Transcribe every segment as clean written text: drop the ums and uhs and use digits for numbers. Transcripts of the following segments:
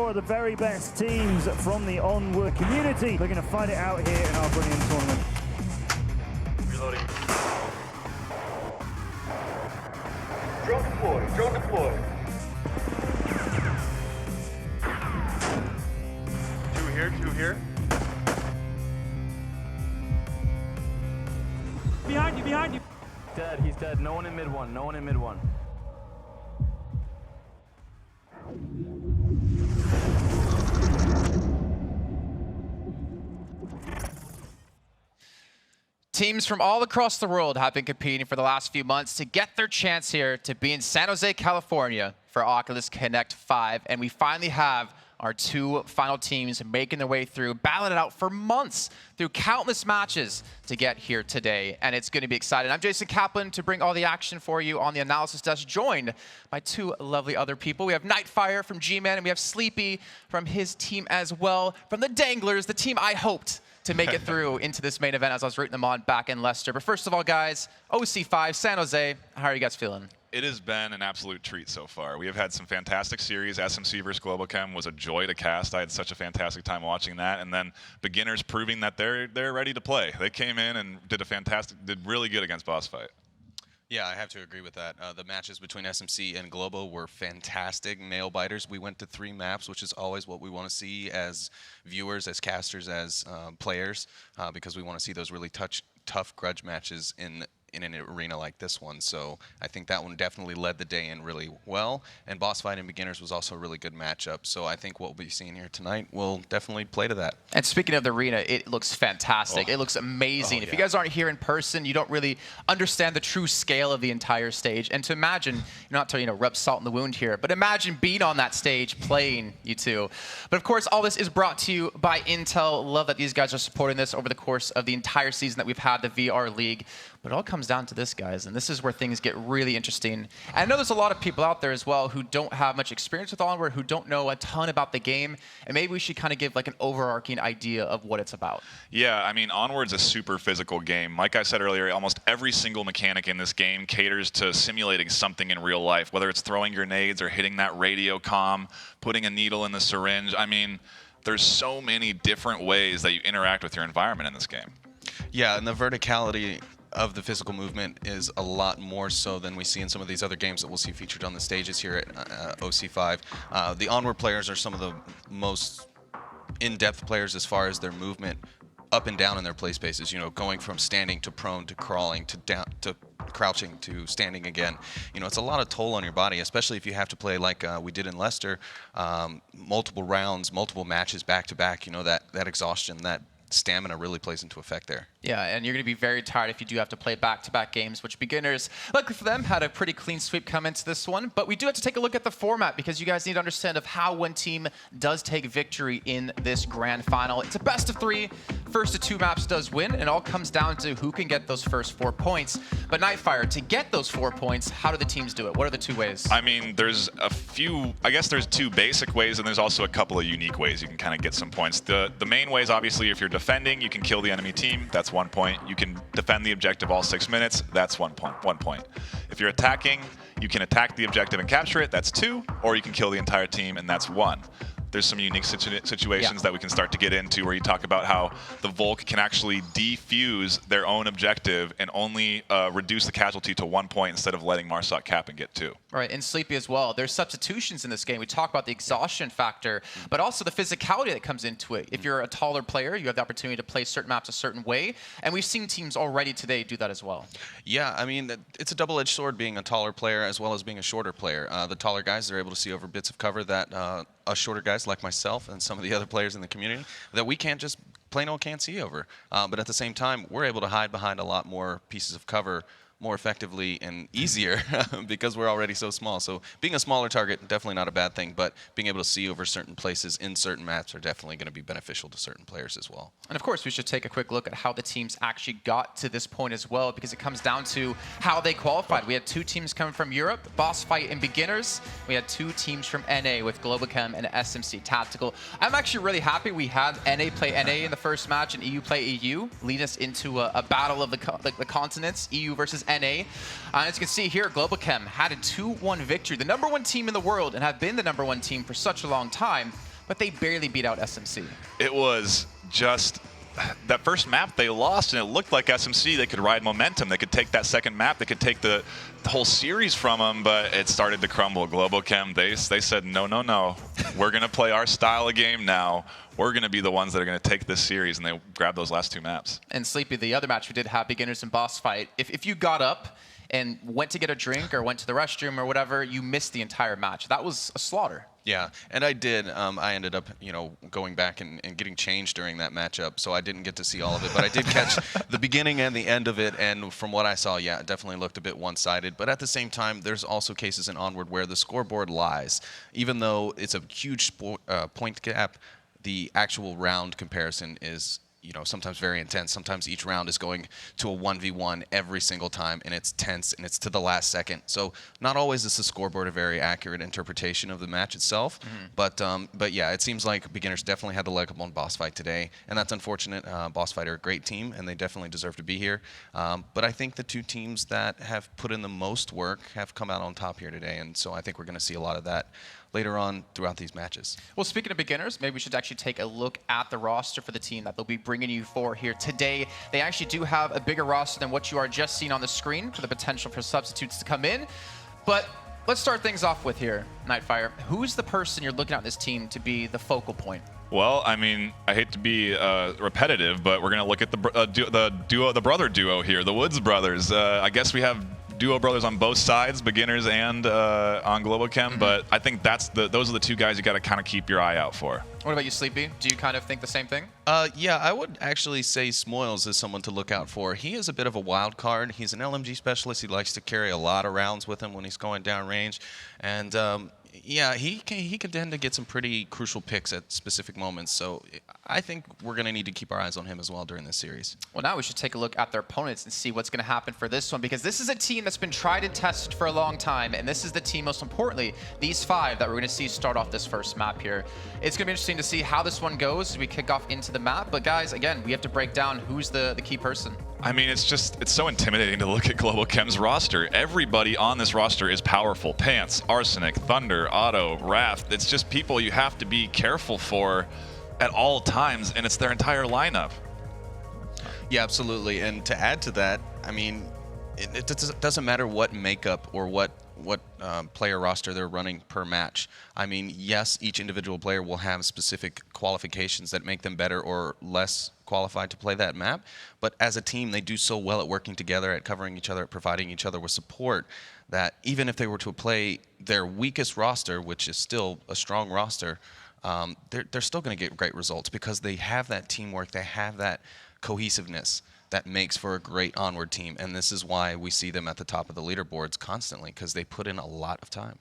4 of the very best teams from the Onward community. We're going to fight it out here in our brilliant tournament. Reloading. Drone deploy, drone deploy. Two here. Behind you. Dead, he's dead. No one in mid one, Teams from all across the world have been competing for the last few months to get their chance here to be in San Jose, California for Oculus Connect 5. And we finally have our 2 final teams making their way through, battling it out for months through countless matches to get here today. And it's going to be exciting. I'm Jason Kaplan to bring all the action for you on the analysis desk, joined by 2 lovely other people. We have Nightfire from G-Man, and we have Sleepy from his team as well. From the Danglers, the team I hoped to make it through into this main event as I was rooting them on back in Leicester. But first of all, guys, OC5, San Jose, how are you guys feeling? It has been an absolute treat so far. We have had some fantastic series. SMC versus Globo Chem was a joy to cast. I had such a fantastic time watching that. And then beginners proving that they're ready to play. They came in and did really good against Boss Fight. Yeah, I have to agree with that. The matches between SMC and Globo were fantastic, nail biters. We went to 3 maps, which is always what we want to see as viewers, as casters, as players, because we want to see those really tough grudge matches in an arena like this one. So I think that one definitely led the day in really well. And Boss Fight and Beginners was also a really good matchup. So I think what we'll be seeing here tonight will definitely play to that. And speaking of the arena, it looks fantastic. It looks amazing. If you guys aren't here in person, you don't really understand the true scale of the entire stage. And to imagine, you're not to rub salt in the wound here, but imagine being on that stage playing, you two. But of course, all this is brought to you by Intel. Love that these guys are supporting this over the course of the entire season that we've had the VR League. But it all comes down to this, guys, and this is where things get really interesting. And I know there's a lot of people out there as well who don't have much experience with Onward, who don't know a ton about the game, and maybe we should kind of give like an overarching idea of what it's about. Yeah, I mean, Onward's a super physical game. Like I said earlier, almost every single mechanic in this game caters to simulating something in real life, whether it's throwing grenades or hitting that radio comm, putting a needle in the syringe. I mean, there's so many different ways that you interact with your environment in this game. Yeah, and the verticality of the physical movement is a lot more so than we see in some of these other games that we'll see featured on the stages here at OC5. The Onward players are some of the most in-depth players as far as their movement up and down in their play spaces, going from standing to prone to crawling to down to crouching to standing again. It's a lot of toll on your body, especially if you have to play like we did in Leicester, multiple rounds, multiple matches back to back. That exhaustion, that stamina really plays into effect there. Yeah, and you're going to be very tired if you do have to play back-to-back games, which Beginners, luckily for them, had a pretty clean sweep come into this one. But we do have to take a look at the format because you guys need to understand of how one team does take victory in this grand final. It's a best of 3. First of 2 maps does win, and it all comes down to who can get those first 4 points. But Nightfire, to get those 4 points, how do the teams do it? What are the 2 ways? I mean, there's a few, I guess there's 2 basic ways, and there's also a couple of unique ways you can kind of get some points. The main way is obviously if you're defending, you can kill the enemy team. That's 1 point. You can defend the objective all 6 minutes. That's 1 point. If you're attacking, you can attack the objective and capture it. That's 2. Or you can kill the entire team, and that's 1. There's some unique situations that we can start to get into where you talk about how the Volk can actually defuse their own objective and only reduce the casualty to 1 point instead of letting Marsoc cap and get 2. Right, and Sleepy as well. There's substitutions in this game. We talk about the exhaustion factor, but also the physicality that comes into it. If you're a taller player, you have the opportunity to play certain maps a certain way, and we've seen teams already today do that as well. Yeah, I mean, it's a double-edged sword being a taller player as well as being a shorter player. The taller guys are able to see over bits of cover that us shorter guys like myself and some of the other players in the community that we can't see over. But at the same time, we're able to hide behind a lot more pieces of cover more effectively and easier because we're already so small. So being a smaller target, definitely not a bad thing, but being able to see over certain places in certain maps are definitely going to be beneficial to certain players as well. And of course, we should take a quick look at how the teams actually got to this point as well, because it comes down to how they qualified. We had 2 teams coming from Europe, Boss Fight and Beginners. We had 2 teams from NA with Globo Chem and SMC Tactical. I'm actually really happy we had NA play NA in the first match and EU play EU, lead us into a battle of the continents, EU versus NA. As you can see here, Globo Chem had a 2-1 victory, the #1 team in the world, and have been the #1 team for such a long time. but they barely beat out SMC. It was just that first map they lost, and it looked like SMC, they could ride momentum. They could take that second map. They could take the whole series from them, but it started to crumble. Globo Chem, they said, no, no, no. We're going to play our style of game now. We're going to be the ones that are going to take this series, and they grabbed those last 2 maps. And Sleepy, the other match we did have, beginners and boss fight, if you got up and went to get a drink or went to the restroom or whatever, you missed the entire match. That was a slaughter. Yeah, and I did. I ended up, going back and getting changed during that matchup, so I didn't get to see all of it. But I did catch the beginning and the end of it, and from what I saw, yeah, it definitely looked a bit one-sided. But at the same time, there's also cases in Onward where the scoreboard lies. Even though it's a huge point gap, the actual round comparison is sometimes very intense. Sometimes each round is going to a 1v1 every single time, and it's tense, and it's to the last second. So not always is the scoreboard a very accurate interpretation of the match itself. But yeah, it seems like beginners definitely had the leg up on boss fight today, and that's unfortunate. Boss fight are a great team, and they definitely deserve to be here. But I think the 2 teams that have put in the most work have come out on top here today, and so I think we're going to see a lot of that later on throughout these matches. Well, speaking of beginners, maybe we should actually take a look at the roster for the team that they'll be bringing you for here today. They actually do have a bigger roster than what you are just seeing on the screen for the potential for substitutes to come in. But let's start things off with here, Nightfire. Who's the person you're looking at this team to be the focal point? Well, I mean, I hate to be repetitive, but we're going to look at the brother duo here, the Woods brothers. I guess we have duo brothers on both sides, beginners and on Globo Chem, but I think those are the 2 guys you got to kind of keep your eye out for. What about you, Sleepy? Do you kind of think the same thing? Yeah, I would actually say Smoils is someone to look out for. He is a bit of a wild card. He's an LMG specialist. He likes to carry a lot of rounds with him when he's going down range, and yeah, he can tend to get some pretty crucial picks at specific moments. So I think we're going to need to keep our eyes on him as well during this series. Well, now we should take a look at their opponents and see what's going to happen for this one, because this is a team that's been tried and tested for a long time, and this is the team, most importantly, these 5 that we're going to see start off this first map here. It's going to be interesting to see how this one goes as we kick off into the map. But guys, again, we have to break down who's the key person. I mean, it's so intimidating to look at Globo Chem's roster. Everybody on this roster is powerful. Pants, Arsenic, Thunder, Otto, Wrath. It's just people you have to be careful for at all times, and it's their entire lineup. Yeah, absolutely. And to add to that, I mean, it doesn't matter what makeup or what player roster they're running per match. I mean, yes, each individual player will have specific qualifications that make them better or less qualified to play that map, but as a team, they do so well at working together, at covering each other, at providing each other with support, that even if they were to play their weakest roster, which is still a strong roster, they're still going to get great results because they have that teamwork, they have that cohesiveness that makes for a great Onward team, and this is why we see them at the top of the leaderboards constantly, because they put in a lot of time.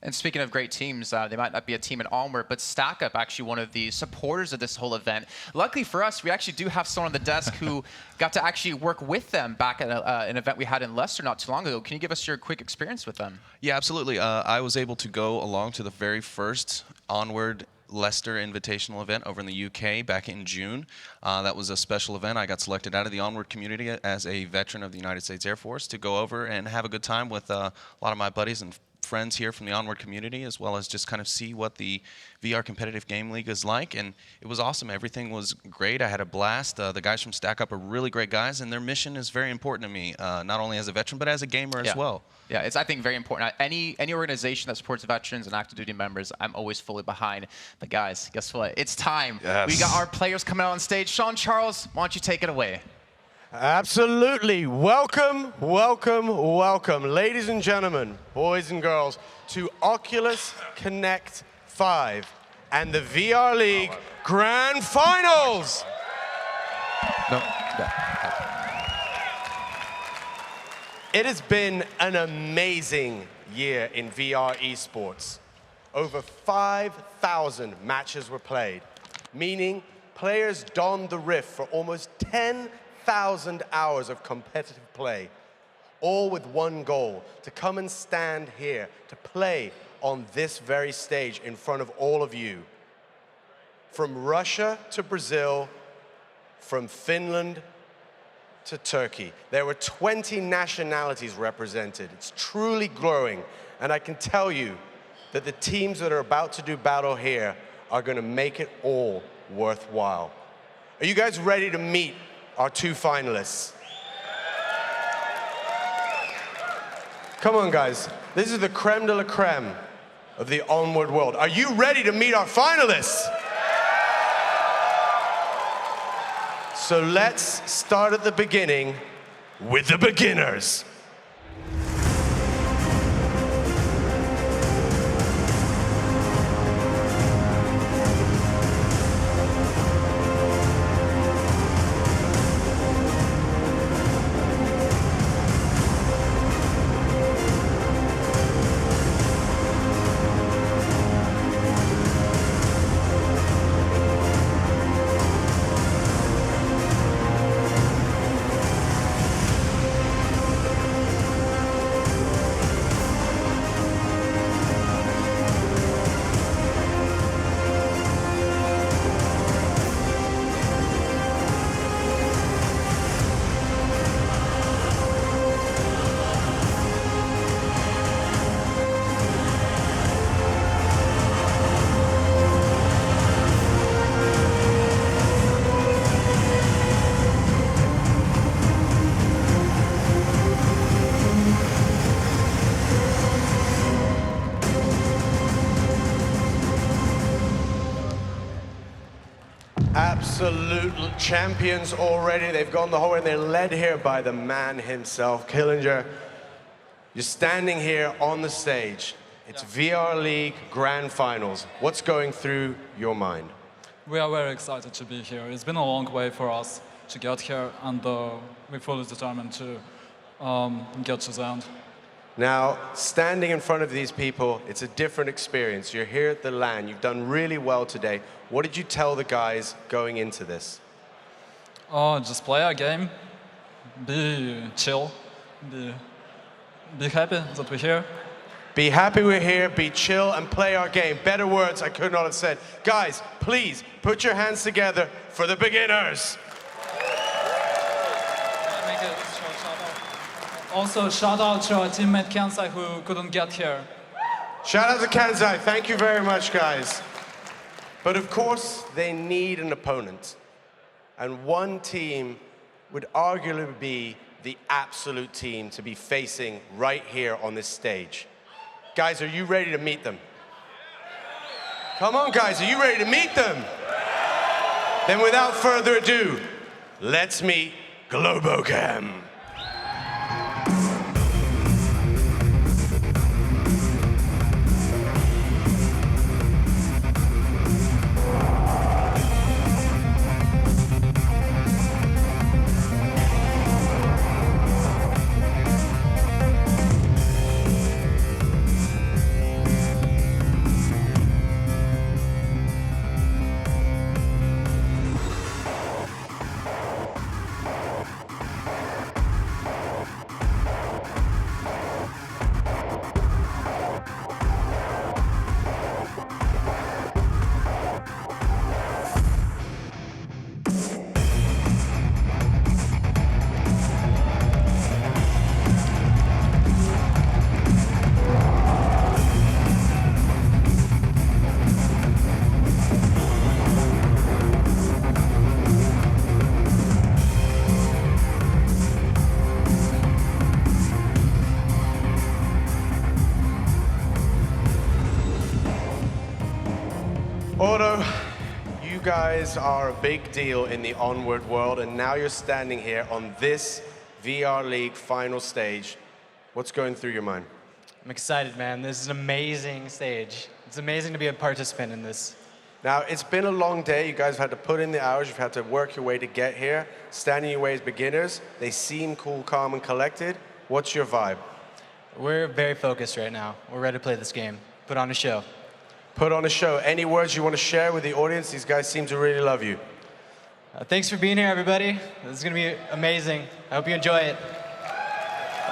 And speaking of great teams, they might not be a team in Onward, but Stack Up, actually one of the supporters of this whole event. Luckily for us, we actually do have someone on the desk who got to actually work with them back at an event we had in Leicester not too long ago. Can you give us your quick experience with them? Yeah, absolutely. I was able to go along to the very first Onward Leicester Invitational event over in the UK back in June. That was a special event. I got selected out of the Onward community as a veteran of the United States Air Force to go over and have a good time with a lot of my buddies and friends here from the Onward community, as well as just kind of see what the VR Competitive Game League is like. And it was awesome. Everything was great. I had a blast. The guys from Stack Up are really great guys, and their mission is very important to me, not only as a veteran, but as a gamer as well. Yeah, it's, I think, very important. Any organization that supports veterans and active duty members, I'm always fully behind. But guys, guess what? It's time. Yes. We got our players coming out on stage. Sean Charles, why don't you take it away? Absolutely. Welcome, welcome, welcome, ladies and gentlemen, boys and girls, to Oculus Connect 5 and the VR League Grand Finals. It has been an amazing year in VR esports. Over 5,000 matches were played, meaning players donned the Rift for almost 10,000 hours of competitive play, all with one goal: to come and stand here, to play on this very stage in front of all of you. From Russia to Brazil, from Finland to Turkey. There were 20 nationalities represented. It's truly growing, and I can tell you that the teams that are about to do battle here are going to make it all worthwhile. Are you guys ready to meet our two finalists? Come on, guys. This is the creme de la creme of the Onward world. Are you ready to meet our finalists? So let's start at the beginning with the beginners. Absolute champions already. They've gone the whole way and they're led here by the man himself, Killinger. You're standing here on the stage. It's VR League Grand Finals. What's going through your mind? We are very excited to be here. It's been a long way for us to get here, and we're fully determined to get to the end. Now, standing in front of these people, it's a different experience. You're here at the LAN. You've done really well today. What did you tell the guys going into this? Just play our game, be chill, be happy that we're here. Be happy we're here, be chill, and play our game. Better words I could not have said. Guys, please, put your hands together for the beginners. Also, shout out to our teammate Kansai who couldn't get here. Shout out to Kansai. Thank you very much, guys. But of course, they need an opponent. And one team would arguably be the absolute team to be facing right here on this stage. Guys, are you ready to meet them? Come on, guys, are you ready to meet them? Then without further ado, let's meet Globo Chem. Otto, you guys are a big deal in the Onward world, and now you're standing here on this VR League final stage. What's going through your mind? I'm excited, man. This is an amazing stage. It's amazing to be a participant in this. Now, it's been a long day. You guys have had to put in the hours. You've had to work your way to get here. Standing your way as beginners. They seem cool, calm, and collected. What's your vibe? We're very focused right now. We're ready to play this game. Put on a show. Put on a show. Any words you want to share with the audience? These guys seem to really love you. Thanks for being here, everybody. This is going to be amazing. I hope you enjoy it.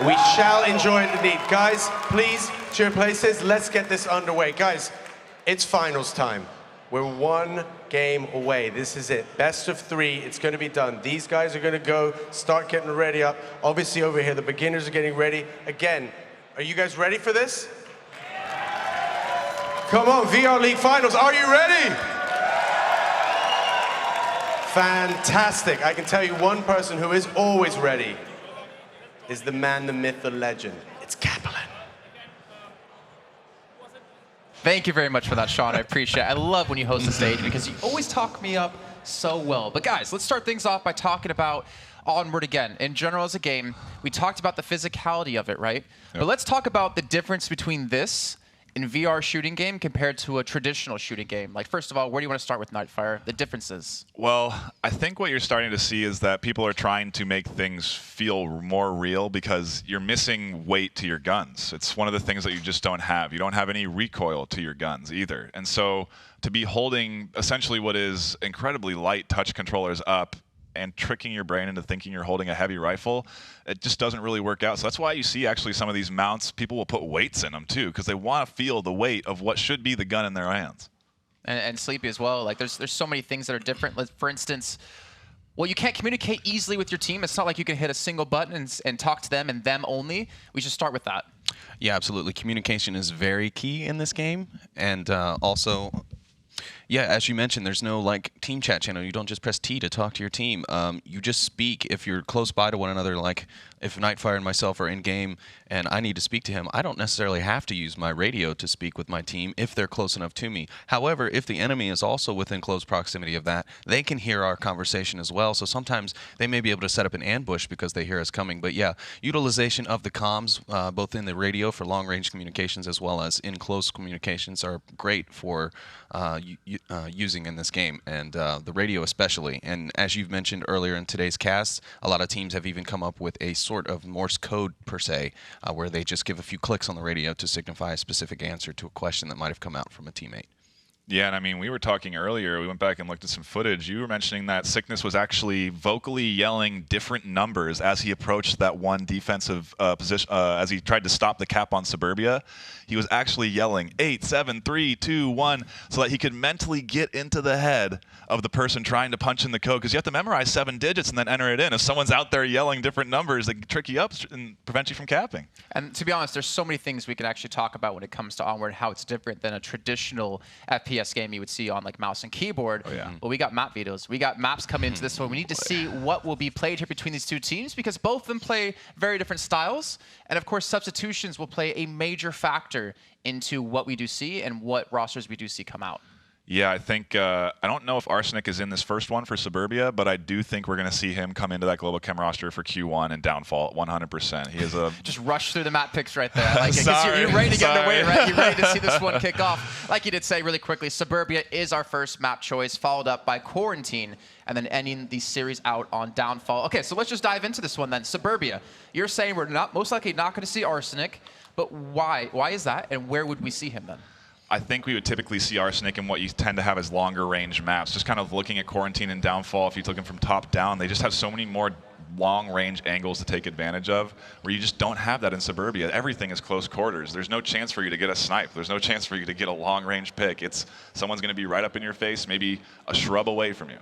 We shall enjoy it indeed. Guys, please, to your places. Let's get this underway. Guys, it's finals time. We're one game away. This is it. Best of 3. It's going to be done. These guys are going to go start getting ready up. Obviously, over here, the beginners are getting ready. Again, are you guys ready for this? Come on, VR League Finals, are you ready? Fantastic. I can tell you one person who is always ready is the man, the myth, the legend. It's Kaplan. Thank you very much for that, Sean. I appreciate it. I love when you host the stage because you always talk me up so well. But guys, let's start things off by talking about Onward again. In general, as a game, we talked about the physicality of it, right? Yep. But let's talk about the difference between this in VR shooting game compared to a traditional shooting game. Like, first of all, where do you want to start with Nightfire? The differences. Well, I think what you're starting to see is that people are trying to make things feel more real because you're missing weight to your guns. It's one of the things that you just don't have. You don't have any recoil to your guns either. And so to be holding essentially what is incredibly light touch controllers up and tricking your brain into thinking you're holding a heavy rifle, it just doesn't really work out. So that's why you see actually some of these mounts, people will put weights in them too, because they want to feel the weight of what should be the gun in their hands. And Sleepy as well. Like there's so many things that are different. Like, for instance, well, you can't communicate easily with your team. It's not like you can hit a single button and talk to them and them only. We should start with that. Yeah, absolutely. Communication is very key in this game. And also, yeah, as you mentioned, there's no like team chat channel. You don't just press T to talk to your team. You just speak if you're close by to one another. Like if Nightfire and myself are in game and I need to speak to him, I don't necessarily have to use my radio to speak with my team if they're close enough to me. However, if the enemy is also within close proximity of that, they can hear our conversation as well. So sometimes they may be able to set up an ambush because they hear us coming. But yeah, utilization of the comms, both in the radio for long-range communications as well as in close communications, are great for using in this game, and the radio especially. And as you've mentioned earlier in today's cast, a lot of teams have even come up with a sort of Morse code per se, where they just give a few clicks on the radio to signify a specific answer to a question that might have come out from a teammate. Yeah, and I mean, we were talking earlier, we went back and looked at some footage. You were mentioning that Sickness was actually vocally yelling different numbers as he approached that one defensive position, as he tried to stop the cap on Suburbia. He was actually yelling 8, 7, 3, 2, 1, so that he could mentally get into the head of the person trying to punch in the code, because you have to memorize 7 digits and then enter it in. If someone's out there yelling different numbers, they can trick you up and prevent you from capping. And to be honest, there's so many things we can actually talk about when it comes to Onward, how it's different than a traditional FPS game you would see on like mouse and keyboard. Oh, yeah. Well, we got map vetoes. We got maps coming into this one. We need to see what will be played here between these two teams, because both of them play very different styles. And of course, substitutions will play a major factor into what we do see and what rosters we do see come out. Yeah, I think, I don't know if Arsenic is in this first one for Suburbia, but I do think we're going to see him come into that Globo Chem roster for Q1 and Downfall 100%. He is a... Just rush through the map picks right there. I like it, 'cause you're ready to get underway, right? You're ready to see this one kick off. Like you did say really quickly, Suburbia is our first map choice, followed up by Quarantine, and then ending the series out on Downfall. Okay, so let's just dive into this one then. Suburbia, you're saying we're most likely not going to see Arsenic, but why? Why is that, and where would we see him then? I think we would typically see Arsenic in what you tend to have as longer range maps. Just kind of looking at Quarantine and Downfall, if you're looking from top down, they just have so many more long range angles to take advantage of, where you just don't have that in Suburbia. Everything is close quarters. There's no chance for you to get a snipe. There's no chance for you to get a long range pick. It's someone's going to be right up in your face, maybe a shrub away from you.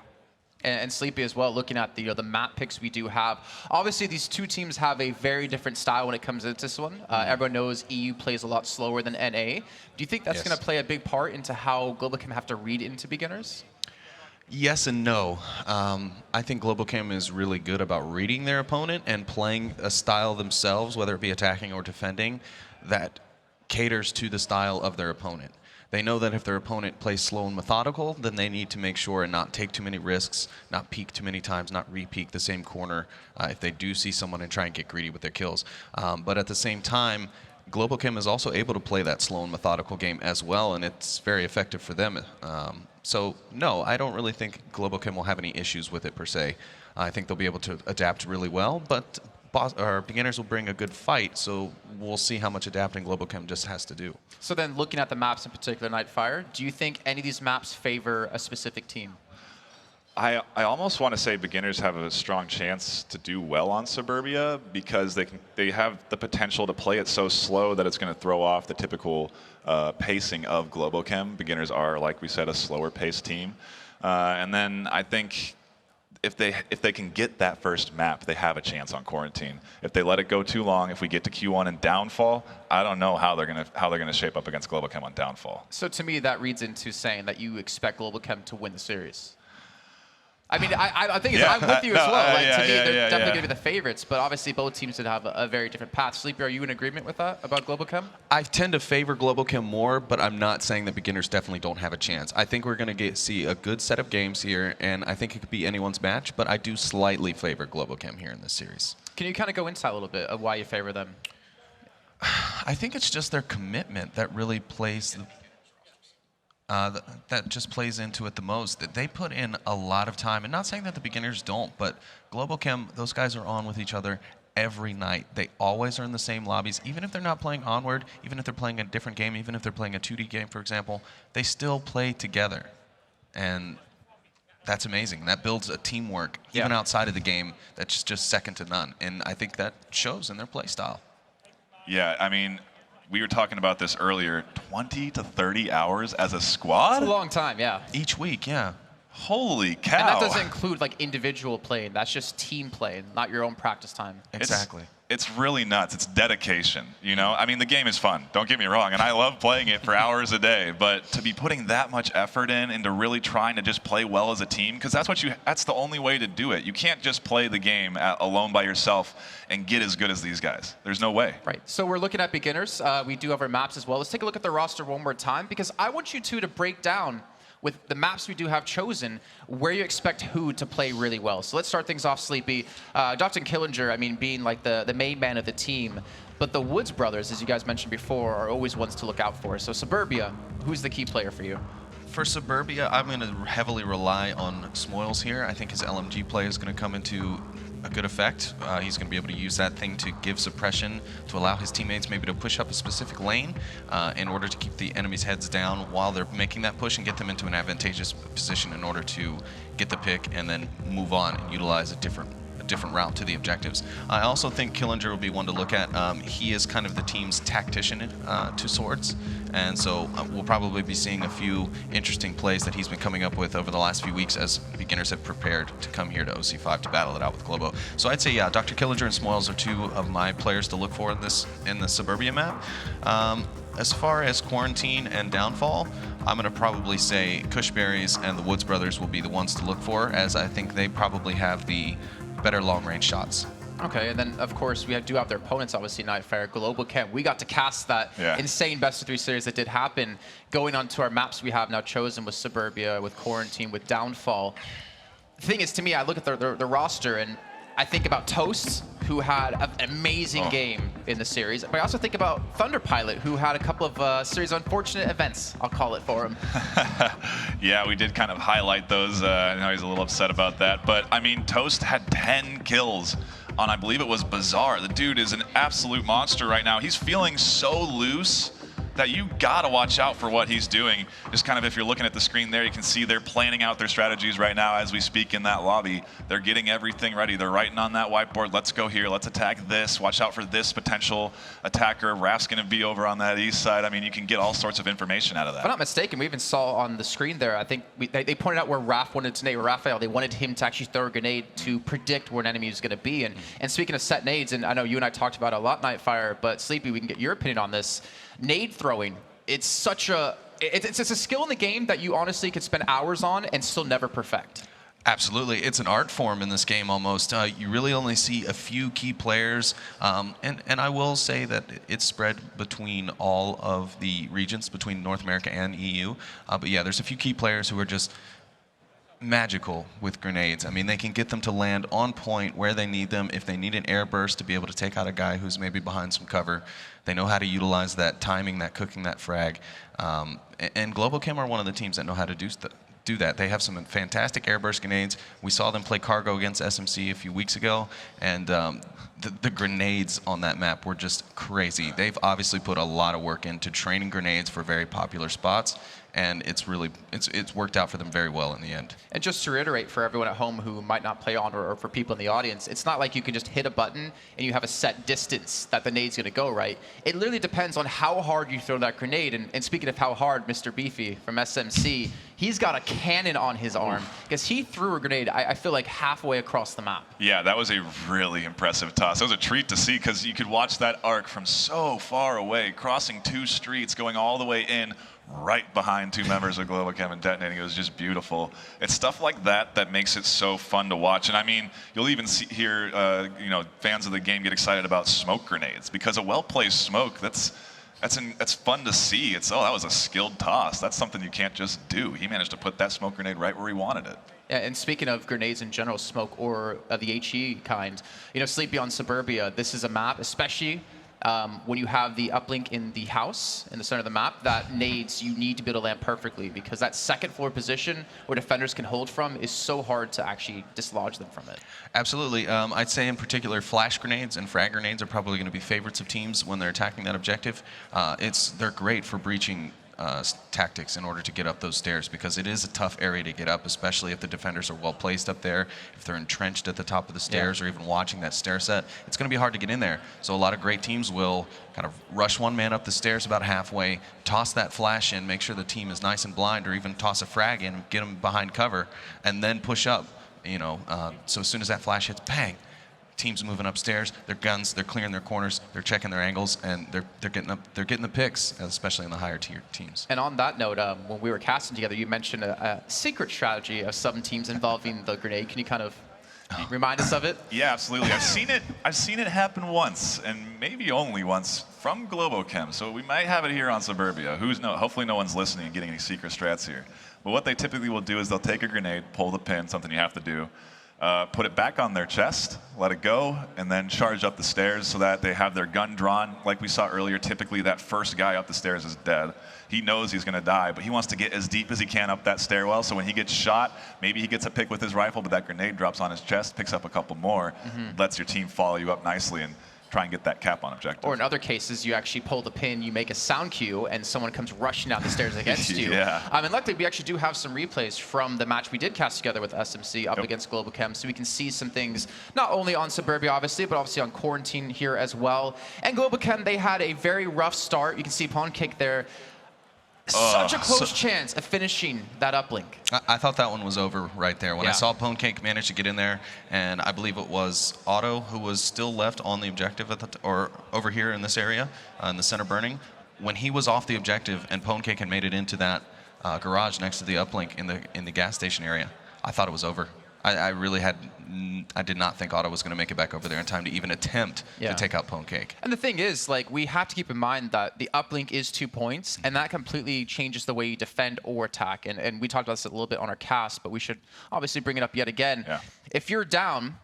And Sleepy as well, looking at the map picks we do have. Obviously, these two teams have a very different style when it comes to this one. Everyone knows EU plays a lot slower than NA. Do you think that's going to play a big part into how Globo Chem have to read into beginners? Yes and no. I think Globo Chem is really good about reading their opponent and playing a style themselves, whether it be attacking or defending, that caters to the style of their opponent. They know that if their opponent plays slow and methodical, then they need to make sure and not take too many risks, not peek too many times, not re-peek the same corner if they do see someone and try and get greedy with their kills. But at the same time, Globo Chem is also able to play that slow and methodical game as well, and it's very effective for them. So no, I don't really think Globo Chem will have any issues with it per se. I think they'll be able to adapt really well, but beginners will bring a good fight, so we'll see how much adapting Globo Chem just has to do. So then, looking at the maps in particular, Nightfire, do you think any of these maps favor a specific team? I almost want to say beginners have a strong chance to do well on Suburbia, because they have the potential to play it so slow that it's going to throw off the typical pacing of Globo Chem. Beginners are, like we said, a slower paced team. And then I think if they can get that first map, they have a chance on quarantine. If they let it go too long, if we get to Q1 and downfall, I don't know how they're gonna shape up against Global Chem on downfall. So to me, that reads into saying that you expect Global Chem to win the series. I mean, I think I'm with you as well. Like, to me, they're definitely going to be the favorites, but obviously both teams would have a very different path. Sleepy, are you in agreement with that about Global Chem? I tend to favor Global Chem more, but I'm not saying that beginners definitely don't have a chance. I think we're going to see a good set of games here, and I think it could be anyone's match, but I do slightly favor Global Chem here in this series. Can you kind of go into that a little bit of why you favor them? I think it's just their commitment that really plays that just plays into it the most. That they put in a lot of time, and not saying that the beginners don't, but Global Chem, those guys are on with each other every night. They always are in the same lobbies, even if they're not playing Onward, even if they're playing a different game, even if they're playing a 2D game, for example, they still play together. And that's amazing. That builds a teamwork, even outside of the game, that's just second to none. And I think that shows in their play style. Yeah, I mean, we were talking about this earlier, 20 to 30 hours as a squad? It's a long time, yeah. Each week, yeah. Holy cow. And that doesn't include like individual playing. That's just team playing, not your own practice time. Exactly. It's really nuts. It's dedication, you know? I mean, the game is fun, don't get me wrong, and I love playing it for hours a day, but to be putting that much effort in and to really trying to just play well as a team, because that's the only way to do it. You can't just play the game alone by yourself and get as good as these guys. There's no way. Right. So we're looking at beginners. We do have our maps as well. Let's take a look at the roster one more time, because I want you two to break down with the maps we do have chosen, where you expect who to play really well. So let's start things off, Sleepy. Dr. Killinger, I mean, being like the main man of the team, but the Woods brothers, as you guys mentioned before, are always ones to look out for. So Suburbia, who's the key player for you? For Suburbia, I'm going to heavily rely on Smoils here. I think his LMG play is going to come into a good effect. He's going to be able to use that thing to give suppression, to allow his teammates maybe to push up a specific lane in order to keep the enemy's heads down while they're making that push and get them into an advantageous position in order to get the pick and then move on and utilize a different route to the objectives. I also think Killinger will be one to look at. He is kind of the team's tactician to sorts, and so we'll probably be seeing a few interesting plays that he's been coming up with over the last few weeks as beginners have prepared to come here to OC5 to battle it out with Globo. So I'd say, yeah, Dr. Killinger and Smoils are two of my players to look for in the Suburbia map. As far as Quarantine and Downfall, I'm going to probably say Cushberries and the Woods brothers will be the ones to look for, as I think they probably have the better long-range shots. Okay, and then of course we do have their opponents, obviously Nightfire, Global Chem. We got to cast that insane best-of-3 series that did happen. Going on to our maps we have now chosen with Suburbia, with Quarantine, with Downfall. The thing is, to me, I look at the roster and I think about Toast, who had an amazing game in the series. But I also think about Thunder Pilot, who had a couple of series of unfortunate events, I'll call it for him. Yeah, we did kind of highlight those. I know he's a little upset about that. But, I mean, Toast had 10 kills on, I believe it was Bazaar. The dude is an absolute monster right now. He's feeling so loose that you gotta watch out for what he's doing. Just kind of, if you're looking at the screen there, you can see they're planning out their strategies right now as we speak in that lobby. They're getting everything ready. They're writing on that whiteboard, let's go here, let's attack this, watch out for this potential attacker. Raf's gonna be over on that east side. I mean, you can get all sorts of information out of that. If I'm not mistaken, we even saw on the screen there, I think they pointed out where Raf wanted to nade, or Raphael, they wanted him to actually throw a grenade to predict where an enemy was gonna be. And speaking of set nades, and I know you and I talked about it a lot, Nightfire, but Sleepy, we can get your opinion on this. Nade throwing, it's such a, it's a skill in the game that you honestly could spend hours on and still never perfect. Absolutely. It's an art form in this game almost. You really only see a few key players, and I will say that it's spread between all of the regions, between North America and EU. But yeah, there's a few key players who are just magical with grenades. I mean, they can get them to land on point where they need them. If they need an air burst to be able to take out a guy who's maybe behind some cover, they know how to utilize that timing, that cooking, that frag. And Global Chem are one of the teams that know how to do that. They have some fantastic airburst grenades. We saw them play cargo against SMC a few weeks ago, and the grenades on that map were just crazy. They've obviously put a lot of work into training grenades for very popular spots, and it's worked out for them very well in the end. And just to reiterate for everyone at home who might not play on, or for people in the audience, it's not like you can just hit a button and you have a set distance that the nade's going to go, right? It literally depends on how hard you throw that grenade. And speaking of how hard, Mr. Beefy from SMC, he's got a cannon on his arm because he threw a grenade, I feel like, halfway across the map. Yeah, that was a really impressive toss. It was a treat to see because you could watch that arc from so far away, crossing 2 streets, going all the way in, right behind 2 members of Globo Chem and detonating. It was just beautiful. It's stuff like that that makes it so fun to watch. And I mean, you'll even hear fans of the game get excited about smoke grenades, because a well-placed smoke, that's fun to see. That was a skilled toss. That's something you can't just do. He managed to put that smoke grenade right where he wanted it. Yeah, and speaking of grenades in general, smoke or the HE kind, Sleepy on Suburbia, this is a map, especially when you have the uplink in the house, in the center of the map, that nades, you need to be able to land perfectly, because that second floor position where defenders can hold from is so hard to actually dislodge them from it. Absolutely. I'd say in particular, flash grenades and frag grenades are probably going to be favorites of teams when they're attacking that objective. They're great for breaching tactics in order to get up those stairs, because it is a tough area to get up, especially if the defenders are well placed up there, if they're entrenched at the top of the stairs, or even watching that stair set. It's going to be hard to get in there. So a lot of great teams will kind of rush one man up the stairs about halfway, toss that flash in, make sure the team is nice and blind, or even toss a frag in, get them behind cover, and then push up. So as soon as that flash hits, bang, teams moving upstairs, their guns, they're clearing their corners, they're checking their angles, and they're getting the picks, especially in the higher tier teams. And on that note, when we were casting together, you mentioned a secret strategy of some teams involving the grenade. Can you kind of remind us of it? Yeah, absolutely. I've seen it happen once, and maybe only once, from Globo Chem. So we might have it here on Suburbia. Hopefully no one's listening and getting any secret strats here. But what they typically will do is they'll take a grenade, pull the pin, something you have to do, put it back on their chest, let it go, and then charge up the stairs so that they have their gun drawn. Like we saw earlier, typically that first guy up the stairs is dead. He knows he's going to die, but he wants to get as deep as he can up that stairwell, so when he gets shot, maybe he gets a pick with his rifle, but that grenade drops on his chest, picks up a couple more, lets your team follow you up nicely and try and get that cap on objective. Or in other cases, you actually pull the pin, you make a sound cue, and someone comes rushing down the stairs against you. Yeah. And luckily, we actually do have some replays from the match we did cast together with SMC up against Globo Chem, so we can see some things, not only on Suburbia, obviously, but obviously on Quarantine here as well. And Globo Chem, they had a very rough start. You can see Pancake there. Such a close chance of finishing that uplink. I thought that one was over right there. When I saw Pancake manage to get in there, and I believe it was Otto who was still left on the objective, or over here in this area, in the center burning. When he was off the objective and Pancake had made it into that garage next to the uplink in the gas station area, I thought it was over. I did not think Otto was going to make it back over there in time to even attempt to take out Pancake. And the thing is, we have to keep in mind that the uplink is 2 points, and that completely changes the way you defend or attack. And we talked about this a little bit on our cast, but we should obviously bring it up yet again. Yeah. If you're down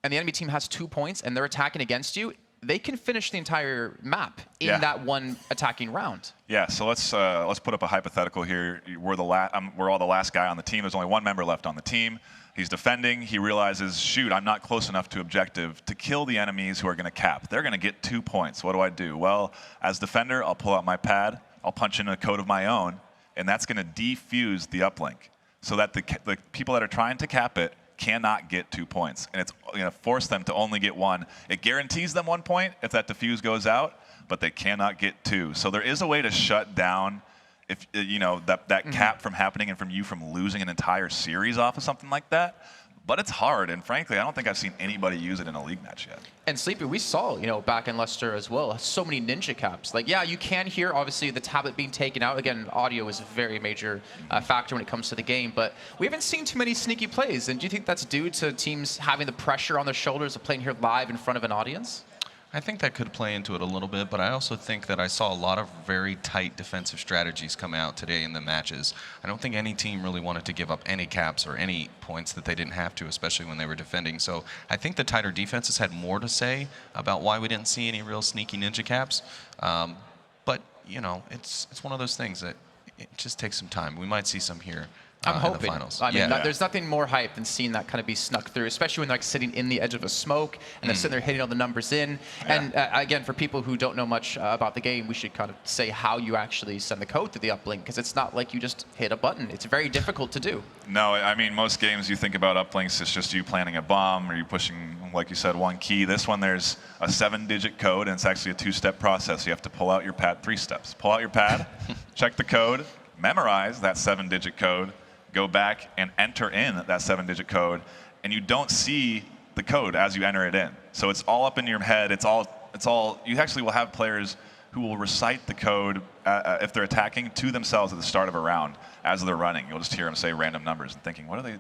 and the enemy team has 2 points and they're attacking against you, they can finish the entire map in that one attacking round. Yeah, so let's put up a hypothetical here. We're all the last guy on the team. There's only one member left on the team. He's defending. He realizes, shoot, I'm not close enough to objective to kill the enemies who are going to cap. They're going to get 2 points. What do I do? Well, as defender, I'll pull out my pad. I'll punch in a code of my own, and that's going to defuse the uplink so that the people that are trying to cap it cannot get 2 points. And it's going to force them to only get 1. It guarantees them 1 point if that defuse goes out, but they cannot get 2. So there is a way to shut down if that cap from happening and from losing an entire series off of something like that. But it's hard, and frankly, I don't think I've seen anybody use it in a league match yet. And Sleepy, we saw, back in Leicester as well, so many ninja caps. You can hear, obviously, the tablet being taken out. Again, audio is a very major factor when it comes to the game, but we haven't seen too many sneaky plays. And do you think that's due to teams having the pressure on their shoulders of playing here live in front of an audience? I think that could play into it a little bit, but I also think that I saw a lot of very tight defensive strategies come out today in the matches. I don't think any team really wanted to give up any caps or any points that they didn't have to, especially when they were defending. So I think the tighter defenses had more to say about why we didn't see any real sneaky ninja caps. But, it's one of those things that it just takes some time. We might see some here I'm hoping. in the finals. I mean, yeah. there's nothing more hype than seeing that kind of be snuck through, especially when they're like sitting in the edge of a smoke and they're sitting there hitting all the numbers in. And again, for people who don't know much about the game, we should kind of say how you actually send the code to the uplink, because it's not like you just hit a button. It's very difficult to do. No, I mean, most games you think about uplinks, it's just you planting a bomb or you pushing, like you said, one key. This one, there's a 7-digit code, and it's actually a 2-step process. You have to pull out your pad, 3 steps. Pull out your pad, check the code, memorize that 7-digit code, go back and enter in that 7-digit code, and you don't see the code as you enter it in. So it's all up in your head. It's all. You actually will have players who will recite the code if they're attacking to themselves at the start of a round as they're running. You'll just hear them say random numbers and thinking, what are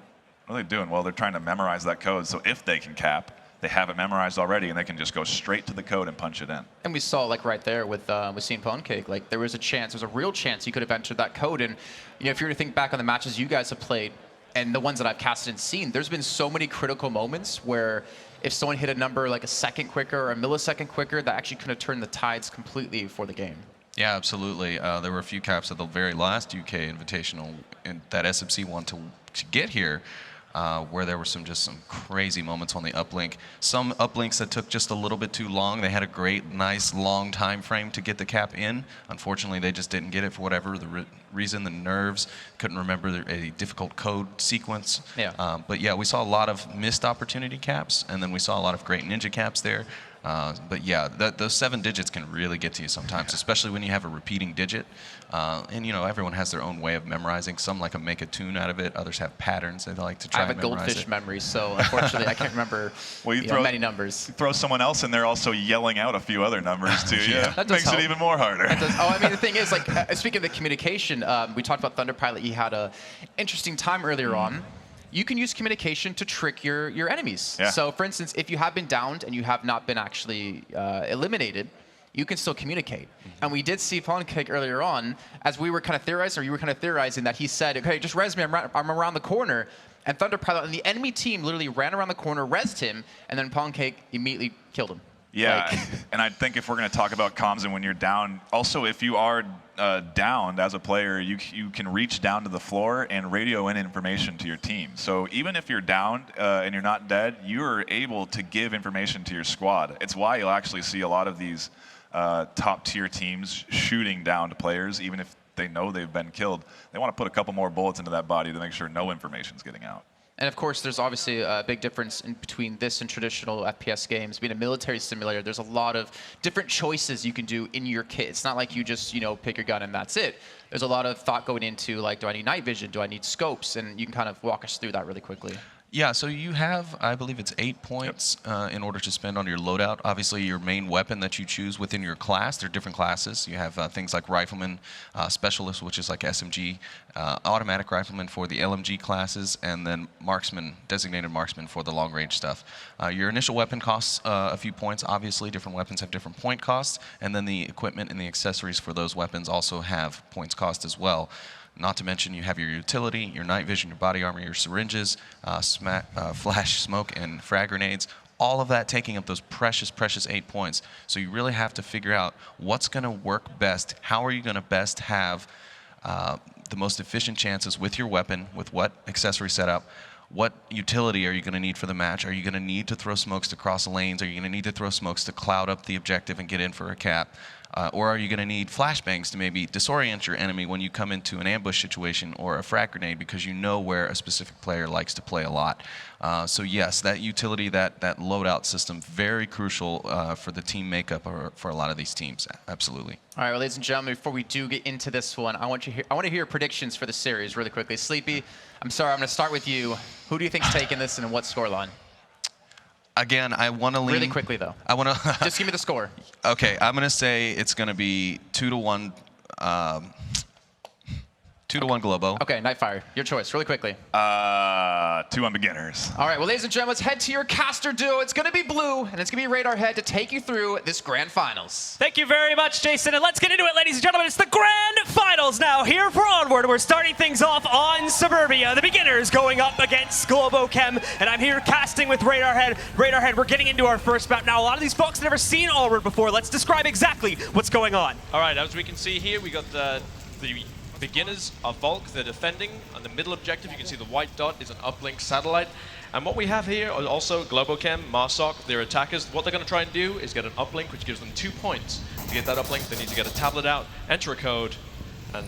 they doing? Well, they're trying to memorize that code. So if they can cap, they have it memorized already, and they can just go straight to the code and punch it in. And we saw, like, right there with seeing Pancake, like, there was a real chance he could have entered that code. And, you know, if you were to think back on the matches you guys have played and the ones that I've casted and seen, there's been so many critical moments where if someone hit a number like a second quicker or a millisecond quicker, that actually could have turned the tides completely for the game. Yeah, absolutely. There were a few caps at the very last UK Invitational that SMC won to get here, where there were some crazy moments on the uplink. Some uplinks that took just a little bit too long. They had a great, nice, long time frame to get the cap in. Unfortunately, they just didn't get it for whatever the reason. The nerves couldn't remember a difficult code sequence. Yeah. But yeah, we saw a lot of missed opportunity caps, and then we saw a lot of great ninja caps there. But yeah, those 7 digits can really get to you sometimes, especially when you have a repeating digit. And you know, everyone has their own way of memorizing. Some like to make a tune out of it. Others have patterns they like to try and memorize. I have a goldfish memory, so unfortunately I can't remember many numbers. You throw someone else in there also yelling out a few other numbers too. Yeah, that makes it even more harder. Oh, I mean, the thing is, like, speaking of the communication, we talked about Thunder Pilot. He had a interesting time earlier on. You can use communication to trick your enemies. Yeah. So, for instance, if you have been downed and you have not been actually eliminated, you can still communicate. And we did see Pancake earlier on, as we were kind of theorizing, or you were kind of theorizing, that he said, okay, just res me, I'm around the corner. And Thunder Pilot and the enemy team literally ran around the corner, resed him, and then Pancake immediately killed him. Yeah, and I think if we're going to talk about comms and when you're down, also if you are downed as a player, you can reach down to the floor and radio in information to your team. So even if you're downed and you're not dead, you're able to give information to your squad. It's why you'll actually see a lot of these top tier teams shooting down to players, even if they know they've been killed. They want to put a couple more bullets into that body to make sure no information's getting out. And of course, there's obviously a big difference in between this and traditional FPS games. Being a military simulator, there's a lot of different choices you can do in your kit. It's not like you just, you know, pick your gun and that's it. There's a lot of thought going into, like, do I need night vision? Do I need scopes? And you can kind of walk us through that really quickly. Yeah, so you have, I believe it's 8 points in order to spend on your loadout. Obviously, your main weapon that you choose within your class, there are different classes. You have things like Rifleman, Specialist, which is like SMG, Automatic Rifleman for the LMG classes, and then Marksman, Designated Marksman for the long-range stuff. Your initial weapon costs a few points. Obviously, different weapons have different point costs, and then the equipment and the accessories for those weapons also have points cost as well. Not to mention you have your utility, your night vision, your body armor, your syringes, flash, smoke, and frag grenades. All of that taking up those precious, precious 8 points. So you really have to figure out what's going to work best. How are you going to best have the most efficient chances with your weapon, with what accessory setup? What utility are you going to need for the match? Are you going to need to throw smokes to cross lanes? Are you going to need to throw smokes to cloud up the objective and get in for a cap? Or are you going to need flashbangs to maybe disorient your enemy when you come into an ambush situation or a frag grenade, because you know where a specific player likes to play a lot? So yes, that utility, that loadout system, very crucial for the team makeup for a lot of these teams. Absolutely. All right, well, ladies and gentlemen, before we do get into this one, I want to hear your predictions for the series really quickly. Sleepy, I'm sorry, I'm going to start with you. Who do you think's taking this and what scoreline? Again, I want to lean... Really quickly, though. I want to... Just give me the score. Okay, I'm going to say it's going to be 2-1... 2-1 Globo. Okay, Nightfire, your choice, really quickly. 2-1 beginners. All right, well, ladies and gentlemen, let's head to your caster duo. It's going to be Blue, and it's going to be Radar Head to take you through this Grand Finals. Thank you very much, Jason, and let's get into it, ladies and gentlemen. It's the Grand Finals now here for Onward. We're starting things off on Suburbia. The beginners going up against Globo Chem, and I'm here casting with Radar Head. Radar Head, we're getting into our first map now. A lot of these folks have never seen Onward before. Let's describe exactly what's going on. All right, as we can see here, we got the Beginners are Volk, they're defending. On the middle objective, you can see the white dot is an uplink satellite. And what we have here are also Globo, chem, Marsok, their attackers. What they're going to try and do is get an uplink, which gives them 2 points. To get that uplink, they need to get a tablet out, enter a code, and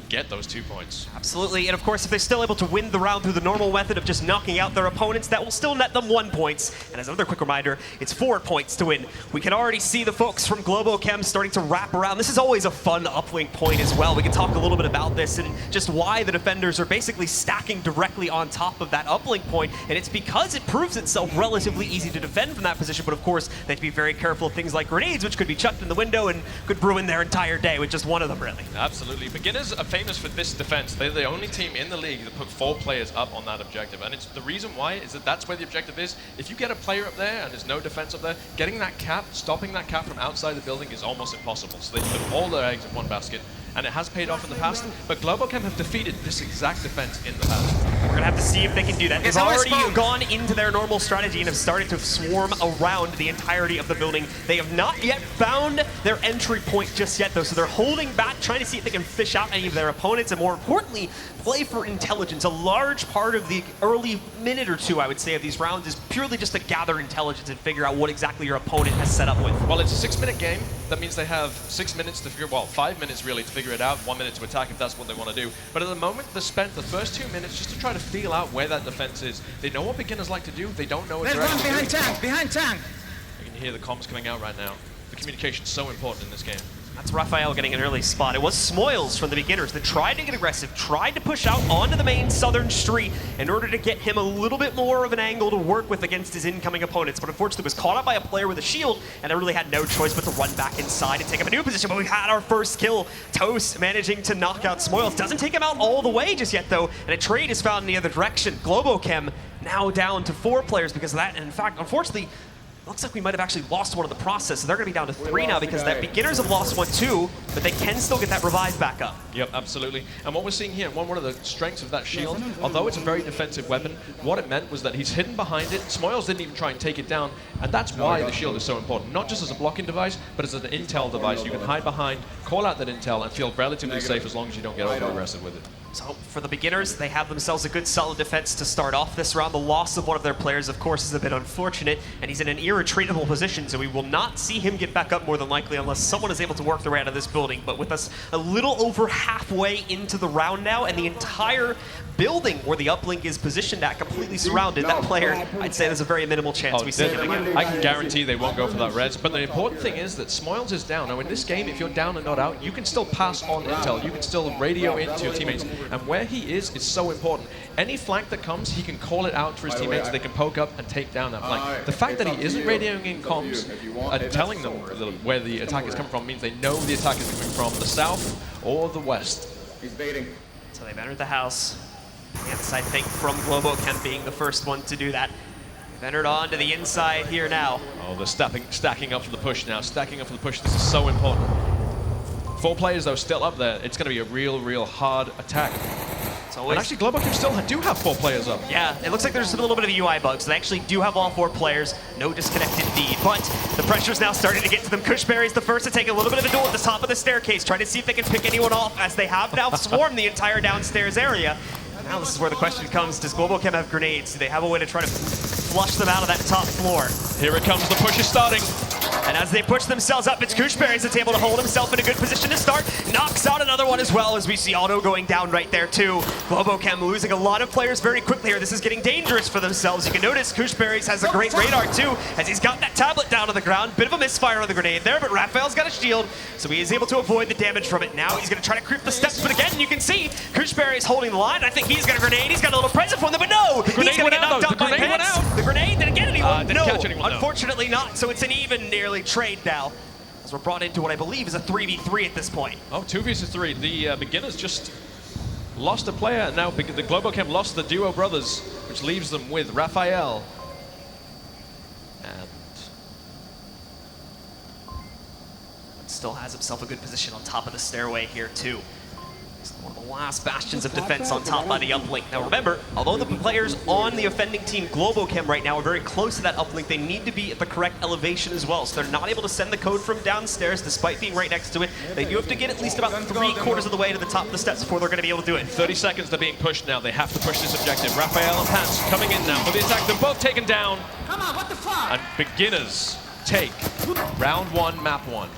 get those 2 points. Absolutely, and of course, if they're still able to win the round through the normal method of just knocking out their opponents, that will still net them 1 point. And as another quick reminder, it's 4 points to win. We can already see the folks from Globo Chem starting to wrap around. This is always a fun uplink point as well. We can talk a little bit about this and just why the defenders are basically stacking directly on top of that uplink point, and it's because it proves itself relatively easy to defend from that position, but of course, they have to be very careful of things like grenades, which could be chucked in the window and could ruin their entire day with just one of them, really. Absolutely. Beginners are famous for this defense. They're the only team in the league that put 4 players up on that objective. And it's the reason why is that that's where the objective is. If you get a player up there and there's no defense up there, getting that cap, stopping that cap from outside the building is almost impossible. So they put all their eggs in one basket. And it has paid off in the past, but Globochem have defeated this exact defense in the past. We're gonna have to see if they can do that. They've already gone into their normal strategy and have started to swarm around the entirety of the building. They have not yet found their entry point just yet, though, so they're holding back, trying to see if they can fish out any of their opponents, and more importantly, play for intelligence. A large part of the early minute or two, I would say, of these rounds is purely just to gather intelligence and figure out what exactly your opponent has set up with. Well, it's a 6-minute game. That means they have 6 minutes to figure, well, 5 minutes really to figure it out, 1 minute to attack if that's what they want to do. But at the moment, they spent the first 2 minutes just to try to feel out where that defense is. They know what beginners like to do. They don't know what they're actually doing. Behind tank! You can hear the comms coming out right now. The communication's so important in this game. That's Raphael getting an early spot. It was Smoils from the beginners that tried to get aggressive, tried to push out onto the main southern street in order to get him a little bit more of an angle to work with against his incoming opponents, but unfortunately was caught up by a player with a shield, and they really had no choice but to run back inside and take up a new position. But we had our first kill. Toast managing to knock out Smoils. Doesn't take him out all the way just yet, though, and a trade is found in the other direction. Globochem now down to 4 players because of that, and in fact, unfortunately, looks like we might have actually lost one in the process, so they're going to be down to 3 now because that beginners have lost 1 too, but they can still get that revive back up. Yep, absolutely. And what we're seeing here, one of the strengths of that shield, although it's a very defensive weapon, what it meant was that he's hidden behind it. Smoils didn't even try and take it down, and that's why the shield is so important. Not just as a blocking device, but as an intel device. You can hide behind, call out that intel, and feel relatively safe as long as you don't get over-aggressive with it. So for the beginners, they have themselves a good solid defense to start off this round. The loss of one of their players, of course, is a bit unfortunate, and he's in an irretrievable position, so we will not see him get back up more than likely unless someone is able to work their way out of this building. But with us a little over halfway into the round now, and the entire building where the uplink is positioned at completely surrounded, that player, I'd say there's a very minimal chance we see him again. I can guarantee they won't go for that res, but the important thing is that Smoils is down. Now in this game, if you're down and not out, you can still pass on intel. You can still radio into your teammates, and where he is so important. Any flank that comes, he can call it out for his teammates. They can poke up and take down that flank. The fact that he isn't radioing in comms and telling them where the attack is coming from means they know the attack is coming from the south or the west. He's baiting. So they've entered the house. Chance, I think, from Globochem being the first one to do that. They've entered on to the inside here now. Oh, they're stacking up for the push now. Stacking up for the push. This is so important. 4 players, though, still up there. It's going to be a real hard attack. And actually, Globochem still do have 4 players up. Yeah, it looks like there's a little bit of a UI bug, so they actually do have all 4 players. No disconnect indeed, but the pressure's now starting to get to them. Cushberry's the first to take a little bit of a duel at the top of the staircase, trying to see if they can pick anyone off, as they have now swarmed the entire downstairs area. Now this is where the question comes, does Globochem have grenades? Do they have a way to try to flush them out of that top floor? Here it comes, the push is starting. And as they push themselves up, it's Cushberry that's able to hold himself in a good position to start. Knocks out another one as well, as we see Otto going down right there too. Globochem losing a lot of players very quickly here. This is getting dangerous for themselves. You can notice Cushberry has a great radar too, as he's got that tablet down on the ground. Bit of a misfire on the grenade there, but Raphael's got a shield, so he is able to avoid the damage from it. Now he's going to try to creep the steps, but again, you can see Cushberry is holding the line. I think he's got a grenade. He's got a little present for them, but no! He's going to get knocked out by Pants. The grenade didn't get anyone. Didn't catch anyone, unfortunately not. So it's an even nearly trade now, as we're brought into what I believe is a 3v3 at this point. Oh, 2v3. The beginners just lost a player, and now the Globochem lost the duo brothers, which leaves them with Raphael and still has himself a good position on top of the stairway here too. The last bastions of defense on top by the uplink. Now remember, although the players on the offending team Globo chem right now are very close to that uplink, they need to be at the correct elevation as well. So they're not able to send the code from downstairs despite being right next to it. They do have to get at least about 3/4 of the way to the top of the steps before they're going to be able to do it. 30 seconds, they're being pushed now. They have to push this objective. Raphael and Hans coming in now for the attack. They're both taken down. Come on, what the fuck? And beginners take round 1, map 1.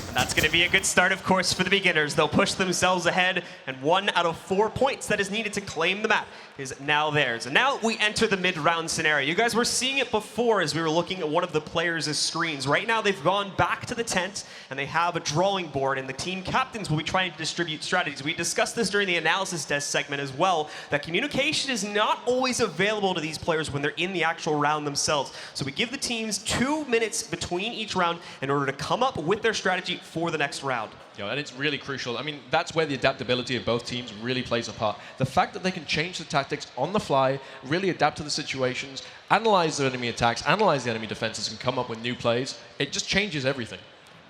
And that's going to be a good start, of course, for the beginners. They'll push themselves ahead, and 1 out of 4 points that is needed to claim the map is now theirs. And now we enter the mid-round scenario. You guys were seeing it before as we were looking at one of the players' screens. Right now, they've gone back to the tent, and they have a drawing board, and the team captains will be trying to distribute strategies. We discussed this during the analysis desk segment as well, that communication is not always available to these players when they're in the actual round themselves. So we give the teams 2 minutes between each round in order to come up with their strategy for the next round. Yeah, and it's really crucial. I mean, that's where the adaptability of both teams really plays a part. The fact that they can change the tactics on the fly, really adapt to the situations, analyze the enemy attacks, analyze the enemy defenses, and come up with new plays, it just changes everything.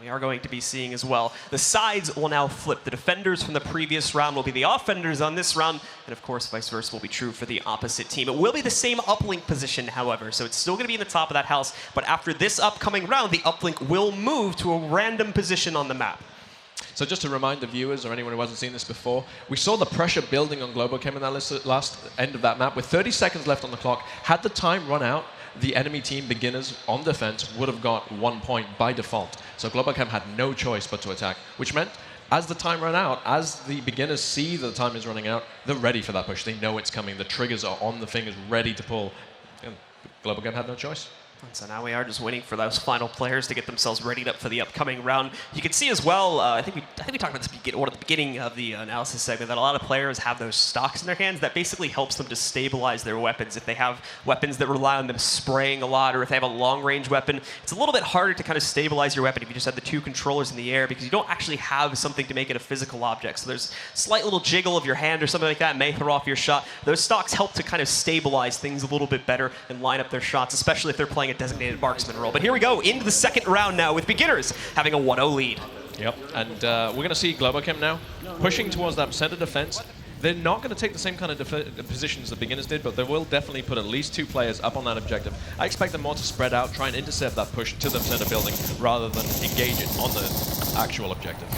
We are going to be seeing as well. The sides will now flip. The defenders from the previous round will be the offenders on this round, and of course, vice versa will be true for the opposite team. It will be the same uplink position, however, so it's still going to be in the top of that house, but after this upcoming round, the uplink will move to a random position on the map. So just to remind the viewers or anyone who hasn't seen this before, we saw the pressure building on Globo chem in that last end of that map. With 30 seconds left on the clock, had the time run out, the enemy team beginners on defense would have got 1 point by default. So Globo chem had no choice but to attack, which meant as the time ran out, as the beginners see that the time is running out, they're ready for that push. They know it's coming. The triggers are on the fingers, ready to pull. And Globo chem had no choice. So now we are just waiting for those final players to get themselves readied up for the upcoming round. You can see as well, I think we talked about this at the beginning of the analysis segment, that a lot of players have those stocks in their hands that basically helps them to stabilize their weapons. If they have weapons that rely on them spraying a lot, or if they have a long-range weapon, it's a little bit harder to kind of stabilize your weapon if you just have the 2 controllers in the air, because you don't actually have something to make it a physical object. So there's a slight little jiggle of your hand or something like that may throw off your shot. Those stocks help to kind of stabilize things a little bit better and line up their shots, especially if they're playing a designated marksman role. But here we go into the second round now with beginners having a 1-0 lead. Yep, and we're going to see Globo chem now pushing towards that center defense. They're not going to take the same kind of positions the beginners did, but they will definitely put at least 2 players up on that objective. I expect them more to spread out, try and intercept that push to the center building rather than engage it on the actual objective.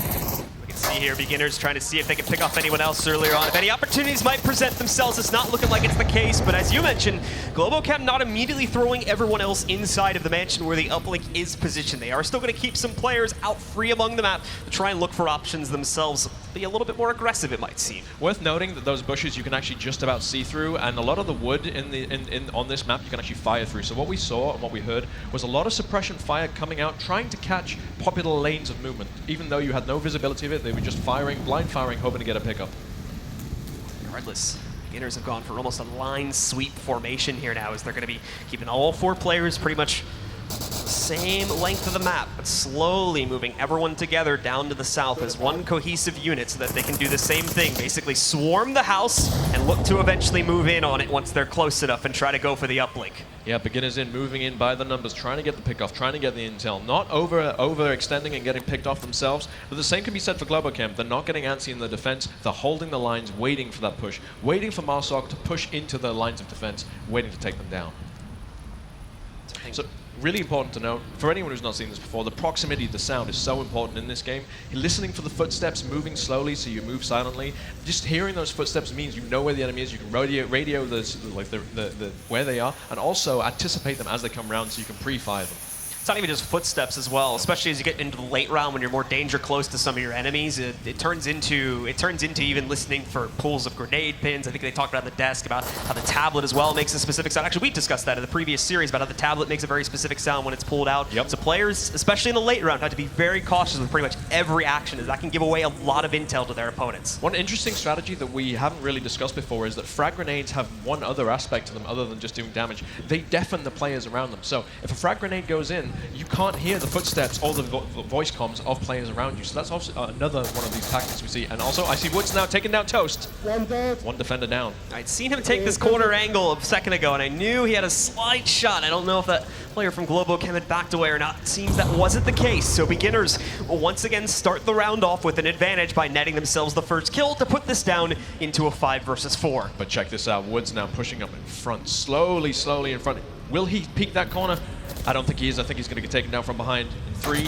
We can see here beginners trying to see if they can pick off anyone else earlier on. If any opportunities might present themselves, it's not looking like it's the case, but as you mentioned, Globo chem not immediately throwing everyone else inside of the mansion where the uplink is positioned. They are still going to keep some players out free among the map to try and look for options themselves. Be a little bit more aggressive, it might seem. Worth noting that those bushes you can actually just about see through, and a lot of the wood on this map you can actually fire through. So what we saw and what we heard was a lot of suppression fire coming out, trying to catch popular lanes of movement. Even though you had no visibility of it, they were just firing, blind firing, hoping to get a pickup. Regardless, beginners have gone for almost a line sweep formation here now, as they're going to be keeping all 4 players pretty much the same length of the map, but slowly moving everyone together down to the south as one cohesive unit so that they can do the same thing, basically swarm the house and look to eventually move in on it once they're close enough and try to go for the uplink. Yeah, beginners in, moving in by the numbers, trying to get the pickoff, trying to get the intel, not overextending and getting picked off themselves, but the same can be said for Globo chem. They're not getting antsy in the defense, they're holding the lines, waiting for that push, waiting for Marsok to push into the lines of defense, waiting to take them down. So really important to note, for anyone who's not seen this before, the proximity of the sound is so important in this game. You're listening for the footsteps, moving slowly so you move silently. Just hearing those footsteps means you know where the enemy is, you can radio where they are, and also anticipate them as they come around so you can pre-fire them. It's not even just footsteps as well, especially as you get into the late round when you're more danger close to some of your enemies. It turns into even listening for pools of grenade pins. I think they talked about on the desk about how the tablet as well makes a specific sound. Actually, we discussed that in the previous series about how the tablet makes a very specific sound when it's pulled out. Yep. So players, especially in the late round, have to be very cautious with pretty much every action, as that can give away a lot of intel to their opponents. One interesting strategy that we haven't really discussed before is that frag grenades have one other aspect to them other than just doing damage. They deafen the players around them. So if a frag grenade goes in, you can't hear the footsteps or the voice comms of players around you. So that's also another one of these tactics we see. And also, I see Woods now taking down Toast. One defender down. I'd seen him take this corner angle a second ago, and I knew he had a slight shot. I don't know if that player from Globo Chem had backed away or not. It seems that wasn't the case. So beginners will once again start the round off with an advantage by netting themselves the first kill to put this down into a 5 versus 4. But check this out. Woods now pushing up in front, slowly in front. Will he peek that corner? I don't think he is. I think he's going to get taken down from behind in 3.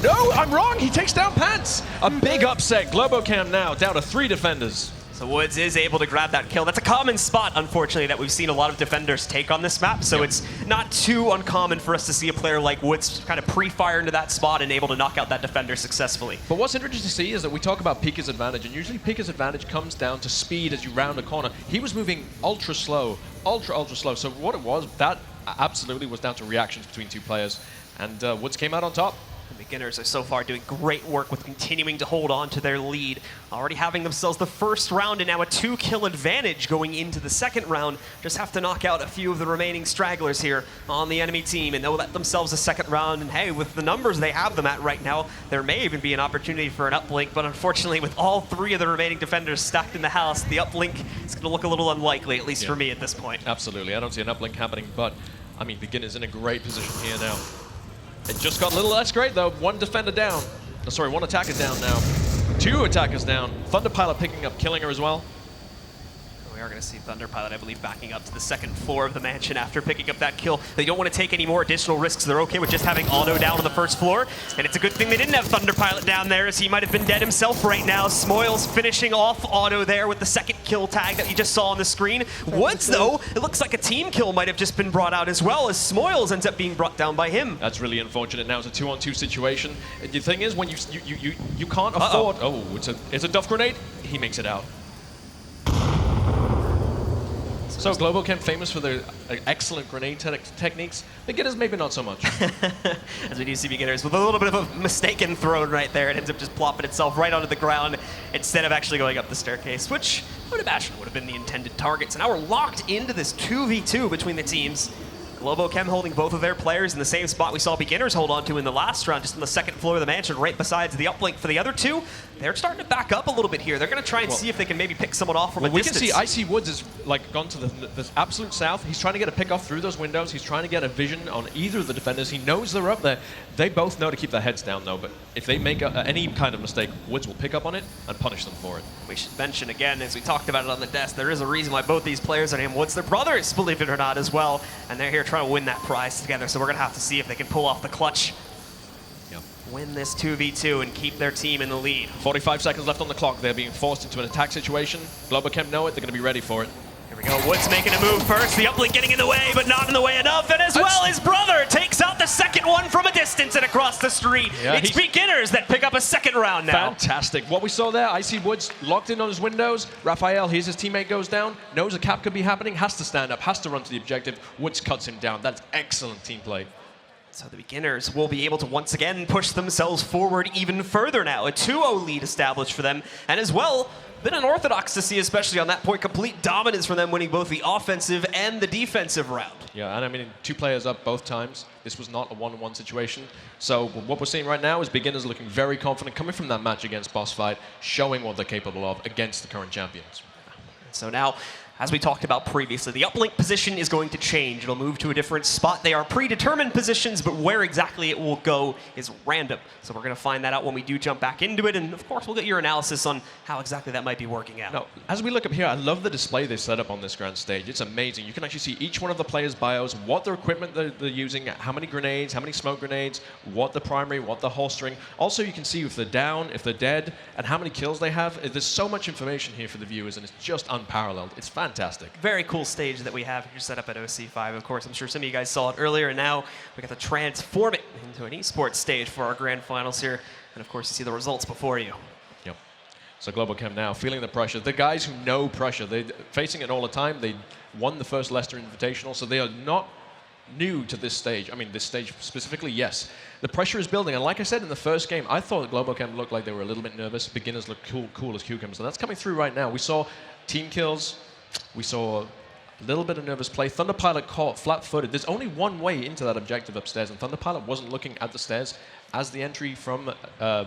No, I'm wrong. He takes down Pants. A big upset. Globocam now down to 3 defenders. So Woods is able to grab that kill. That's a common spot, unfortunately, that we've seen a lot of defenders take on this map. So it's not too uncommon for us to see a player like Woods kind of pre-fire into that spot and able to knock out that defender successfully. But what's interesting to see is that we talk about Pika's advantage, and usually Pika's advantage comes down to speed as you round a corner. He was moving ultra slow, ultra slow. So what it was, that absolutely was down to reactions between 2 players. And Woods came out on top. The beginners are so far doing great work with continuing to hold on to their lead. Already having themselves the first round and now a 2-kill advantage going into the second round. Just have to knock out a few of the remaining stragglers here on the enemy team, and they'll let themselves a second round. And hey, with the numbers they have them at right now, there may even be an opportunity for an uplink, but unfortunately with all 3 of the remaining defenders stacked in the house, the uplink is going to look a little unlikely, at least for me at this point. Absolutely. I don't see an uplink happening, but I mean, beginners in a great position here now. It just got a little less great though. 1 defender down. Oh, sorry, 1 attacker down now. 2 attackers down. Thunder Pilot picking up, killing her as well. We are going to see Thunder Pilot, I believe, backing up to the 2nd floor of the mansion after picking up that kill. They don't want to take any more additional risks. They're okay with just having Auto down on the 1st floor. And it's a good thing they didn't have Thunder Pilot down there, as he might have been dead himself right now. Smoils finishing off Auto there with the 2nd kill tag that you just saw on the screen. Woods, though, it looks like a team kill might have just been brought out as well, as Smoils ends up being brought down by him. That's really unfortunate. Now it's a 2-on-2 situation. The thing is, when you can't afford... Oh, it's a Duff Grenade. He makes it out. So Globochem famous for their excellent grenade techniques. Beginners maybe not so much. As we do see beginners with a little bit of a mistaken thrown right there. It ends up just plopping itself right onto the ground instead of actually going up the staircase, which I would imagine would have been the intended target. So now we're locked into this 2v2 between the teams. Globochem holding both of their players in the same spot we saw beginners hold on to in the last round, just on the 2nd floor of the mansion, right besides the uplink. For the other 2, they're starting to back up a little bit here. They're going to try and see if they can maybe pick someone off from a distance. We can see Icy Woods has gone to the absolute south. He's trying to get a pick off through those windows. He's trying to get a vision on either of the defenders. He knows they're up there. They both know to keep their heads down though, but if they make any kind of mistake, Woods will pick up on it and punish them for it. We should mention again, as we talked about it on the desk, there is a reason why both these players are named Woods. They're brothers, believe it or not, as well, and they're here trying to win that prize together, so we're going to have to see if they can pull off the clutch. Win this 2v2 and keep their team in the lead. 45 seconds left on the clock. They're being forced into an attack situation. Globochem know it. They're going to be ready for it. Here we go. Woods making a move first. The uplink getting in the way, but not in the way enough. And as well, his brother takes out the 2nd one from a distance and across the street. Yeah, it's beginners that pick up a 2nd round now. Fantastic. What we saw there, Icy Woods locked in on his windows. Raphael, here's his teammate, goes down. Knows a cap could be happening. Has to stand up. Has to run to the objective. Woods cuts him down. That's excellent team play. So the beginners will be able to once again push themselves forward even further now. A 2-0 lead established for them. And as well, been unorthodox to see, especially on that point, complete dominance for them, winning both the offensive and the defensive round. Yeah, and I mean, 2 players up both times. This was not a 1-on-1 situation. So what we're seeing right now is beginners looking very confident, coming from that match against Boss Fight, showing what they're capable of against the current champions. So now, as we talked about previously, the uplink position is going to change. It'll move to a different spot. They are predetermined positions, but where exactly it will go is random. So we're going to find that out when we do jump back into it. And of course, we'll get your analysis on how exactly that might be working out. Now, as we look up here, I love the display they set up on this grand stage. It's amazing. You can actually see each one of the players' bios, what their equipment they're using, how many grenades, how many smoke grenades, what the primary, what the holstering. Also, you can see if they're down, if they're dead, and how many kills they have. There's so much information here for the viewers, and it's just unparalleled. It's fantastic. Very cool stage that we have here set up at OC5. Of course, I'm sure some of you guys saw it earlier, and now we got to transform it into an esports stage for our grand finals here. And of course, you see the results before you. Yep. So Globochem now feeling the pressure. The guys who know pressure, they're facing it all the time. They won the first Leicester Invitational, so they are not new to this stage. I mean, this stage specifically, yes. The pressure is building, and like I said in the first game, I thought Globochem looked like they were a little bit nervous. Beginners look cool as cucumbers, and that's coming through right now. We saw team kills. We saw A little bit of nervous play. Thunderpilot caught flat-footed. There's only one way into that objective upstairs, and Thunderpilot wasn't looking at the stairs as the entry from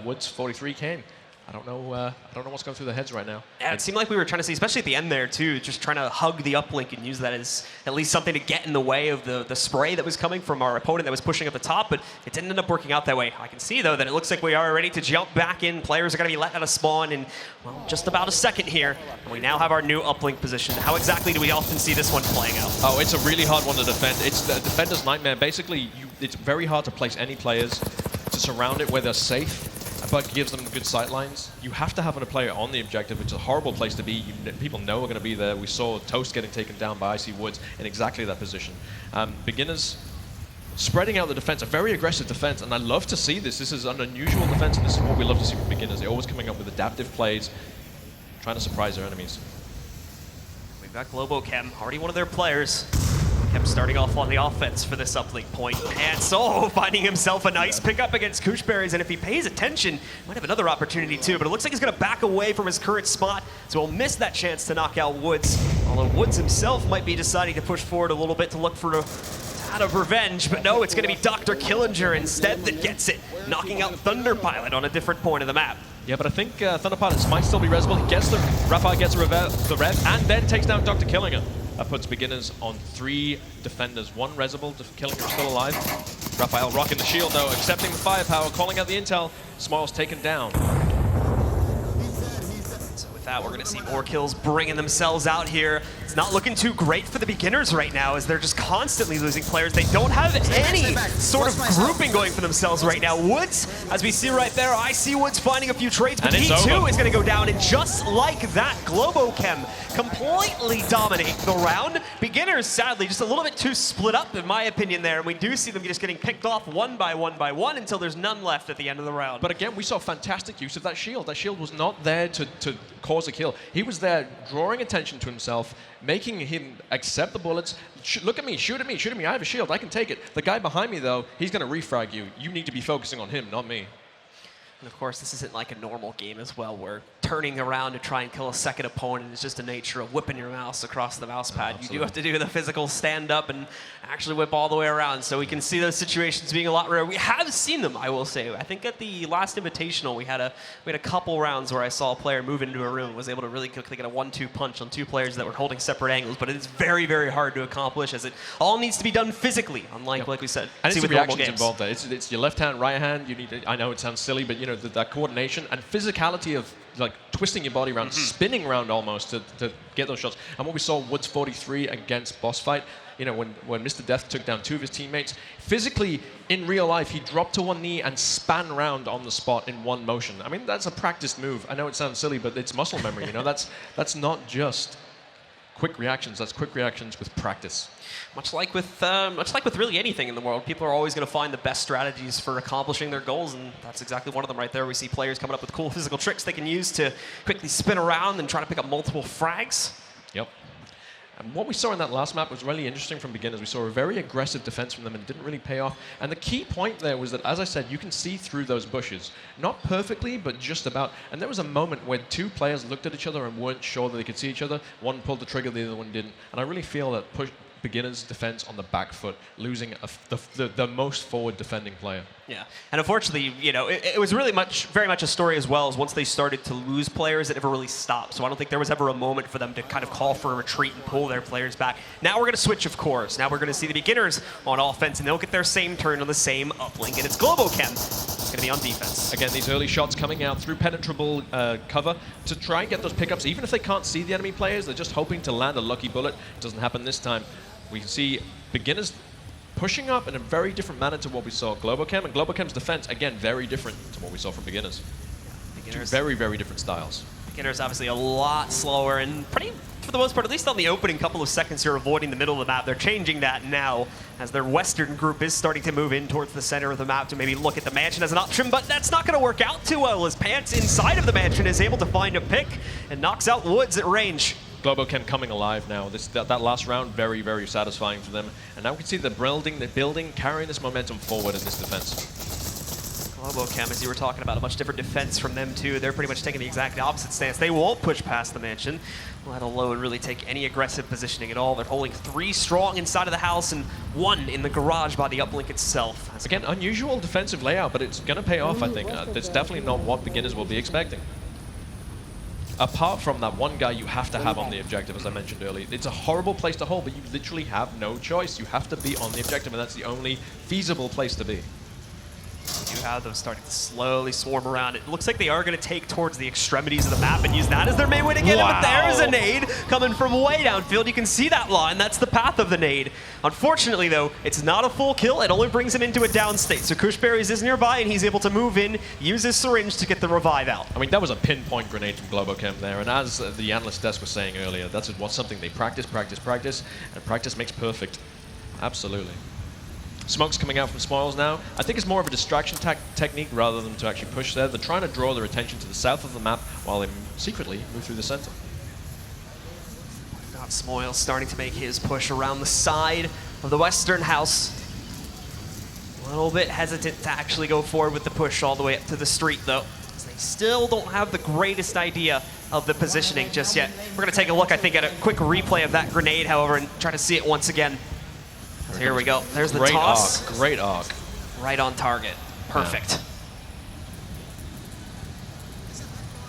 Woods 43 came. I don't know what's going through their heads right now. Yeah, it seemed like we were trying to see, especially at the end there too, just trying to hug the uplink and use that as at least something to get in the way of the spray that was coming from our opponent that was pushing up the top, but it didn't end up working out that way. I can see though that it looks like we are ready to jump back in. Players are going to be let out of spawn in, well, just about a second here. And we now have our new uplink position. How exactly do we often see this one playing out? Oh, it's a really hard one to defend. It's the defender's nightmare. Basically, it's very hard to place any players to surround it where they're safe, but gives them good sight lines. You have to have a player on the objective. It's a horrible place to be. People know we're going to be there. We saw Toast getting taken down by Icy Woods in exactly that position. Beginners spreading out the defense, a very aggressive defense, and I love to see this. This is an unusual defense, and this is what we love to see from beginners. They're always coming up with adaptive plays, trying to surprise their enemies. We've got Globo Chem, already one of their players. Chem starting off on the offense for this uplink point. And so finding himself a nice pickup against Kushberries, and if he pays attention, might have another opportunity too, but it looks like he's gonna back away from his current spot, so he'll miss that chance to knock out Woods. Although Woods himself might be deciding to push forward a little bit to look for a tad of revenge, but no, it's gonna be Dr. Killinger instead that gets it, knocking out Thunderpilot on a different point of the map. Yeah, but I think Thunderpilot might still be resable. He gets Raphael gets the rev, and then takes down Dr. Killinger. That puts beginners on 3 defenders. 1 resable, Killinger still alive. Raphael rocking the shield though, accepting the firepower, calling out the intel. Smiles taken down. So with that, we're going to see more kills bringing themselves out here. It's not looking too great for the beginners right now, as they're just constantly losing players. They don't have any sort of grouping going for themselves right now. Woods, as we see right there, I see Woods finding a few trades, but he too is going to go down. And just like that, Globo Chem completely dominate the round. Beginners, sadly, just a little bit too split up, in my opinion, there. And we do see them just getting picked off one by one until there's none left at the end of the round. But again, we saw fantastic use of that shield. That shield was not there to cause a kill. He was there drawing attention to himself, making him accept the bullets. Look at me, shoot at me, I have a shield, I can take it. The guy behind me, though, he's going to refrag you. You need to be focusing on him, not me. And of course, this isn't like a normal game as well, where turning around to try and kill a second opponent is just the nature of whipping your mouse across the mouse pad. You do have to do the physical stand up and actually whip all the way around, so we can see those situations being a lot rare. We have seen them, I will say. I think at the last Invitational, we had a couple rounds where I saw a player move into a room and was able to really quickly get a 1-2 punch on 2 players that were holding separate angles, but it is very, very hard to accomplish, as it all needs to be done physically, unlike, like we said, and it's the with reactions involved there. It's your left hand, right hand. You need to, I know it sounds silly, but you know, that coordination and physicality of like twisting your body around, spinning around almost to get those shots. And what we saw Woods 43 against Boss Fight, you know, when Mr. Death took down 2 of his teammates, physically in real life he dropped to one knee and span around on the spot in one motion. I mean, that's a practiced move. I know it sounds silly, but it's muscle memory. You know, that's not just quick reactions. That's quick reactions with practice. Much like with really anything in the world, people are always going to find the best strategies for accomplishing their goals, and that's exactly one of them right there. We see players coming up with cool physical tricks they can use to quickly spin around and try to pick up multiple frags. Yep. And what we saw in that last map was really interesting from beginners. We saw a very aggressive defense from them, and it didn't really pay off. And the key point there was that, as I said, you can see through those bushes. Not perfectly, but just about. And there was a moment where 2 players looked at each other and weren't sure that they could see each other. One pulled the trigger, the other one didn't. And I really feel that beginners defense on the back foot, losing the most forward defending player. Yeah, and unfortunately, you know, it was really very much a story as well, as once they started to lose players, it never really stopped. So I don't think there was ever a moment for them to kind of call for a retreat and pull their players back. Now we're going to switch, of course. Now we're going to see the beginners on offense, and they'll get their same turn on the same uplink, and it's Globo Chem. It's going to be on defense. Again, these early shots coming out through penetrable cover to try and get those pickups. Even if they can't see the enemy players, they're just hoping to land a lucky bullet. It doesn't happen this time. We can see beginners pushing up in a very different manner to what we saw Globo Chem, and Globo Chem's defense, again, very different to what we saw from beginners. Two very, very different styles. Beginners obviously a lot slower and pretty, for the most part, at least on the opening couple of seconds here, avoiding the middle of the map. They're changing that now as their western group is starting to move in towards the center of the map to maybe look at the mansion as an option, but that's not going to work out too well, as Pants inside of the mansion is able to find a pick and knocks out Woods at range. Globo Chem coming alive now. That last round, very, very satisfying for them. And now we can see the building carrying this momentum forward in this defense. Globo Chem, as you were talking about, a much different defense from them too. They're pretty much taking the exact opposite stance. They won't push past the mansion, let alone really take any aggressive positioning at all. They're holding 3 strong inside of the house and 1 in the garage by the Uplink itself. Again, unusual defensive layout, but it's going to pay off, I think. That's definitely not what beginners will be expecting. Apart from that one guy you have to have on the objective, as I mentioned earlier. It's a horrible place to hold, but you literally have no choice. You have to be on the objective, and that's the only feasible place to be. You do have them starting to slowly swarm around. It looks like they are going to take towards the extremities of the map and use that as their main way to get in. But there's a nade coming from way downfield. You can see that line. That's the path of the nade. Unfortunately, though, it's not a full kill. It only brings him into a down state. So Kushberries is nearby, and he's able to move in, use his syringe to get the revive out. I mean, that was a pinpoint grenade from Globo Chem there. And as the analyst desk was saying earlier, that's something they practice, and practice makes perfect. Absolutely. Smoke's coming out from Smiles now. I think it's more of a distraction technique rather than to actually push there. They're trying to draw their attention to the south of the map while they secretly move through the center. Got Smoils starting to make his push around the side of the western house. A little bit hesitant to actually go forward with the push all the way up to the street, though. They still don't have the greatest idea of the positioning just yet. We're going to take a look, I think, at a quick replay of that grenade, however, and try to see it once again. So here we go. There's the toss. Great arc. Right on target. Perfect. Yeah.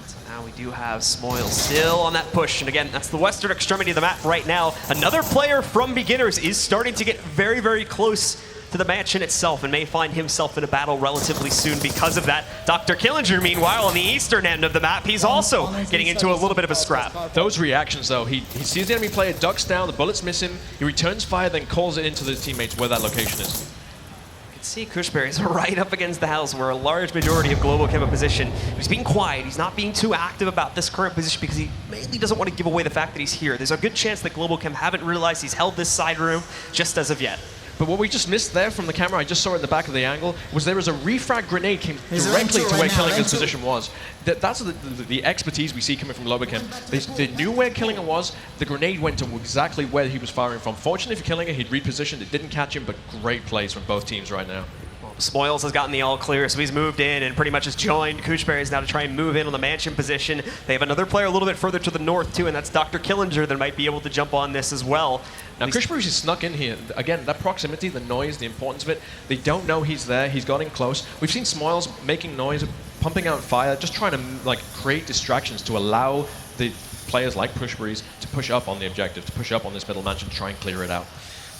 So now we do have Smoil still on that push. And again, that's the western extremity of the map right now. Another player from beginners is starting to get very, very close to the mansion itself and may find himself in a battle relatively soon because of that. Dr. Killinger, meanwhile, on the eastern end of the map, he's also getting into a little bit of a scrap. Those reactions, though, he sees the enemy player, ducks down, the bullets miss him, he returns fire, then calls it into the teammates where that location is. You can see Kushberries right up against the house where a large majority of Globo Chem position. He's being quiet. He's not being too active about this current position because he mainly doesn't want to give away the fact that he's here. There's a good chance that Globo Chem haven't realized he's held this side room just as of yet. But what we just missed there from the camera, I just saw it in the back of the angle, was there was a refrag grenade came directly to where Killinger's position was. That's the expertise we see coming from Globo Chem. They knew where Killinger was. The grenade went to exactly where he was firing from. Fortunately for Killinger, he'd repositioned. It didn't catch him, but great plays from both teams right now. Smoils has gotten the all clear, so he's moved in and pretty much has joined Kushberries now to try and move in on the mansion position. They have another player a little bit further to the north too, and that's Dr. Killinger that might be able to jump on this as well. Now Kushberries is snuck in here. Again, that proximity, the noise, the importance of it. They don't know he's there. He's got in close. We've seen Smiles making noise, pumping out fire, just trying to create distractions to allow the players like Kushberries to push up on the objective, to push up on this middle mansion, to try and clear it out.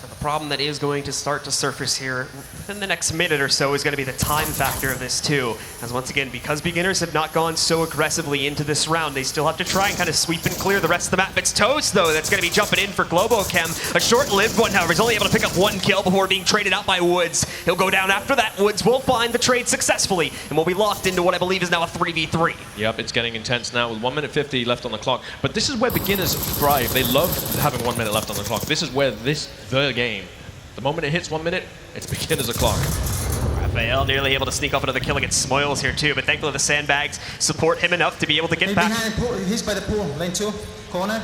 The problem that is going to start to surface here within the next minute or so is going to be the time factor of this too. As once again, because beginners have not gone so aggressively into this round, they still have to try and kind of sweep and clear the rest of the map. It's Toast, though, that's going to be jumping in for Globo Chem. A short-lived one, however. He's only able to pick up 1 kill before being traded out by Woods. He'll go down after that. Woods will find the trade successfully and will be locked into what I believe is now a 3v3. Yep, it's getting intense now with 1 minute 50 left on the clock. But this is where beginners thrive. They love having 1 minute left on the clock. This is where the game. The moment it hits 1 minute, it's beginner's o'clock. Raphael nearly able to sneak off another kill against Smoils here too, but thankfully the sandbags support him enough to be able to get back. Behind the pool. He's by the pool. Lane 2, corner.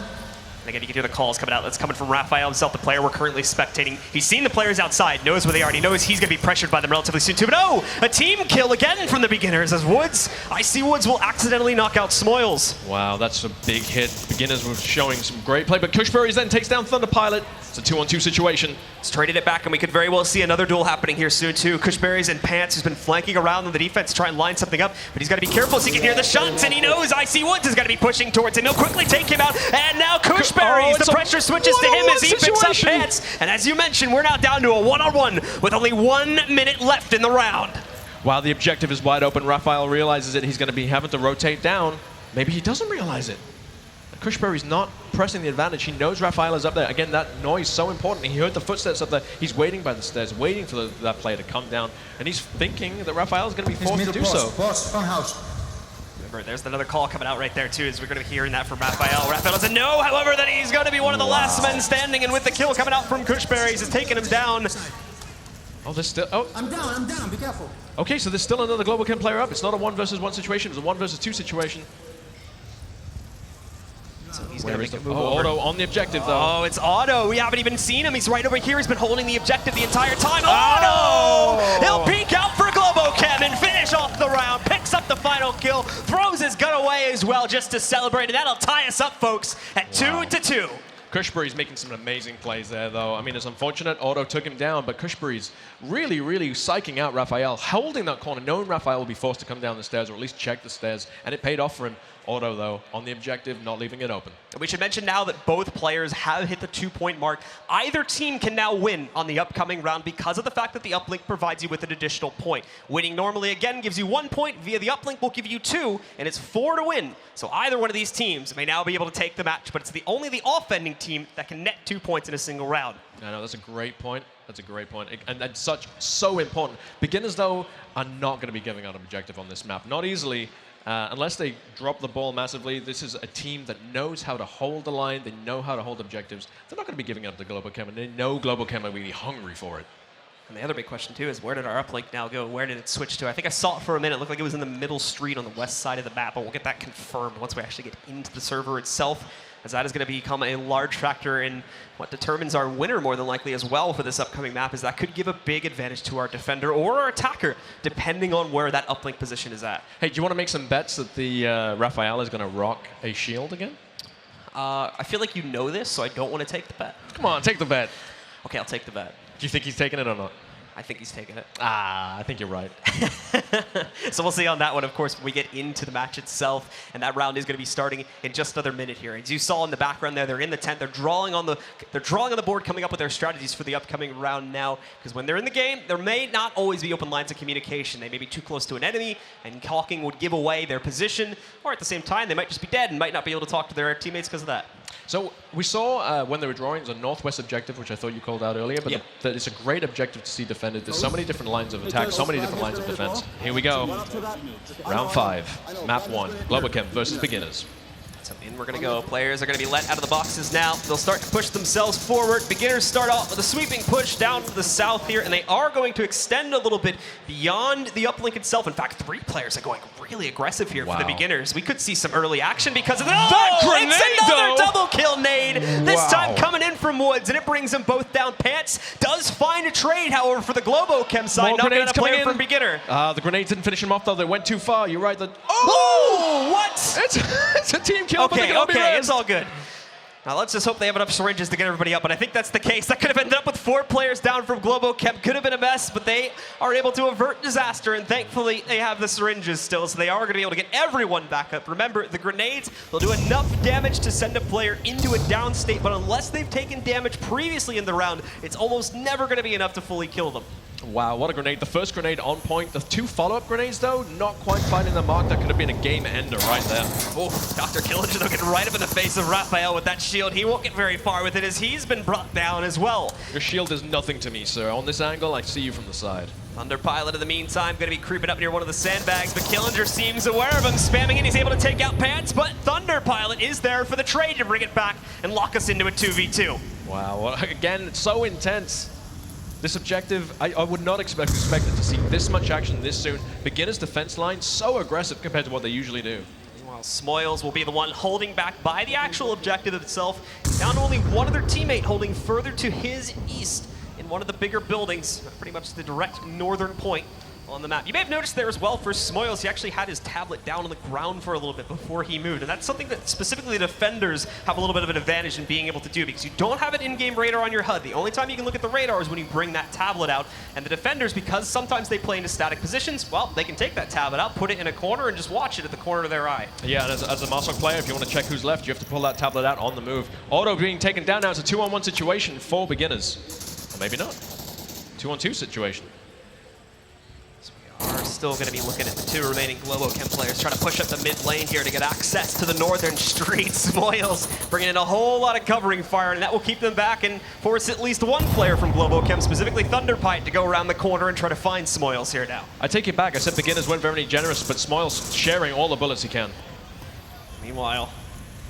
Again, you can hear the calls coming out. That's coming from Raphael himself, the player we're currently spectating. He's seen the players outside, knows where they are, and he knows he's going to be pressured by them relatively soon too. But oh, a team kill again from the beginners as Woods. I see Woods will accidentally knock out Smoils. Wow, that's a big hit. Beginners were showing some great play, but Kushberries then takes down Thunder Pilot. It's a 2-on-2 situation. He's traded it back, and we could very well see another duel happening here soon too. Kushberries and Pants, who's been flanking around on the defense to try and line something up, but he's got to be careful so he can hear the shots, and he knows IC Woods is going to be pushing towards him. He'll quickly take him out, and now Kushberries, the pressure switches to him as he picks up Pants. And as you mentioned, we're now down to a 1-on-1 with only 1 minute left in the round. While the objective is wide open, Raphael realizes that he's going to be having to rotate down. Maybe he doesn't realize it. Kushberry's not pressing the advantage. He knows Raphael is up there. Again, that noise is so important. He heard the footsteps up there. He's waiting by the stairs, waiting for that player to come down. And he's thinking that Raphael is going to be forced to do so. Boss, front house. Remember, there's another call coming out right there too, as we're going to be hearing that from Raphael. Raphael doesn't know, however, that he's going to be one of the last men standing, and with the kill coming out from Kushberries, is taking him down. Oh, there's still... Oh. I'm down, be careful. Okay, so there's still another Global Chem player up. It's not a 1-versus-1 situation, it's a 1-versus-2 situation. So he's going to make a move over. Otto on the objective, though. Oh, it's Otto. We haven't even seen him. He's right over here. He's been holding the objective the entire time. Otto! He'll peek out for Globo Chem and finish off well just to celebrate, and that'll tie us up, folks, at 2-2. Cushbury's making some amazing plays there, though. I mean, it's unfortunate Otto took him down, but Cushbury's really, really psyching out Raphael, holding that corner, knowing Raphael will be forced to come down the stairs, or at least check the stairs, and it paid off for him. Otto, though, on the objective, not leaving it open. We should mention now that both players have hit the 2-point mark. Either team can now win on the upcoming round because of the fact that the uplink provides you with an additional point. Winning normally, again, gives you 1 point. Via the uplink will give you 2, and it's 4 to win. So either one of these teams may now be able to take the match, but it's only the offending team that can net 2 points in a single round. I know, that's a great point. That's a great point. And that's so important. Beginners, though, are not going to be giving out an objective on this map. Not easily. Unless they drop the ball massively, this is a team that knows how to hold the line, they know how to hold objectives. They're not going to be giving up to Globo Chem, and they know Globo Chem are really hungry for it. And the other big question, too, is where did our uplink now go? Where did it switch to? I think I saw it for a minute. It looked like it was in the middle street on the west side of the map, but we'll get that confirmed once we actually get into the server itself, as that is going to become a large factor in what determines our winner more than likely as well for this upcoming map, is that could give a big advantage to our defender or our attacker, depending on where that uplink position is at. Hey, do you want to make some bets that the Raphael is going to rock a shield again? I feel like you know this, so I don't want to take the bet. Come on, take the bet. Okay, I'll take the bet. Do you think he's taking it or not? I think he's taking it. I think you're right. So we'll see on that one, of course, when we get into the match itself. And that round is going to be starting in just another minute here. As you saw in the background there, they're in the tent. They're drawing on the board, coming up with their strategies for the upcoming round now. Because when they're in the game, there may not always be open lines of communication. They may be too close to an enemy, and talking would give away their position. Or at the same time, they might just be dead and might not be able to talk to their teammates because of that. So we saw when they were drawing, it's a northwest objective, which I thought you called out earlier, but that it's a great objective to see defended. There's so many different lines of attack, so many different lines of defense. Here we go. Round 5, map 1, Globo Chem versus Beginners. So in we're going to go. Players are going to be let out of the boxes now. They'll start to push themselves forward. Beginners start off with a sweeping push down to the south here, and they are going to extend a little bit beyond the uplink itself. In fact, 3 players are going really aggressive here for the Beginners. We could see some early action because of that grenade, it's another double kill nade. This time coming in from Woods, and it brings them both down. Pants does find a trade, however, for the Globo Chem side. Not going to play from Beginner. The grenades didn't finish him off, though. They went too far. You're right. What? It's a team kill. Okay, it's all good. Now let's just hope they have enough syringes to get everybody up, but I think that's the case. That could have ended up with 4 players down from Globo Chem. Could have been a mess, but they are able to avert disaster, and thankfully they have the syringes still, so they are going to be able to get everyone back up. Remember, the grenades will do enough damage to send a player into a down state, but unless they've taken damage previously in the round, it's almost never going to be enough to fully kill them. Wow, what a grenade. The first grenade on point. The 2 follow-up grenades, though, not quite finding the mark. That could have been a game ender right there. Oh, Dr. Killinger, though, getting right up in the face of Raphael with that shield. He won't get very far with it as he's been brought down as well. Your shield is nothing to me, sir. On this angle, I see you from the side. Thunder Pilot, in the meantime, going to be creeping up near one of the sandbags, but Killinger seems aware of him, spamming it. He's able to take out Pants, but Thunder Pilot is there for the trade to bring it back and lock us into a 2v2. Wow, well, again, it's so intense. This objective, I would not expect it to see this much action this soon. Beginner's defense line so aggressive compared to what they usually do. Meanwhile, Smoils will be the one holding back by the actual objective itself. Down to only one other teammate holding further to his east in one of the bigger buildings, pretty much the direct northern point on the map. You may have noticed there as well for Smoils, he actually had his tablet down on the ground for a little bit before he moved, and that's something that specifically the defenders have a little bit of an advantage in being able to do, because you don't have an in-game radar on your HUD. The only time you can look at the radar is when you bring that tablet out, and the defenders, because sometimes they play into static positions, well, they can take that tablet out, put it in a corner, and just watch it at the corner of their eye. Yeah, and as a Marsok player, if you want to check who's left, you have to pull that tablet out on the move. Otto being taken down now. It's a 2-on-1 situation for Beginners. Or maybe not. 2-on-2 situation. Are still going to be looking at the 2 remaining Globo Chem players, trying to push up the mid lane here to get access to the northern streets. Smoils bringing in a whole lot of covering fire, and that will keep them back and force at least 1 player from Globo Chem, specifically Thunderpite, to go around the corner and try to find Smoils here now. I take it back. I said Beginners weren't very generous, but Smoils sharing all the bullets he can. Meanwhile,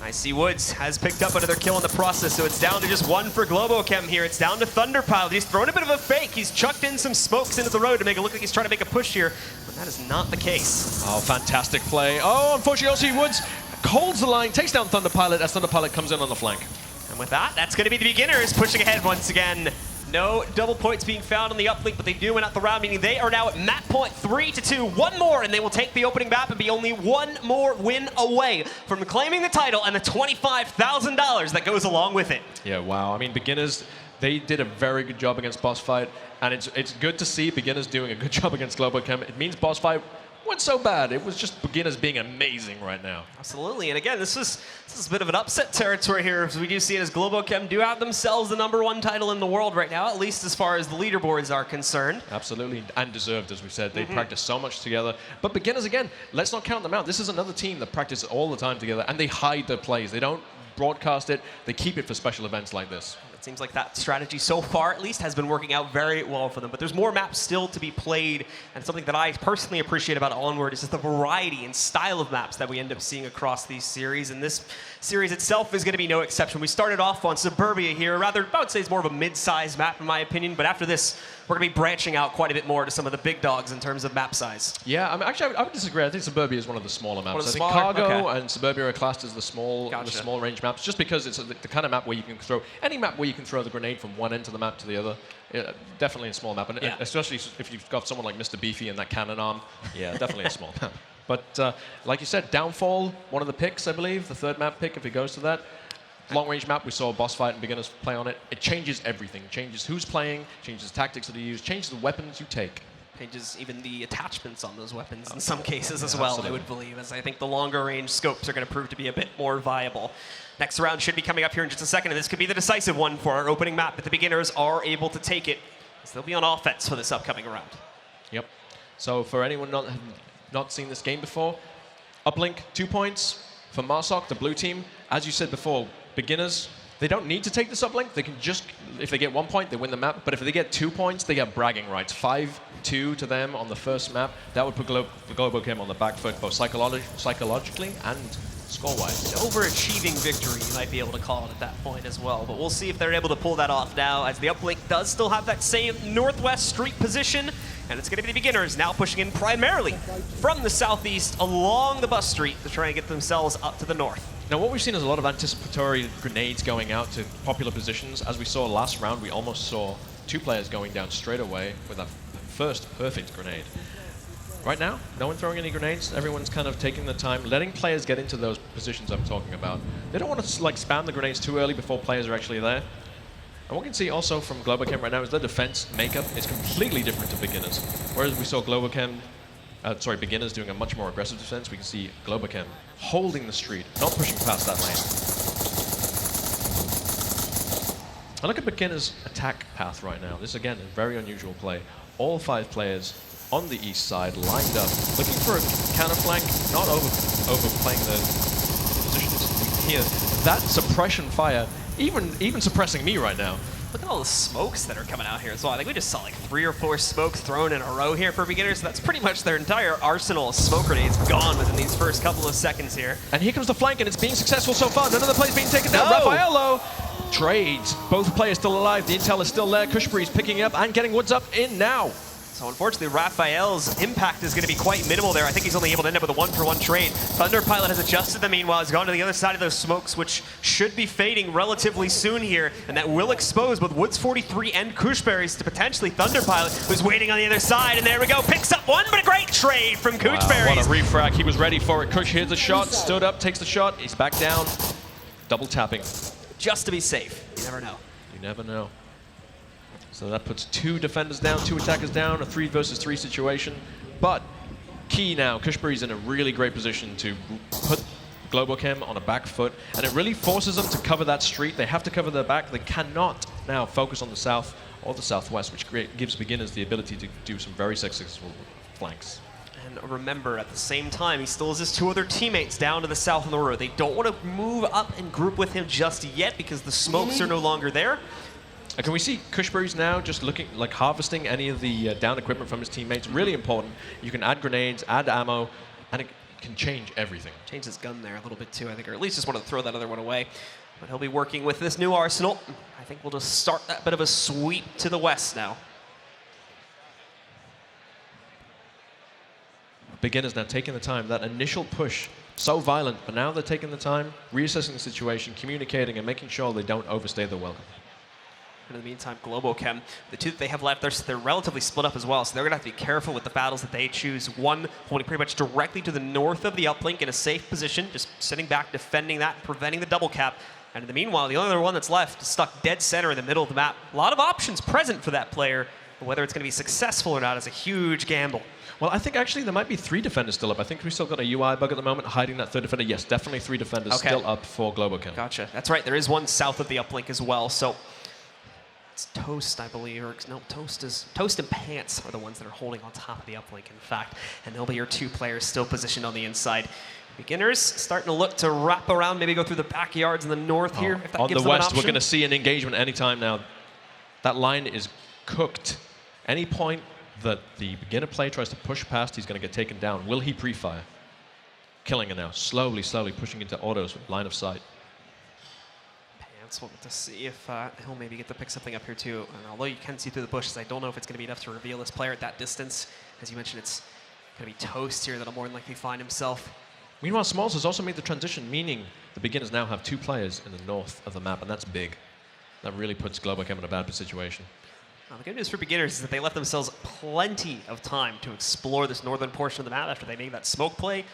I see Woods has picked up another kill in the process, so it's down to just 1 for Globo Chem here. It's down to Thunderpilot. He's thrown a bit of a fake. He's chucked in some smokes into the road to make it look like he's trying to make a push here, but that is not the case. Oh, fantastic play. Oh, unfortunately, OC Woods holds the line, takes down Thunderpilot as Thunderpilot comes in on the flank. And with that, that's going to be the Beginners pushing ahead once again. No double points being found on the uplink, but they do win out the round, meaning they are now at map point 3-2. One more, and they will take the opening map and be only one more win away from claiming the title and the $25,000 that goes along with it. Yeah, wow. I mean, beginners, they did a very good job against Boss Fight, and it's good to see beginners doing a good job against Globo Chem. It means Boss Fight wasn't so bad. It was just beginners being amazing right now. Absolutely, and again, this is a bit of an upset territory here, as we do see it as Globo Chem do have themselves the #1 title in the world right now, at least as far as the leaderboards are concerned. Absolutely, and deserved, as we said. They practice so much together. But beginners, again, let's not count them out. This is another team that practice all the time together, and they hide their plays. They don't broadcast it. They keep it for special events like this. It seems like that strategy so far, at least, has been working out very well for them. But there's more maps still to be played, and something that I personally appreciate about Onward is just the variety and style of maps that we end up seeing across these series. And this series itself is going to be no exception. We started off on Suburbia here, rather, I would say it's more of a mid-sized map in my opinion. But after this, we're going to be branching out quite a bit more to some of the big dogs in terms of map size. Yeah, I mean, actually, I would disagree. I think Suburbia is one of the smaller maps. I think smaller? Cargo and Suburbia are classed as the small range maps, just because it's the kind of map where you can throw any map where you can throw the grenade from one end of the map to the other. Yeah, definitely a small map, and especially if you've got someone like Mr. Beefy and that cannon arm. Yeah, definitely a small map. But like you said, Downfall, one of the picks, I believe, the third map pick if it goes to that. Long-range map, we saw Boss Fight and beginners play on it. It changes everything. Changes who's playing, changes the tactics that are used, changes the weapons you take. Changes even the attachments on those weapons in some cases as well, I would believe, as I think the longer range scopes are going to prove to be a bit more viable. Next round should be coming up here in just a second, and this could be the decisive one for our opening map, but the beginners are able to take it, as they'll be on offense for this upcoming round. Yep. So for anyone not seen this game before, Uplink, 2 points. For Marsok, the blue team, as you said before, beginners, they don't need to take this uplink. They can just, if they get 1 point, they win the map. But if they get 2 points, they get bragging rights. 5-2 to them on the first map. That would put Globo Chem on the back foot, both psychologically and score-wise. An overachieving victory, you might be able to call it at that point as well. But we'll see if they're able to pull that off now, as the uplink does still have that same northwest street position. And it's going to be the beginners now pushing in primarily from the southeast along the bus street to try and get themselves up to the north. Now, what we've seen is a lot of anticipatory grenades going out to popular positions. As we saw last round, we almost saw 2 players going down straight away with a first perfect grenade. Right now, no one throwing any grenades. Everyone's kind of taking the time, letting players get into those positions I'm talking about. They don't want to like spam the grenades too early before players are actually there. And what we can see also from Globo Chem right now is their defense makeup is completely different to beginners. Whereas we saw beginners doing a much more aggressive defense, we can see Globo Chem holding the street, not pushing past that lane. And look at beginners' attack path right now. This, again, is a very unusual play. All 5 players on the east side lined up, looking for a counter flank, not overplaying the positions here. That suppression fire, even suppressing me right now. Look at all the smokes that are coming out here as well. I think we just saw like 3 or 4 smokes thrown in a row here for beginners. That's pretty much their entire arsenal of smoke grenades gone within these first couple of seconds here. And here comes the flank, and it's being successful so far. None of the plays being taken down. Raffaello trades. Both players still alive. The intel is still there. Kushbury's picking up and getting Woods up in now. So unfortunately, Raphael's impact is going to be quite minimal there. I think he's only able to end up with a 1-for-1 trade. Thunder Pilot has adjusted the meanwhile. He's gone to the other side of those smokes, which should be fading relatively soon here. And that will expose both Woods 43 and Kushberries to potentially Thunder Pilot, who's waiting on the other side. And there we go. Picks up one, but a great trade from Kushberries. Wow, what a refrag. He was ready for it. Kush hears the shot, stood up, takes the shot. He's back down. Double tapping. Just to be safe. You never know. You never know. So that puts 2 defenders down, 2 attackers down, a 3 versus 3 situation. But key now, Kushbury's in a really great position to put Globo Chem on a back foot, and it really forces them to cover that street. They have to cover their back. They cannot now focus on the south or the southwest, which gives beginners the ability to do some very successful flanks. And remember, at the same time, he still has his 2 other teammates down to the south on the road. They don't want to move up and group with him just yet because the smokes are no longer there. And can we see Kushbury's now just looking, like harvesting any of the down equipment from his teammates? Really important. You can add grenades, add ammo, and it can change everything. Change his gun there a little bit too, I think, or at least just want to throw that other one away. But he'll be working with this new arsenal. I think we'll just start that bit of a sweep to the west now. Beginners now taking the time. That initial push, so violent, but now they're taking the time, reassessing the situation, communicating, and making sure they don't overstay their welcome. And in the meantime, Globo Chem, the two that they have left, they're relatively split up as well, so they're going to have to be careful with the battles that they choose. One holding pretty much directly to the north of the uplink in a safe position, just sitting back, defending that, preventing the double cap. And in the meanwhile, the only other one that's left is stuck dead center in the middle of the map. A lot of options present for that player, but whether it's going to be successful or not is a huge gamble. Well, I think actually there might be 3 defenders still up. I think we've still got a UI bug at the moment hiding that third defender. Yes, definitely 3 defenders still up for Globo Chem. Gotcha. That's right. There is one south of the uplink as well. So it's Toast, I believe. Or no, Toast and Pants are the ones that are holding on top of the uplink, in fact. And there'll be your 2 players still positioned on the inside. Beginners starting to look to wrap around, maybe go through the backyards in the north here. If that On gives the them an west, we're option. going to see an engagement anytime now. That line is cooked. Any point that the beginner player tries to push past, he's going to get taken down. Will he pre-fire? Killing it now, slowly pushing into autos with line of sight. Pants, we'll get to see if he'll maybe get to pick something up here too. And although you can see through the bushes, I don't know if it's going to be enough to reveal this player at that distance. As you mentioned, it's going to be Toast here that'll more than likely find himself. Meanwhile, Smalls has also made the transition, meaning the beginners now have 2 players in the north of the map, and that's big. That really puts Globo Chem in a bad situation. The good news for beginners is that they left themselves plenty of time to explore this northern portion of the map after they made that smoke play,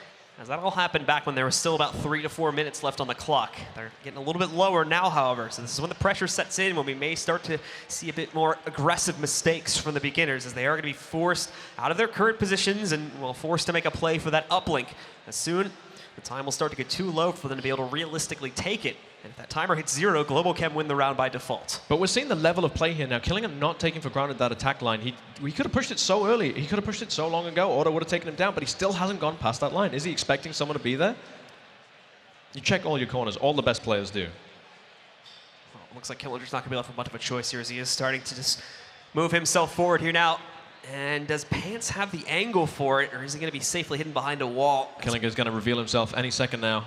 as that all happened back when there was still about 3 to 4 minutes left on the clock. They're getting a little bit lower now, however, so this is when the pressure sets in, when we may start to see a bit more aggressive mistakes from the beginners, as they are going to be forced out of their current positions and, well, forced to make a play for that uplink. As soon the time will start to get too low for them to be able to realistically take it. And if that timer hits 0, Globo Chem win the round by default. But we're seeing the level of play here now. Killingham not taking for granted that attack line. He could have pushed it so early. He could have pushed it so long ago. Auto would have taken him down, but he still hasn't gone past that line. Is he expecting someone to be there? You check all your corners. All the best players do. Well, looks like Killinger's not going to be left with much of a choice here, as he is starting to just move himself forward here now. And does Pants have the angle for it, or is he going to be safely hidden behind a wall? Killinger's going to reveal himself any second now.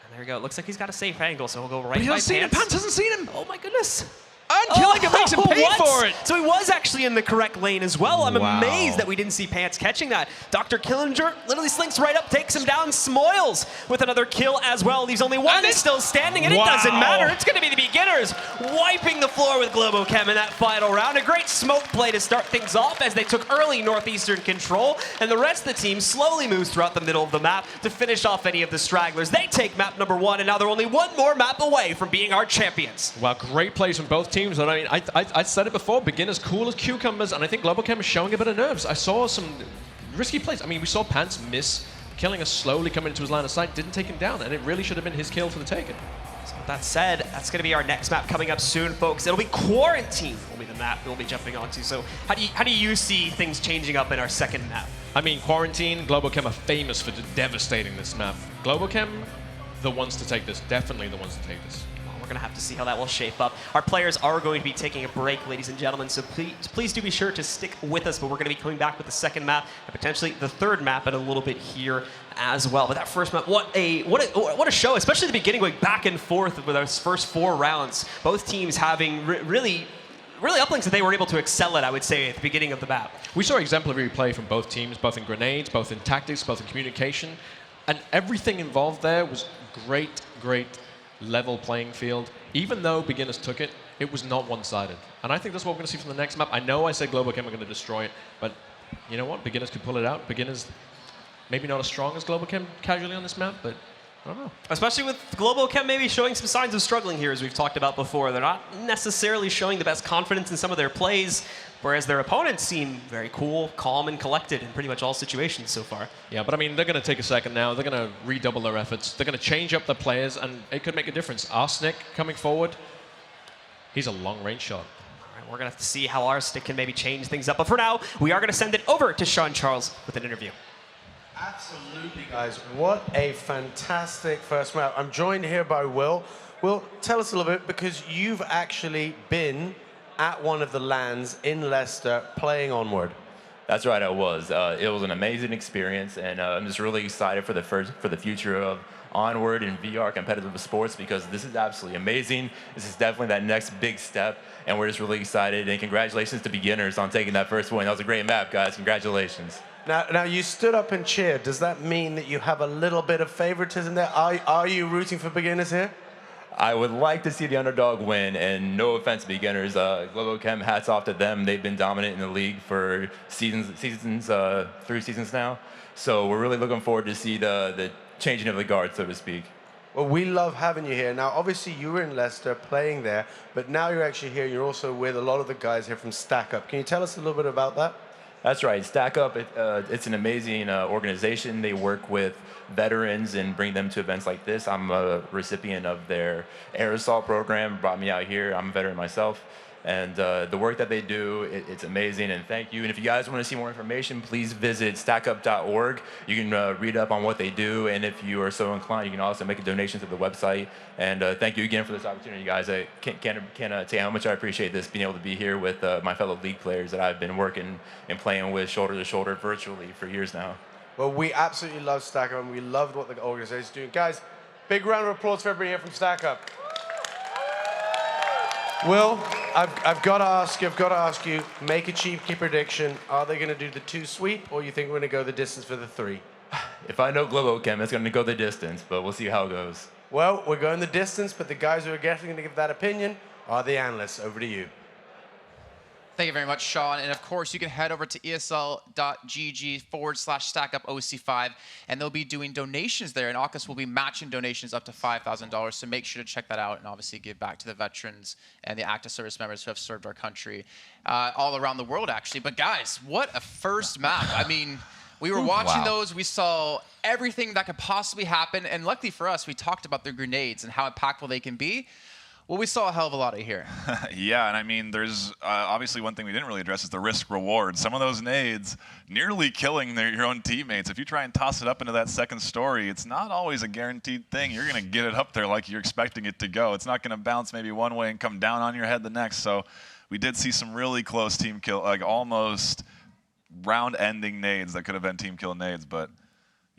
And there we go. It looks like he's got a safe angle, so he'll go right But he by hasn't seen him. Pants hasn't seen him. Oh my goodness. And Killingham makes him pay for it. So he was actually in the correct lane as well. I'm Wow. amazed that we didn't see Pants catching that. Dr. Killinger literally slinks right up, takes him down. Smoils with another kill as well. Leaves only one that's still standing, and it doesn't matter. It's going to be the beginners wiping the floor with Globo Chem in that final round. A great smoke play to start things off as they took early northeastern control, and the rest of the team slowly moves throughout the middle of the map to finish off any of the stragglers. They take map number 1, and now they're only one more map away from being our champions. Well, great plays from both teams. And I mean, I said it before, beginners cool as cucumbers, and I think Globo Chem is showing a bit of nerves. I saw some risky plays. I mean, we saw Pants miss, Killing us slowly coming into his line of sight, didn't take him down, and it really should have been his kill for the taking. So with that said, that's going to be our next map coming up soon, folks. It'll be Quarantine will be the map we'll be jumping onto. So how do you see things changing up in our second map? I mean, Quarantine, Globo Chem are famous for devastating this map. Globo Chem, the ones to take this, definitely the ones to take this. We're going to have to see how that will shape up. Our players are going to be taking a break, ladies and gentlemen, so please do be sure to stick with us, but we're going to be coming back with the second map and potentially the third map in a little bit here as well. But that first map, what a show, especially at the beginning, going back and forth with those first 4 rounds. Both teams having really uplinks that they were able to excel at, I would say, at the beginning of the map. We saw exemplary play from both teams, both in grenades, both in tactics, both in communication, and everything involved there was great level playing field. Even though beginners took it, it was not one-sided. And I think that's what we're going to see from the next map. I know I said Globo Chem are going to destroy it, but you know what? Beginners could pull it out. Beginners, maybe not as strong as Globo Chem casually on this map, but I don't know. Especially with Globo Chem maybe showing some signs of struggling here, as we've talked about before. They're not necessarily showing the best confidence in some of their plays, whereas their opponents seem very cool, calm, and collected in pretty much all situations so far. Yeah, but I mean, they're going to take a second now. They're going to redouble their efforts. They're going to change up their players, and it could make a difference. Arsenic coming forward, he's a long-range shot. All right, we're going to have to see how Arsenic can maybe change things up. But for now, we are going to send it over to Sean Charles with an interview. Absolutely, guys. What a fantastic first map. I'm joined here by Will. Will, tell us a little bit, because you've actually been at one of the LANs in Leicester playing Onward. That's right, I was. It was an amazing experience, and I'm just really excited for the future of Onward and VR competitive sports, because this is absolutely amazing. This is definitely that next big step, and we're just really excited. And congratulations to beginners on taking that first win. That was a great map, guys. Congratulations. Now you stood up and cheered. Does that mean that you have a little bit of favoritism there? Are you rooting for beginners here? I would like to see the underdog win, and no offense to beginners, Globo Chem, hats off to them. They've been dominant in the league for 3 seasons now. So we're really looking forward to see the changing of the guard, so to speak. Well, we love having you here. Now, obviously, you were in Leicester playing there, but now you're actually here. You're also with a lot of the guys here from Stack Up. Can you tell us a little bit about that? That's right. Stack Up, it's an amazing organization. They work with veterans and bring them to events like this. I'm a recipient of their aerosol program, brought me out here. I'm a veteran myself. And the work that they do, it's amazing, and thank you. And if you guys want to see more information, please visit stackup.org. You can read up on what they do, and if you are so inclined, you can also make a donation to the website. And thank you again for this opportunity, guys. I can't tell you how much I appreciate this, being able to be here with my fellow league players that I've been working and playing with shoulder to shoulder virtually for years now. Well, we absolutely love Stack Up, and we love what the organization is doing. Guys, big round of applause for everybody here from Stack Up. Will, I've got to ask you, make a cheeky prediction. Are they going to do the 2 sweep, or you think we're going to go the distance for the 3? If I know Globo Chem, it's going to go the distance, but we'll see how it goes. Well, we're going the distance, but the guys who are getting to give that opinion are the analysts. Over to you. Thank you very much, Sean. And of course, you can head over to esl.gg/StackUpOC5, and they'll be doing donations there. And Oculus will be matching donations up to $5,000. So make sure to check that out and obviously give back to the veterans and the active service members who have served our country all around the world, actually. But guys, what a first map. I mean, we were watching those. We saw everything that could possibly happen. And luckily for us, we talked about the grenades and how impactful they can be. Well, we saw a hell of a lot of here. Yeah, and I mean, there's obviously one thing we didn't really address is the risk reward. Some of those nades nearly killing your own teammates. If you try and toss it up into that second story, it's not always a guaranteed thing. You're going to get it up there like you're expecting it to go. It's not going to bounce maybe one way and come down on your head the next. So we did see some really close team kill, like almost round-ending nades that could have been team kill nades, but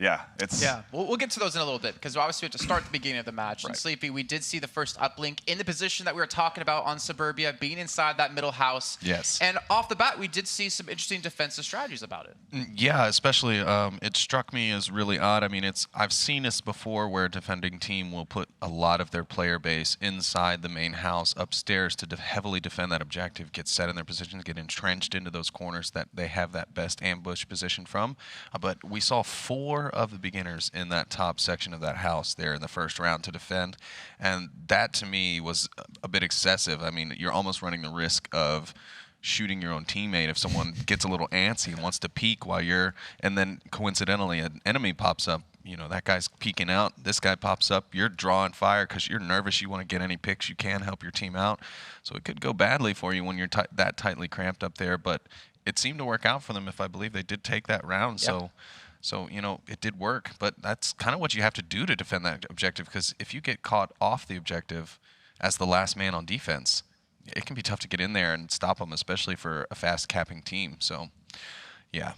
yeah, it's... Yeah, we'll get to those in a little bit, because obviously we have to start at the beginning of the match. Right. And Sleepy, we did see the first uplink in the position that we were talking about on Suburbia, being inside that middle house. Yes. And off the bat, we did see some interesting defensive strategies about it. Yeah, especially it struck me as really odd. I mean, I've seen this before where a defending team will put a lot of their player base inside the main house upstairs to heavily defend that objective, get set in their positions, get entrenched into those corners that they have that best ambush position from. But we saw 4 of the beginners in that top section of that house there in the first round to defend, and that to me was a bit excessive. I mean, you're almost running the risk of shooting your own teammate if someone gets a little antsy and wants to peek while you're, and then coincidentally an enemy pops up. You know, that guy's peeking out, this guy pops up, you're drawing fire because you're nervous, you want to get any picks you can, help your team out. So it could go badly for you when you're that tightly cramped up there, but it seemed to work out for them. If I believe they did take that round. Yep. So, you know, it did work, but that's kind of what you have to do to defend that objective, because if you get caught off the objective as the last man on defense, it can be tough to get in there and stop them, especially for a fast capping team. So, yeah.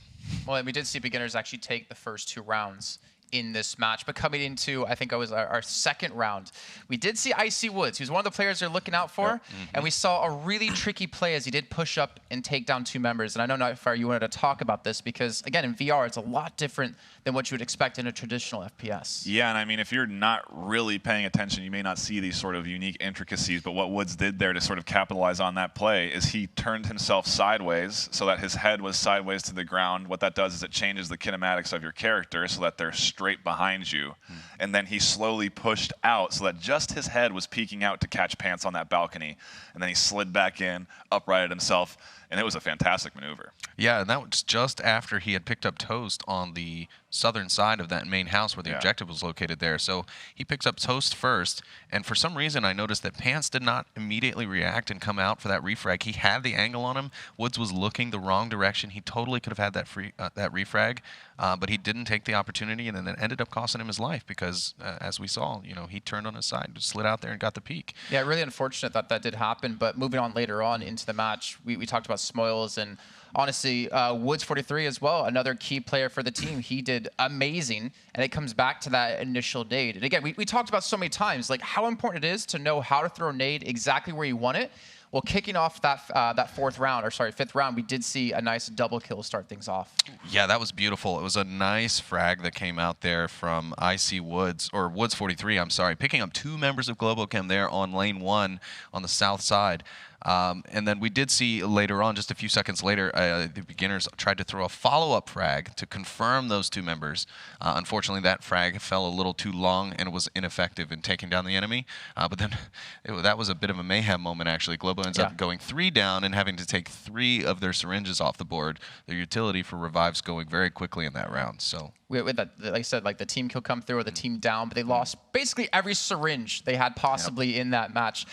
Well, and we did see beginners actually take the first 2 rounds in this match, but coming into, I think it was our second round, we did see Icy Woods. He was one of the players they're looking out for, and we saw a really tricky play as he did push up and take down 2 members. And I know, Nightfire, you wanted to talk about this because, again, in VR, it's a lot different than what you would expect in a traditional FPS. Yeah, and I mean, if you're not really paying attention, you may not see these sort of unique intricacies, but what Woods did there to sort of capitalize on that play is he turned himself sideways so that his head was sideways to the ground. What that does is it changes the kinematics of your character so that they're straight behind you. And then he slowly pushed out so that just his head was peeking out to catch pants on that balcony. And then he slid back in, uprighted himself, and it was a fantastic maneuver. Yeah, and that was just after he had picked up Toast on the southern side of that main house where the objective was located there. So he picks up Toast first, and for some reason I noticed that Pants did not immediately react and come out for that refrag. He had the angle on him. Woods was looking the wrong direction. He totally could have had that that refrag, but he didn't take the opportunity, and then it ended up costing him his life because, as we saw, you know, he turned on his side, slid out there and got the peek. Yeah, really unfortunate that that did happen, but moving on later on into the match, we talked about Smoils, and honestly, Woods 43 as well, another key player for the team. He did amazing, and it comes back to that initial nade. And again, we talked about so many times, like how important it is to know how to throw a nade exactly where you want it. Well, kicking off that fifth round, we did see a nice double kill start things off. Yeah, that was beautiful. It was a nice frag that came out there from IC Woods, or Woods 43, I'm sorry, picking up 2 members of GloboChem there on lane 1 on the south side. And then we did see later on, just a few seconds later, the beginners tried to throw a follow-up frag to confirm those 2 members. Unfortunately, that frag fell a little too long and it was ineffective in taking down the enemy. But then that was a bit of a mayhem moment, actually. Globo ends up going 3 down and having to take 3 of their syringes off the board. Their utility for revives going very quickly in that round. So with that, like I said, like the team kill come through or the team down, but they lost basically every syringe they had possibly in that match.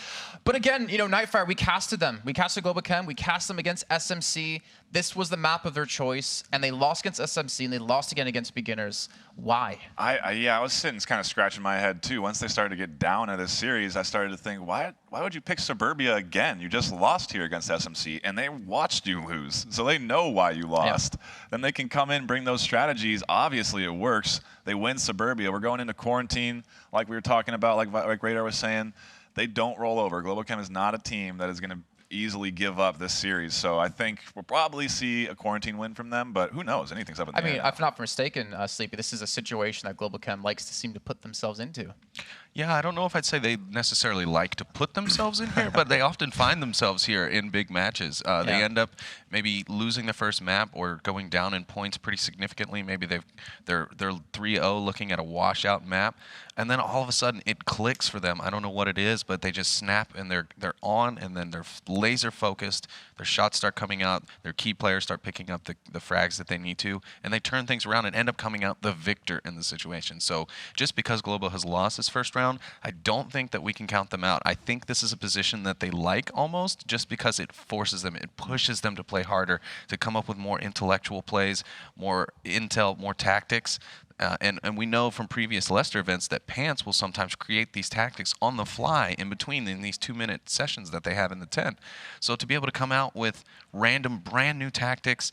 But again, you know, Nightfire, we casted them. We casted GloboChem. We cast them against SMC. This was the map of their choice, and they lost against SMC, and they lost again against beginners. Why? I was sitting kind of scratching my head too. Once they started to get down at this series, I started to think, why would you pick Suburbia again? You just lost here against SMC, and they watched you lose, so they know why you lost. Yeah. Then they can come in, bring those strategies. Obviously, it works. They win Suburbia. We're going into quarantine, like we were talking about, like Radar was saying. They don't roll over. GloboChem is not a team that is going to easily give up this series. So I think we'll probably see a quarantine win from them, but who knows? Anything's up in the air. I mean, if I'm not mistaken, Sleepy, this is a situation that GloboChem likes to seem to put themselves into. Yeah, I don't know if I'd say they necessarily like to put themselves in here, but they often find themselves here in big matches. They end up maybe losing the first map or going down in points pretty significantly. Maybe they're 3-0 looking at a washout map, and then all of a sudden it clicks for them. I don't know what it is, but they just snap and they're on, and then they're laser focused. Their shots start coming out. Their key players start picking up the frags that they need to, and they turn things around and end up coming out the victor in the situation. So just because Globo has lost this first round, I don't think that we can count them out. I think this is a position that they like almost, just because it forces them, it pushes them to play harder, to come up with more intellectual plays, more intel, more tactics. And we know from previous Leicester events that Pants will sometimes create these tactics on the fly in between in these 2-minute sessions that they have in the tent. So to be able to come out with random, brand new tactics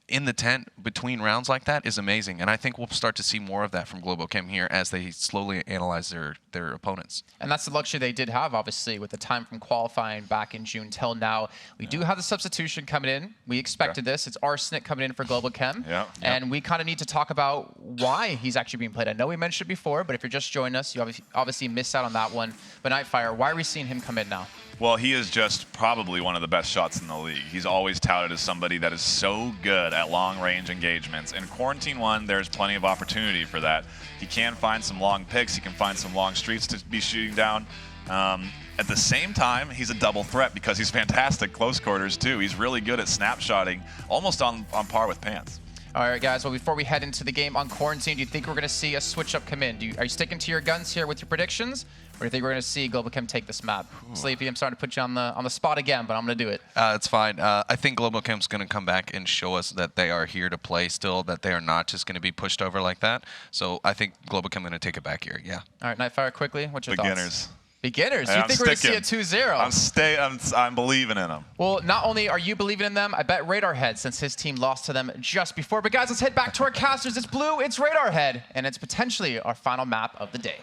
in the tent between rounds like that is amazing. And I think we'll start to see more of that from GloboChem here as they slowly analyze their opponents. And that's the luxury they did have, obviously, with the time from qualifying back in June till now. We do have the substitution coming in. We expected this. It's Arsenic coming in for GloboChem. And we kind of need to talk about why he's actually being played. I know we mentioned it before, but if you're just joining us, you obviously missed out on that one. But Nightfire, why are we seeing him come in now? Well, he is just probably one of the best shots in the league. He's always touted as somebody that is so good at long-range engagements. In Quarantine 1, there's plenty of opportunity for that. He can find some long picks. He can find some long streets to be shooting down. At the same time, he's a double threat because he's fantastic close quarters, too. He's really good at snapshotting, almost on par with Pants. All right, guys, well, before we head into the game on Quarantine, do you think we're going to see a switch-up come in? Are you sticking to your guns here with your predictions? Or do you think we're going to see GloboChem take this map? Sleepy, I'm starting to put you on the spot again, but I'm going to do it. It's fine. I think GloboChem's going to come back and show us that they are here to play still, that they are not just going to be pushed over like that. So I think GloboChem going to take it back here, yeah. All right, Nightfire, quickly, what's your thoughts? Beginners. You think we're going to see a 2-0? I'm believing in them. Well, not only are you believing in them, I bet Radarhead, since his team lost to them just before. But guys, let's head back to our casters. It's Blue, it's Radarhead, and it's potentially our final map of the day.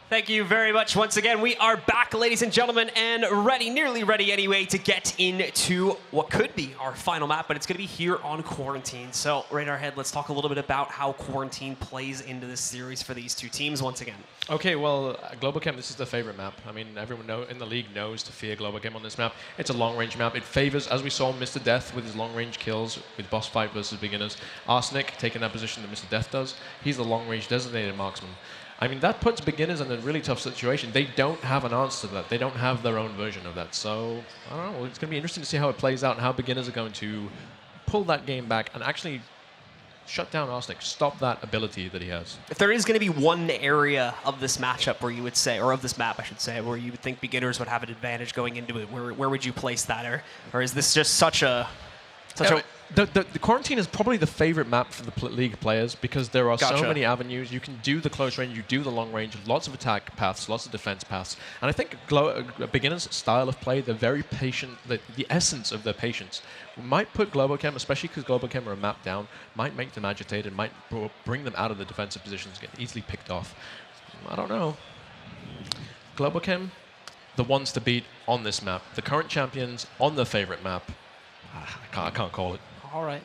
Thank you very much once again. We are back, ladies and gentlemen, and ready, nearly ready anyway, to get into what could be our final map, but it's going to be here on Quarantine. So, Radarhead, let's talk a little bit about how Quarantine plays into this series for these two teams once again. Okay, well, GloboChem, this is the favorite map. I mean, everyone in the league knows to fear GloboChem on this map. It's a long-range map. It favors, as we saw, Mr. Death with his long-range kills with boss fight versus beginners. Arsenic taking that position that Mr. Death does. He's the long-range designated marksman. I mean, that puts beginners in a really tough situation. They don't have an answer to that. They don't have their own version of that. So, I don't know. It's going to be interesting to see how it plays out and how beginners are going to pull that game back and actually shut down Arsenic, stop that ability that he has. If there is going to be one area of this matchup where you would say, or of this map, I should say, where you would think beginners would have an advantage going into it, where would you place that? Or is this just such a... The Quarantine is probably the favorite map for the league players because there are so many avenues. You can do the close range, you do the long range, lots of attack paths, lots of defense paths. And I think a beginner's style of play, they're very patient, the essence of their patience might put GloboChem, especially because GloboChem are a map down, might make them agitated, might bring them out of the defensive positions, get easily picked off. I don't know. GloboChem, the ones to beat on this map. The current champions on their favorite map. I can't call it. All right.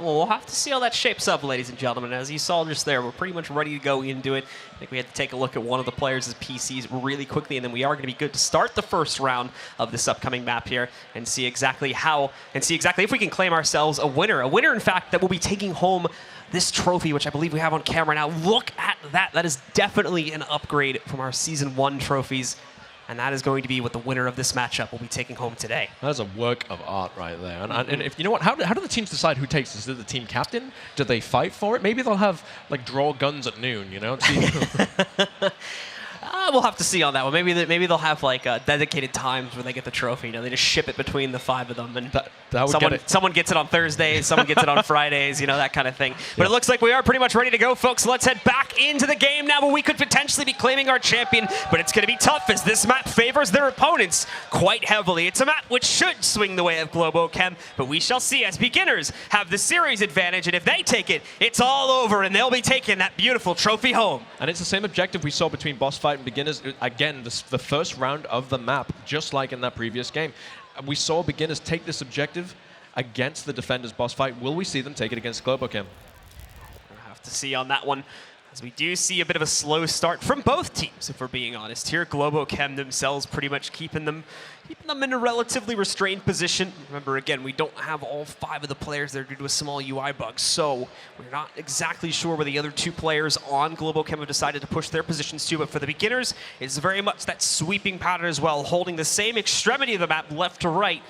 Well, we'll have to see how that shapes up, ladies and gentlemen. As you saw just there, we're pretty much ready to go into it. I think we had to take a look at one of the players' PCs really quickly, and then we are going to be good to start the first round of this upcoming map here and see exactly if we can claim ourselves a winner. A winner, in fact, that will be taking home this trophy, which I believe we have on camera now. Look at that. That is definitely an upgrade from our Season 1 trophies. And that is going to be what the winner of this matchup will be taking home today. That's a work of art right there. And if you know what, how do the teams decide who takes this? Is it the team captain? Do they fight for it? Maybe they'll have like draw guns at noon, you know? We'll have to see on that one. Maybe they'll have like dedicated times where they get the trophy. You know, they just ship it between the 5 of them, and someone gets it on Thursdays, someone gets it on Fridays. You know, that kind of thing. But it looks like we are pretty much ready to go, folks. Let's head back into the game now, where we could potentially be claiming our champion. But it's going to be tough, as this map favors their opponents quite heavily. It's a map which should swing the way of Globo Chem, but we shall see, as beginners have the series advantage, and if they take it, it's all over, and they'll be taking that beautiful trophy home. And it's the same objective we saw between boss fight and beginners. Again, the first round of the map, just like in that previous game. We saw beginners take this objective against the defenders boss fight. Will we see them take it against Globochem? We'll have to see on that one, as we do see a bit of a slow start from both teams, if we're being honest here. Globochem themselves pretty much keeping them in a relatively restrained position. Remember, again, we don't have all 5 of the players there due to a small UI bug, so we're not exactly sure where the other 2 players on Globochem have decided to push their positions to. But for the beginners, it's very much that sweeping pattern as well, holding the same extremity of the map left to right,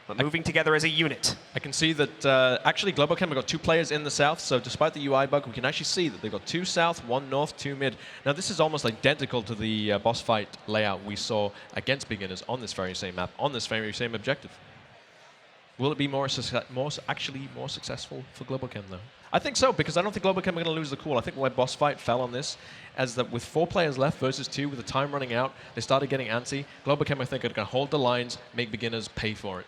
but moving together as a unit. I can see that actually Globochem have got 2 players in the south, so despite the UI bug, we can actually see that they've got 2 south, 1 north, 2 mid. Now this is almost identical to the boss fight layout we saw against beginners on this very same map, on this very same objective. Will it be actually more successful for Globochem though? I think so, because I don't think Globochem are going to lose the call. I think where boss fight fell on this, as that with 4 players left versus 2, with the time running out, they started getting antsy. Globochem, I think, are going to hold the lines, make beginners pay for it.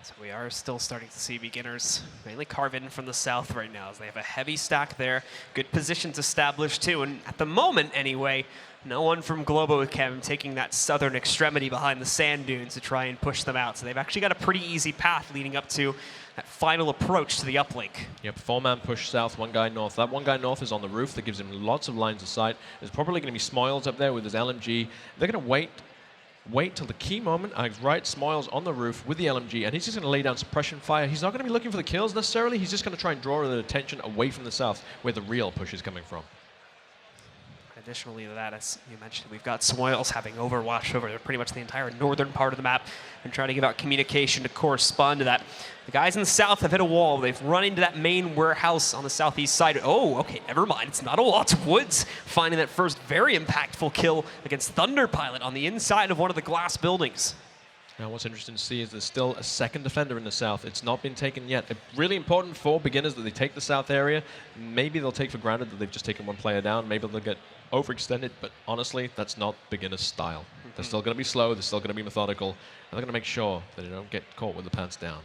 So we are still starting to see beginners mainly carve in from the south right now, as they have a heavy stack there. Good positions established too, and at the moment anyway, no one from Globochem taking that southern extremity behind the sand dunes to try and push them out. So they've actually got a pretty easy path leading up to that final approach to the uplink. Yep, 4-man push south, 1 guy north. That 1 guy north is on the roof. That gives him lots of lines of sight. There's probably going to be Smoils up there with his LMG. They're going to wait till the key moment. Right, Smoils on the roof with the LMG, and he's just going to lay down suppression fire. He's not going to be looking for the kills necessarily. He's just going to try and draw the attention away from the south, where the real push is coming from. Additionally to that, as you mentioned, we've got Smoils having overwatch over pretty much the entire northern part of the map and trying to give out communication to correspond to that. The guys in the south have hit a wall. They've run into that main warehouse on the southeast side. Oh, okay, never mind. It's not a wall. It's Woods finding that first very impactful kill against Thunder Pilot on the inside of one of the glass buildings. Now, what's interesting to see is there's still a second defender in the south. It's not been taken yet. Really important for beginners that they take the south area. Maybe they'll take for granted that they've just taken 1 player down. Maybe they'll get overextended, but honestly, that's not beginner's style. They're still going to be slow. They're still going to be methodical. And they're going to make sure that they don't get caught with the pants down.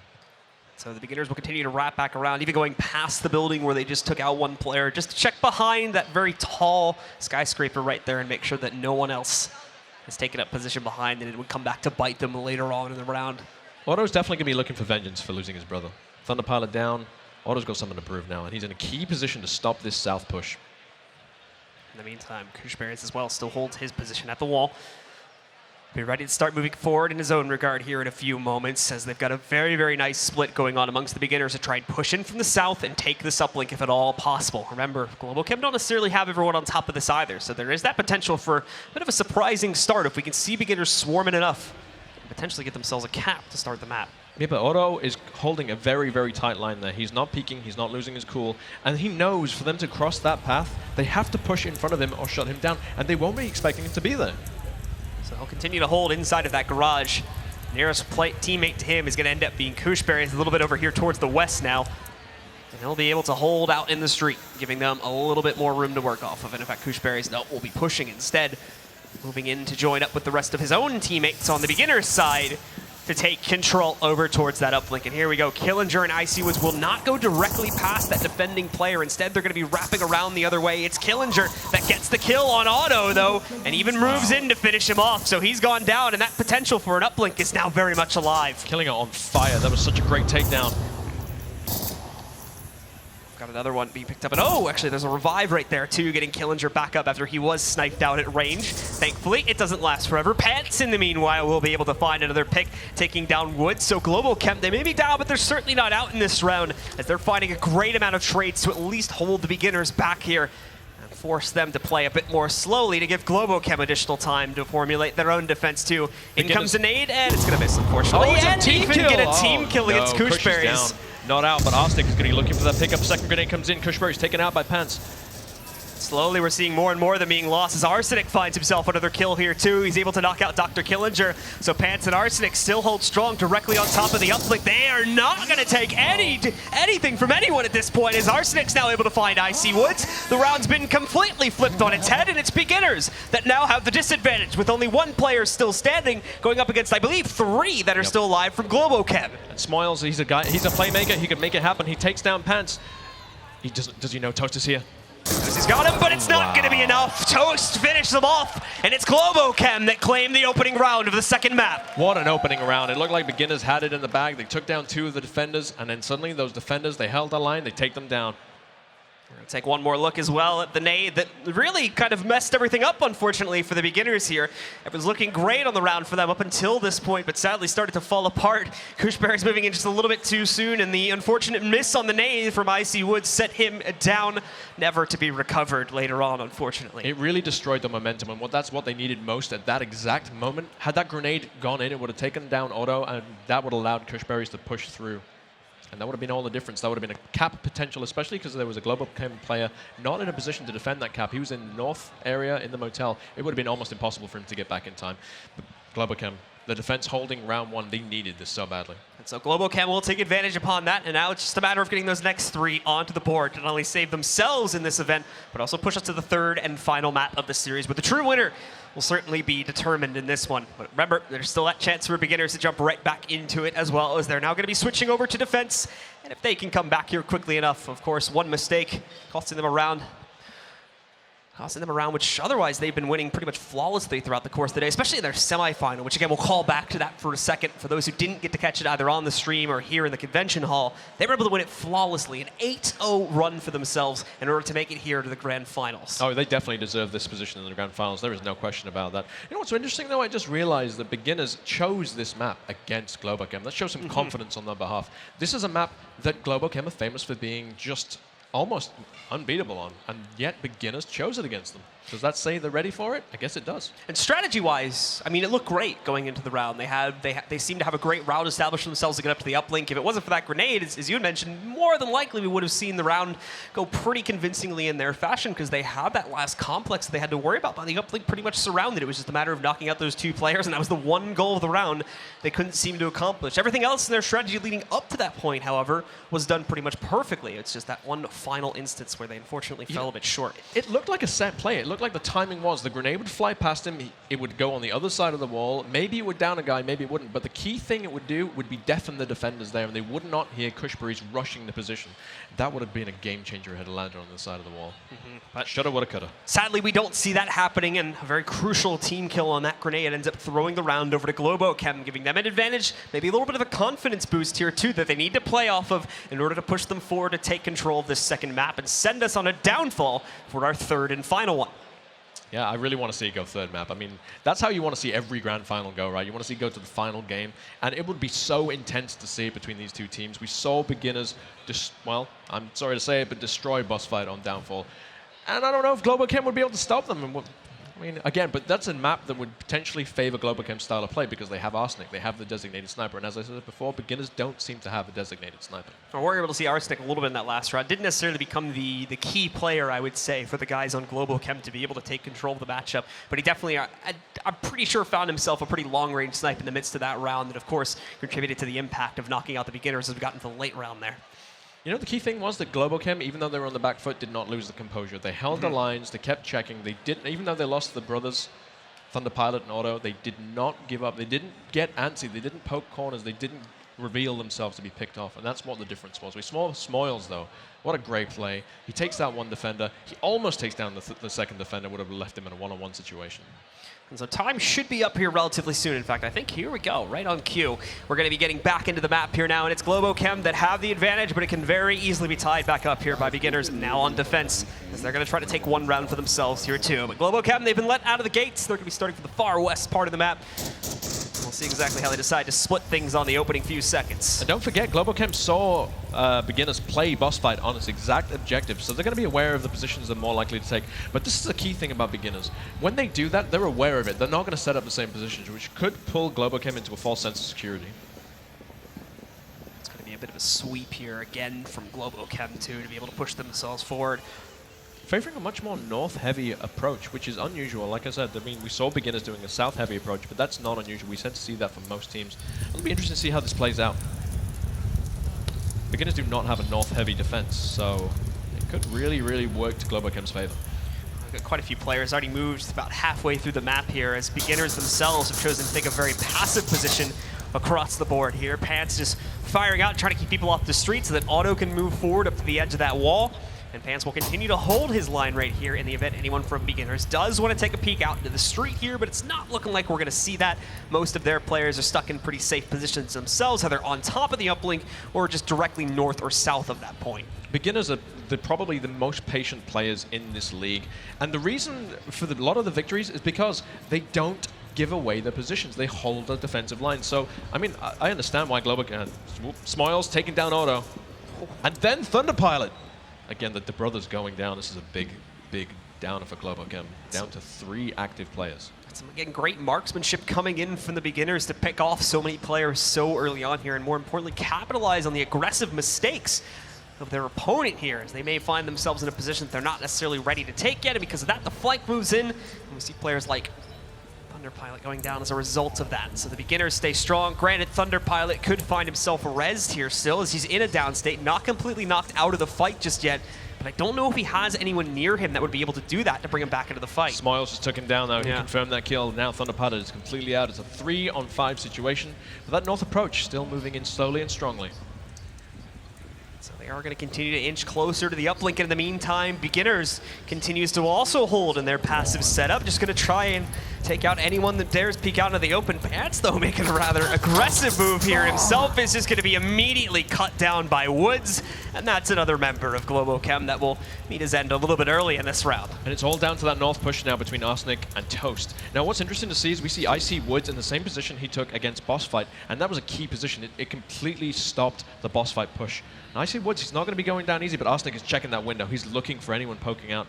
So the beginners will continue to wrap back around, even going past the building where they just took out 1 player, just to check behind that very tall skyscraper right there and make sure that no one else has taken up position behind, and it would come back to bite them later on in the round. Otto's definitely going to be looking for vengeance for losing his brother. Thunder Pilot down. Otto's got something to prove now, and he's in a key position to stop this south push. In the meantime, Kushberries as well still holds his position at the wall. Be ready to start moving forward in his own regard here in a few moments, as they've got a very, very nice split going on amongst the beginners to try and push in from the south and take this uplink if at all possible. Remember, Globochem don't necessarily have everyone on top of this either, so there is that potential for a bit of a surprising start if we can see beginners swarming enough and potentially get themselves a cap to start the map. Yeah, but Otto is holding a very, very tight line there. He's not peeking, he's not losing his cool, and he knows for them to cross that path, they have to push in front of him or shut him down, and they won't be expecting him to be there. So he'll continue to hold inside of that garage. Nearest teammate to him is going to end up being Kushberry. He's a little bit over here towards the west now. And he'll be able to hold out in the street, giving them a little bit more room to work off of. And in fact, Kushberry's will be pushing instead, moving in to join up with the rest of his own teammates on the beginner's side to to take control over towards that uplink. And here we go. Killinger and Icy Woods will not go directly past that defending player. Instead, they're going to be wrapping around the other way. It's Killinger that gets the kill on Otto, though, and even moves in to finish him off. So he's gone down, and that potential for an uplink is now very much alive. Killinger on fire. That was such a great takedown. Got another one being picked up. And oh, actually, there's a revive right there, too, getting Killinger back up after he was sniped out at range. Thankfully, it doesn't last forever. Pants, in the meanwhile, will be able to find another pick, taking down Woods. So Global Chem, they may be down, but they're certainly not out in this round, as they're finding a great amount of trades to at least hold the beginners back here and force them to play a bit more slowly to give Globo Chem additional time to formulate their own defense, too. In comes a nade, and it's going to miss, unfortunately. Oh, it's and a team even kill. get a team kill against Kushberries. Not out, but Arsenic is going to be looking for that pickup. Second grenade comes in. Kushberry's taken out by Pants. Slowly, we're seeing more and more of them being lost as Arsenic finds himself another kill here, too. He's able to knock out Dr. Killinger. So Pants and Arsenic still hold strong directly on top of the uplink. They are not going to take anything from anyone at this point, as Arsenic's now able to find Icy Woods. The round's been completely flipped on its head, and it's beginners that now have the disadvantage, with only one player still standing, going up against, I believe, 3 that are still alive from Globo Chem. And Smiles, he's a guy, he's a playmaker. He can make it happen. He takes down Pants. He does he know Toast is here? He's got him, but it's not going to be enough. Toast finished them off, and it's Globo Chem that claimed the opening round of the second map. What an opening round. It looked like beginners had it in the bag. They took down 2 of the defenders, and then suddenly those defenders, they held the line, they take them down. We're going to take one more look as well at the nade that really kind of messed everything up, unfortunately, for the beginners here. It was looking great on the round for them up until this point, but sadly started to fall apart. Kushberry's moving in just a little bit too soon, and the unfortunate miss on the nade from Icy Woods set him down, never to be recovered later on, unfortunately. It really destroyed the momentum, and that's what they needed most at that exact moment. Had that grenade gone in, it would have taken down Otto, and that would have allowed Kushberries to push through. And that would have been all the difference. That would have been a cap potential, especially because there was a Global Chem player not in a position to defend that cap. He was in the north area in the motel. It would have been almost impossible for him to get back in time. But Global Chem, the defense holding round 1, they needed this so badly. And so Global Chem will take advantage upon that, and now it's just a matter of getting those next 3 onto the board to not only save themselves in this event, but also push us to the 3rd and final map of the series. But the true winner will certainly be determined in this one. But remember, there's still that chance for beginners to jump right back into it, as well as they're now going to be switching over to defense. And if they can come back here quickly enough, of course, one mistake costing them a round. Which otherwise they've been winning pretty much flawlessly throughout the course of the day, especially in their semifinal, which again, we'll call back to that for a second. For those who didn't get to catch it either on the stream or here in the convention hall, they were able to win it flawlessly, an 8-0 run for themselves in order to make it here to the grand finals. Oh, they definitely deserve this position in the grand finals. There is no question about that. You know what's so interesting, though? I just realized that beginners chose this map against Globo Chem. That shows some confidence on their behalf. This is a map that Globo Chem are famous for being just almost unbeatable on, and yet beginners chose it against them. Does that say they're ready for it? I guess it does. And strategy-wise, I mean, it looked great going into the round. They seemed to have a great route established for themselves to get up to the uplink. If it wasn't for that grenade, as you had mentioned, more than likely we would have seen the round go pretty convincingly in their fashion, because they had that last complex they had to worry about by the uplink pretty much surrounded. It was just a matter of knocking out those 2 players, and that was the one goal of the round they couldn't seem to accomplish. Everything else in their strategy leading up to that point, however, was done pretty much perfectly. It's just that one final instance where they unfortunately fell a bit short. It looked like a set play. It looked like the timing was the grenade would fly past him, it would go on the other side of the wall, maybe it would down a guy, maybe it wouldn't, but the key thing it would do would be deafen the defenders there, and they would not hear Kushberries rushing the position. That would have been a game changer had it landed on the side of the wall. But shoulda, woulda, coulda. Sadly, we don't see that happening, and a very crucial team kill on that grenade ends up throwing the round over to Globo Chem, giving them an advantage, maybe a little bit of a confidence boost here too that they need to play off of in order to push them forward to take control of this second map and send us on a downfall for our 3rd and final one. Yeah, I really want to see it go 3rd map. I mean, that's how you want to see every grand final go, right? You want to see it go to the final game, and it would be so intense to see it between these 2 teams. We saw beginners, well, I'm sorry to say it, but destroy Boss Fight on Downfall. And I don't know if Globo Chem would be able to stop them. And I mean, again, but that's a map that would potentially favor Globo Chem's style of play because they have Arsenic, they have the designated sniper, and as I said before, beginners don't seem to have a designated sniper. Well, we're able to see Arsenic a little bit in that last round. Didn't necessarily become the key player, I would say, for the guys on Global Chem to be able to take control of the matchup, but he definitely, I'm pretty sure, found himself a pretty long-range snipe in the midst of that round that, of course, contributed to the impact of knocking out the beginners as we got into the late round there. You know, the key thing was that Globo Chem, even though they were on the back foot, did not lose the composure. They held the lines, they kept checking. They didn't, even though they lost the brothers, Thunder Pilot and Auto, they did not give up. They didn't get antsy. They didn't poke corners. They didn't reveal themselves to be picked off, and that's what the difference was. We saw Smoils, though. What a great play. He takes that one defender. He almost takes down the second defender, would have left him in a one-on-one situation. And so time should be up here relatively soon. In fact, I think here we go, right on cue. We're going to be getting back into the map here now, and it's Globo Chem that have the advantage, but it can very easily be tied back up here by beginners now on defense, as they're going to try to take one round for themselves here too. But Globo Chem, they've been let out of the gates. They're going to be starting from the far west part of the map. We'll see exactly how they decide to split things on the opening few seconds. And don't forget, Globo Chem saw beginners play boss fight on its exact objective, so they're going to be aware of the positions they're more likely to take. But this is a key thing about beginners. When they do that, they're aware of it. They're not going to set up the same positions, which could pull Globo Chem into a false sense of security. It's going to be a bit of a sweep here again from Globo Chem too, to be able to push themselves forward. Favoring a much more north-heavy approach, which is unusual. Like I said, I mean, we saw beginners doing a south-heavy approach, but that's not unusual. We tend to see that from most teams. It'll be interesting to see how this plays out. Beginners do not have a north-heavy defense, so it could really, really work to Globo Chem's favor. We've got quite a few players already moved about halfway through the map here, as beginners themselves have chosen to take a very passive position across the board here. Pants just firing out, trying to keep people off the street so that Auto can move forward up to the edge of that wall. And Pants will continue to hold his line right here in the event anyone from beginners does want to take a peek out into the street here, but it's not looking like we're going to see that. Most of their players are stuck in pretty safe positions themselves, either on top of the uplink or just directly north or south of that point. Beginners are probably the most patient players in this league, and the reason for a lot of the victories is because they don't give away their positions. They hold the defensive line. So, I mean, I understand why Globo Smoils taking down Auto, and then Thunder Pilot. Again, the brothers going down. This is a big, big downer for Globo Chem. Down to 3 active players. Some, again, great marksmanship coming in from the beginners to pick off so many players so early on here, and more importantly, capitalize on the aggressive mistakes of their opponent here, as they may find themselves in a position that they're not necessarily ready to take yet, and because of that, the flank moves in, and we see players like Thunder Pilot going down as a result of that. So the beginners stay strong. Granted, Thunder Pilot could find himself rezzed here still, as he's in a down state, not completely knocked out of the fight just yet, but I don't know if he has anyone near him that would be able to do that to bring him back into the fight. Smoils just took him down though. He confirmed that kill. Now Thunder Pilot is completely out. It's a 3-on-5 situation, but that north approach still moving in slowly and strongly. So they are going to continue to inch closer to the uplink, and in the meantime, beginners continues to also hold in their passive setup, just going to try and take out anyone that dares peek out into the open. Pants, though, making a rather aggressive move here himself, is just going to be immediately cut down by Woods, and that's another member of Globo Chem that will meet his end a little bit early in this round. And it's all down to that north push now between Arsenic and Toast. Now, what's interesting to see is we see IC Woods in the same position he took against Boss Fight, and that was a key position. It completely stopped the Boss Fight push. And IC Woods, he's not going to be going down easy, but Arsenic is checking that window. He's looking for anyone poking out.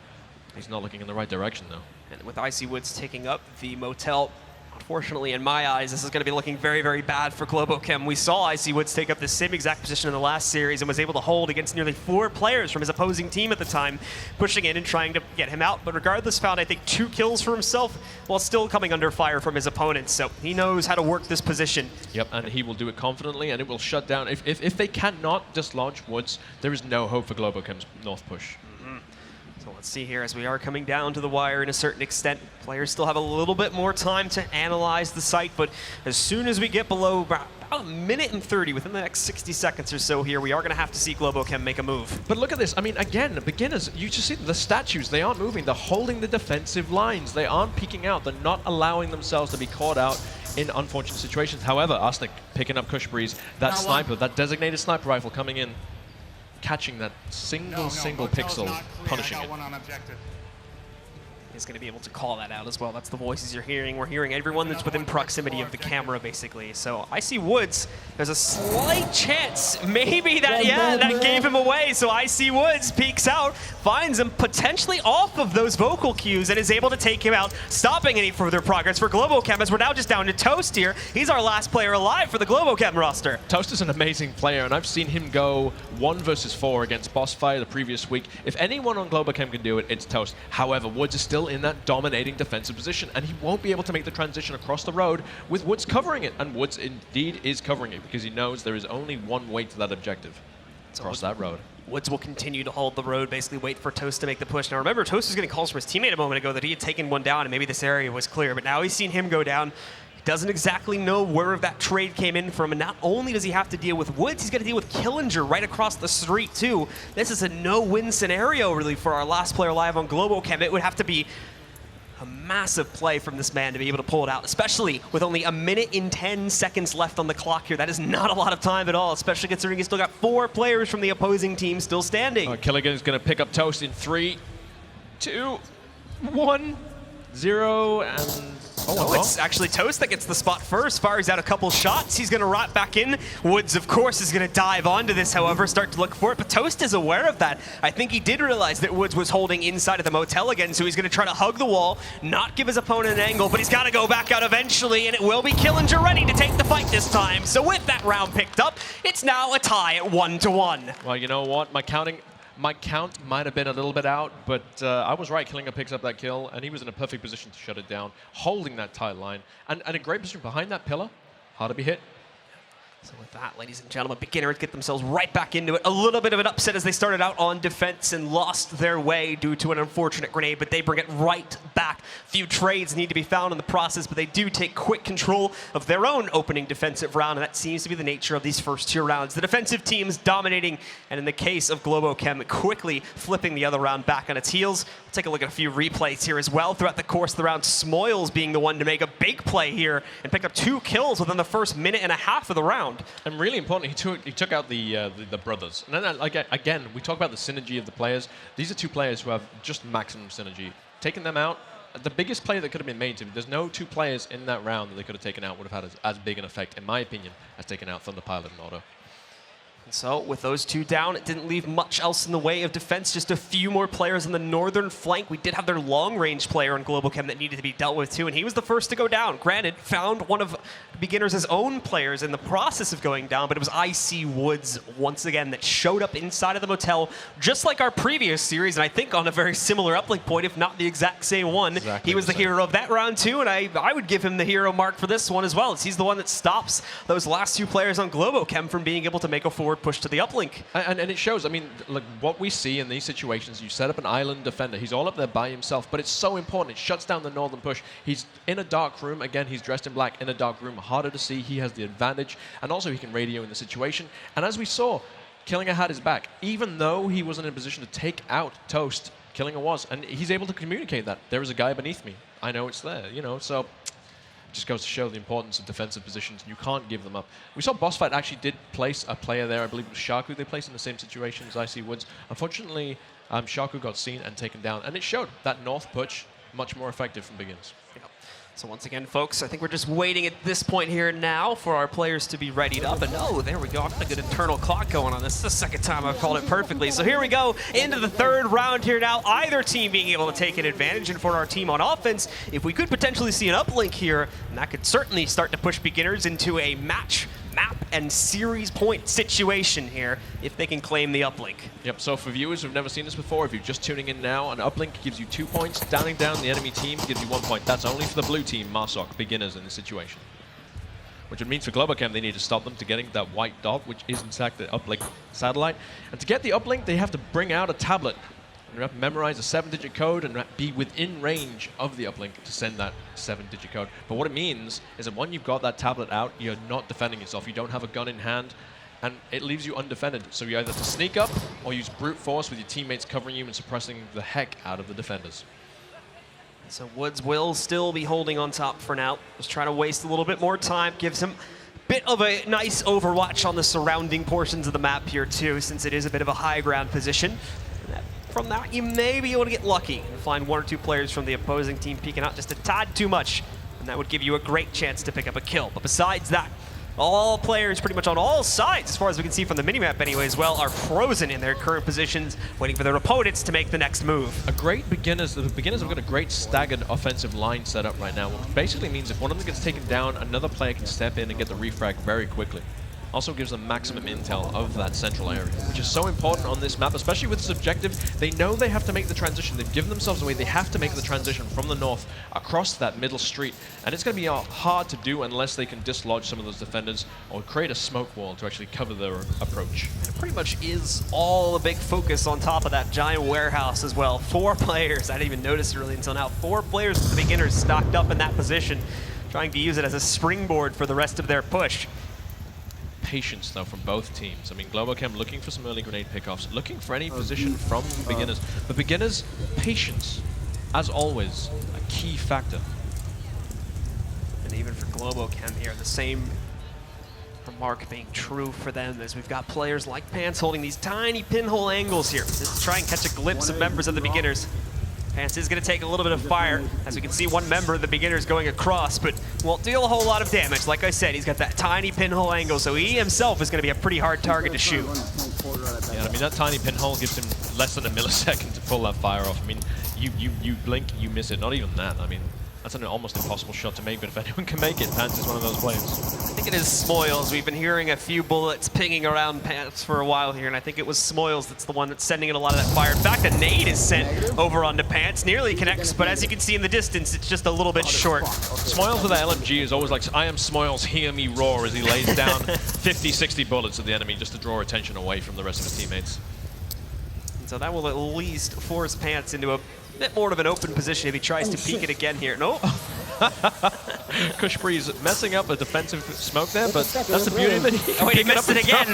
He's not looking in the right direction, though. And with IC Woods taking up the motel, unfortunately, in my eyes, this is going to be looking very, very bad for Globo Chem. We saw IC Woods take up the same exact position in the last series and was able to hold against nearly 4 players from his opposing team at the time, pushing in and trying to get him out. But regardless, found, I think, 2 kills for himself while still coming under fire from his opponents. So he knows how to work this position. Yep, and he will do it confidently, and it will shut down. If they cannot dislodge Woods, there is no hope for Globo Chem's north push. So let's see here, as we are coming down to the wire in a certain extent. Players still have a little bit more time to analyze the site, but as soon as we get below about a minute and 30, within the next 60 seconds or so here, we are going to have to see Globo Chem make a move. But look at this. I mean, again, beginners, you just see the statues. They aren't moving. They're holding the defensive lines. They aren't peeking out. They're not allowing themselves to be caught out in unfortunate situations. However, Arsenic picking up Kush Breeze, that sniper, that designated sniper rifle coming in, catching that single pixel, punishing it. He's going to be able to call that out as well. That's the voices you're hearing. We're hearing everyone that's within proximity of the camera, basically. So I see Woods. There's a slight chance maybe that, that gave him away. So I see Woods peeks out, finds him potentially off of those vocal cues, and is able to take him out, stopping any further progress for Globo Chem, as we're now just down to Toast here. He's our last player alive for the Globo Chem roster. Toast is an amazing player, and I've seen him go 1 versus 4 against Boss Fight the previous week. If anyone on Globo Chem can do it, it's Toast. However, Woods is still in that dominating defensive position, and he won't be able to make the transition across the road with Woods covering it. And Woods indeed is covering it, because he knows there is only one way to that objective, across that road. Woods will continue to hold the road, basically wait for Toast to make the push. Now remember, Toast was getting calls from his teammate a moment ago that he had taken one down and maybe this area was clear, but now he's seen him go down. He doesn't exactly know where that trade came in from, and not only does he have to deal with Woods, he's got to deal with Killinger right across the street too. This is a no-win scenario really for our last player live on Globo Chem. It would have to be a massive play from this man to be able to pull it out, especially with only 1 minute and 10 seconds left on the clock here. That is not a lot of time at all, especially considering he's still got 4 players from the opposing team still standing. Killigan's going to pick up Toast in 3, 2, 1, 0, and... Oh, it's actually Toast that gets the spot first. Fires out a couple shots. He's going to rot back in. Woods, of course, is going to dive onto this, however, start to look for it. But Toast is aware of that. I think he did realize that Woods was holding inside of the motel again, so he's going to try to hug the wall, not give his opponent an angle, but he's got to go back out eventually, and it will be Killinger ready to take the fight this time. So with that round picked up, it's now a tie at 1-1. Well, you know what? My count might have been a little bit out, but I was right. Killinger picks up that kill, and he was in a perfect position to shut it down, holding that tight line, and a great position behind that pillar. Hard to be hit. So with that, ladies and gentlemen, beginners get themselves right back into it. A little bit of an upset as they started out on defense and lost their way due to an unfortunate grenade, but they bring it right back. Few trades need to be found in the process, but they do take quick control of their own opening defensive round, and that seems to be the nature of these first 2 rounds. The defensive teams dominating, and in the case of Globo Chem, quickly flipping the other round back on its heels. We'll take a look at a few replays here as well throughout the course of the round. Smoils being the one to make a big play here and pick up 2 kills within the first minute and a half of the round. And really important, he took out the brothers. And then, again, we talk about the synergy of the players. These are 2 players who have just maximum synergy. Taking them out, the biggest play that could have been made to him, there's no 2 players in that round that they could have taken out would have had as big an effect, in my opinion, as taking out Thunderpilot and Auto. And so with those 2 down, it didn't leave much else in the way of defense, just a few more players on the northern flank. We did have their long-range player in Global Chem that needed to be dealt with too, and he was the first to go down. Granted, found one of Beginners' own players in the process of going down, but it was IC Woods once again that showed up inside of the motel, just like our previous series, and I think on a very similar uplink point, if not the exact same one. Exactly he was the hero of that round too, and I would give him the hero mark for this one as well, as he's the one that stops those last 2 players on Globo Chem from being able to make a forward push to the uplink. And it shows, I mean, like what we see in these situations, you set up an island defender. He's all up there by himself, but it's so important. It shuts down the northern push. He's in a dark room. Again, he's dressed in black in a dark room, harder to see. He has the advantage, and also he can radio in the situation. And as we saw, Killinger had his back. Even though he wasn't in a position to take out Toast, Killinger was, and he's able to communicate that. There is a guy beneath me. I know it's there, you know, so just goes to show the importance of defensive positions. You can't give them up. We saw Boss Fight actually did place a player there. I believe it was Shaku they placed in the same situation as IC Woods. Unfortunately, Shaku got seen and taken down, and it showed that north push much more effective from Beginners. Yep. So once again, folks, I think we're just waiting at this point here now for our players to be readied up. And oh, there we go. I've got a good internal clock going on. This is the second time I've called it perfectly. So here we go into the 3rd round here now. Either team being able to take an advantage. And for our team on offense, if we could potentially see an uplink here, and that could certainly start to push Beginners into a match, map, and series point situation here if they can claim the uplink. Yep, so for viewers who've never seen this before, if you're just tuning in now, an uplink gives you 2 points. Downing down the enemy team gives you 1 point. That's only for the blue team, Marsok, Beginners in this situation. Which it means for Globochem, they need to stop them to getting that white dot, which is in fact the uplink satellite. And to get the uplink, they have to bring out a tablet. You have to memorize a 7-digit code and be within range of the uplink to send that 7-digit code. But what it means is that when you've got that tablet out, you're not defending yourself. You don't have a gun in hand, and it leaves you undefended. So you either have to sneak up or use brute force with your teammates covering you and suppressing the heck out of the defenders. So Woods will still be holding on top for now. Just trying to waste a little bit more time. Gives him a bit of a nice overwatch on the surrounding portions of the map here too, since it is a bit of a high ground position. From that, you may be able to get lucky and find 1 or 2 players from the opposing team peeking out just a tad too much, and that would give you a great chance to pick up a kill. But besides that, all players pretty much on all sides, as far as we can see from the minimap anyway as well, are frozen in their current positions, waiting for their opponents to make the next move. The Beginners have got a great staggered offensive line set up right now, which basically means if one of them gets taken down, another player can step in and get the refrag very quickly. also gives them maximum intel of that central area, which is so important on this map, especially with Subjective. They know they have to make the transition. They've given themselves away. They have to make the transition from the north across that middle street. And it's going to be hard to do unless they can dislodge some of those defenders or create a smoke wall to actually cover their approach. It pretty much is all a big focus on top of that giant warehouse as well. 4 players, I didn't even notice it really until now. 4 players with the beginners stocked up in that position, trying to use it as a springboard for the rest of their push. Patience, though, from both teams. I mean, Globo Chem looking for some early grenade pickoffs, looking for any position from beginners. But beginners, patience, as always, a key factor. And even for Globo Chem here, the same remark being true for them as we've got players like Pants holding these tiny pinhole angles here just to try and catch a glimpse of members of the beginners. Pants is going to take a little bit of fire. As we can see, one member of the beginners going across, but won't deal a whole lot of damage. Like I said, he's got that tiny pinhole angle, so he himself is going to be a pretty hard target to shoot. Yeah, I mean, that tiny pinhole gives him less than a millisecond to pull that fire off. I mean, you blink, you miss it. Not even that. I mean, that's an almost impossible shot to make, but if anyone can make it, Pants is one of those players. I think it is Smoils. We've been hearing a few bullets pinging around Pants for a while here, and I think it was Smoils that's the one that's sending in a lot of that fire. In fact, a nade is sent over onto Pants, nearly connects, but as you can see in the distance, it's just a little bit short. Smoils with that LMG is always like, I am Smoils, hear me roar, as he lays down 50, 60 bullets at the enemy just to draw attention away from the rest of his teammates. And so that will at least force Pants into a bit more of an open position if he tries to peek it again here. Nope. Kushbree's messing up a defensive smoke there, but that's the beauty of it. He missed it again.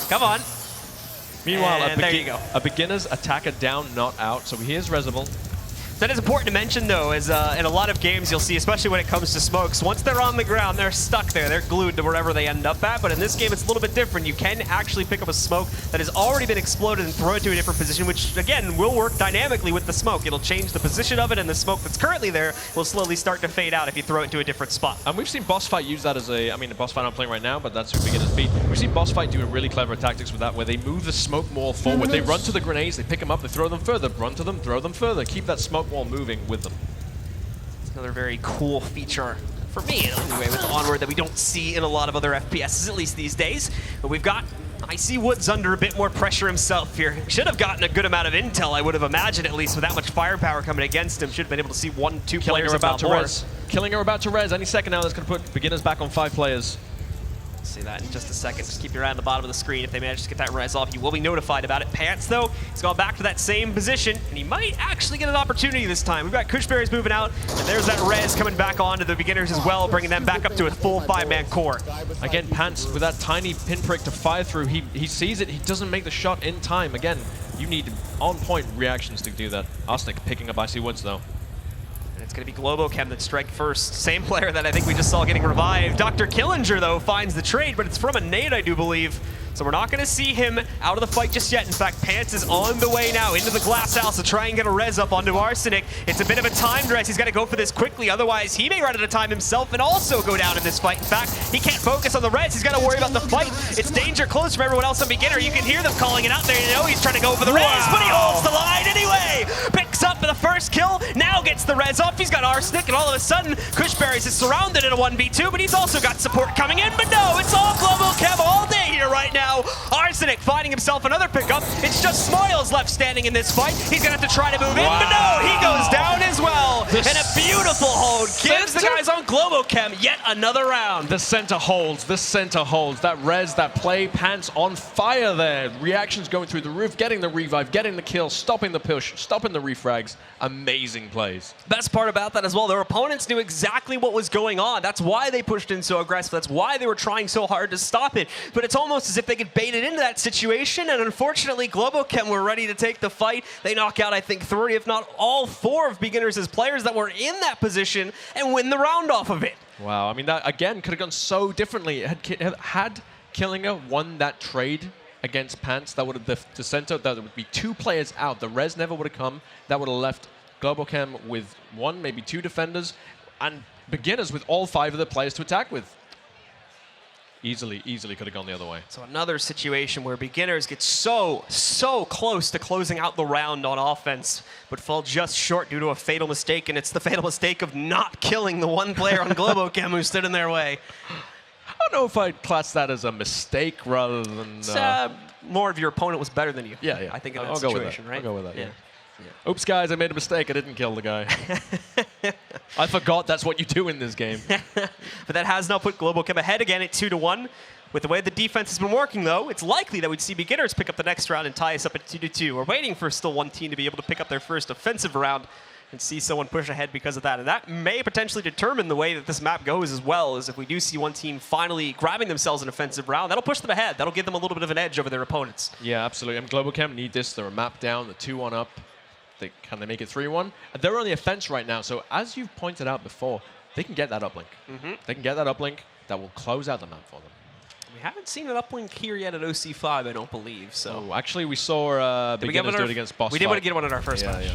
Come on. Meanwhile, there you go. A beginner's attacker down, not out, so he is resible. That is important to mention, though, as in a lot of games you'll see, especially when it comes to smokes, once they're on the ground, they're stuck there. They're glued to wherever they end up at. But in this game, it's a little bit different. You can actually pick up a smoke that has already been exploded and throw it to a different position, which, again, will work dynamically with the smoke. It'll change the position of it, and the smoke that's currently there will slowly start to fade out if you throw it to a different spot. And we've seen Boss Fight use that as a, I mean, the Boss Fight I'm playing right now, but that's who beginners beat. We've seen Boss Fight do really clever tactics with that, where they move the smoke wall forward. They run to the grenades, they pick them up, they throw them further, run to them, throw them further. Keep that smoke wall moving with them. It's another very cool feature, for me anyway, with Onward that we don't see in a lot of other FPSs, at least these days. But we've got Icy Woods under a bit more pressure himself here. Should have gotten a good amount of intel, I would have imagined, at least with that much firepower coming against him. Should have been able to see 1, 2 players about to res. Killing her about to res. Any second now, that's going to put beginners back on 5 players. See that in just a second. Just keep your eye on the bottom of the screen. If they manage to get that res off, you will be notified about it. Pants, though, he's gone back to that same position, and he might actually get an opportunity this time. We've got Kushberries moving out, and there's that res coming back onto the beginners as well, bringing them back up to a full 5-man core. Again, Pants with that tiny pinprick to fire through. He sees it. He doesn't make the shot in time. Again, you need on-point reactions to do that. Arsenic picking up Icy Woods, though. It's going to be Globo Chem that strike first. Same player that I think we just saw getting revived. Dr. Killinger, though, finds the trade, but it's from a nade, I do believe. So we're not going to see him out of the fight just yet. In fact, Pants is on the way now into the glass house to try and get a res up onto Arsenic. It's a bit of a timed res. He's got to go for this quickly. Otherwise, he may run out of time himself and also go down in this fight. In fact, he can't focus on the res. He's got to worry about the fight. It's danger close from everyone else on beginner. You can hear them calling it out there. You know he's trying to go for the res, but he holds the line anyway. Picks up the first kill. Now gets the res off. He's got Arsenic, and all of a sudden, Kushberries is surrounded in a 1v2, but he's also got support coming in. But no, it's all Globo Chem all day here right now. Arsenic finding himself another pickup. It's just Smoils left standing in this fight. He's going to have to try to move in, but no, he goes down as well. And a beautiful hold gives the guys on Globo Chem yet another round. The center holds. The center holds. That res, that play, Pants on fire there. Reactions going through the roof, getting the revive, getting the kill, stopping the push, stopping the refrags. Amazing plays. Best part about that as well, their opponents knew exactly what was going on. That's why they pushed in so aggressive. That's why they were trying so hard to stop it. But it's almost as if they could bait it into that situation, and unfortunately, Globo Chem were ready to take the fight. They knock out, I think, 3, if not all 4 of beginners as players that were in that position and win the round off of it. Wow, I mean, that, again, could have gone so differently. Had Killinger won that trade against Pants, that would have the center, that would be 2 players out. The res never would have come. That would have left Globo Chem with 1, maybe 2 defenders, and beginners with all 5 of the players to attack with. Easily could have gone the other way. So another situation where beginners get so close to closing out the round on offense, but fall just short due to a fatal mistake, and it's the fatal mistake of not killing the one player on Globo Chem who stood in their way. don't know if I'd class that as a mistake rather than... more of your opponent was better than you. Yeah. I think in that I'll situation, go with that. right? I'll go with that, yeah. Oops, guys, I made a mistake. I didn't kill the guy. I forgot that's what you do in this game. But that has now put Globo Chem ahead again at 2-1. With the way the defense has been working, though, it's likely that we'd see beginners pick up the next round and tie us up at 2-2. We're waiting for still one team to be able to pick up their first offensive round and see someone push ahead because of that. And that may potentially determine the way that this map goes as well, as if we do see one team finally grabbing themselves an offensive round, that'll push them ahead. That'll give them a little bit of an edge over their opponents. Yeah, absolutely. And Globo Chem need this. They're a map down, they're 2-1 up. Can they make it 3-1? They're on the offense right now, so as you've pointed out before, they can get that uplink. They can get that uplink that will close out the map for them. We haven't seen an uplink here yet at OC5, I don't believe. So actually, we saw beginners do it against Boss We did want to get one in our first match.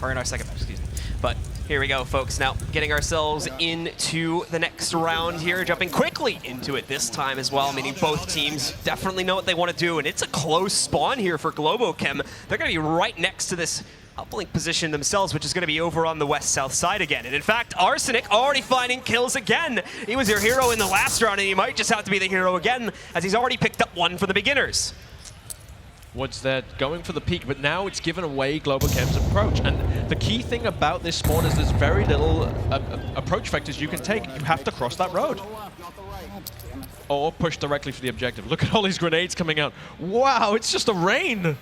Or in our second match, excuse me. But here we go, folks. Now, getting ourselves into the next round here, jumping quickly into it this time as well, meaning both teams definitely know what they want to do, and it's a close spawn here for Globo Chem. They're going to be right next to this uplink position themselves, which is going to be over on the west-south side again. And in fact, Arsenic already finding kills again. He was your hero in the last round, and he might just have to be the hero again, as he's already picked up one for the beginners. Woods there going for the peak, but now it's given away Globo Chem's approach. And the key thing about this spawn is there's very little approach vectors you can take. You have to cross that road. Or push directly for the objective. Look at all these grenades coming out. Wow, it's just a rain.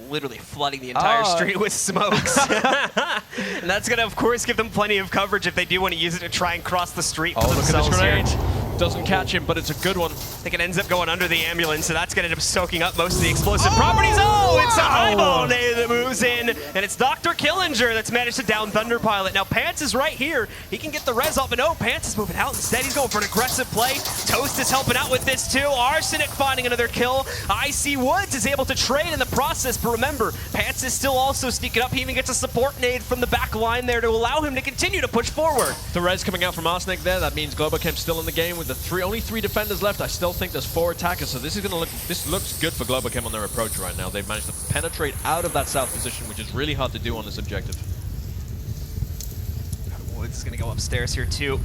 Literally flooding the entire street with smokes. And that's going to, of course, give them plenty of coverage if they do want to use it to try and cross the street for themselves. Look at this grenade. Doesn't catch him, but it's a good one. I think it ends up going under the ambulance, so that's going to end up soaking up most of the explosive properties. Oh, it's a highball nade that moves in, and it's Dr. Killinger that's managed to down Thunder Pilot. Now, Pants is right here. He can get the res off, but no, Pants is moving out instead. He's going for an aggressive play. Toast is helping out with this, too. Arsenic finding another kill. Icy Woods is able to trade in the process, but remember, Pants is still also sneaking up. He even gets a support nade from the back line there to allow him to continue to push forward. The res coming out from Arsenic there. That means Globo Chem still in the game with the only three defenders left. I still think there's 4 attackers, so this looks good for Globo Chem on their approach right now. They've managed to penetrate out of that south position, which is really hard to do on this objective. Woods is going to go upstairs here too.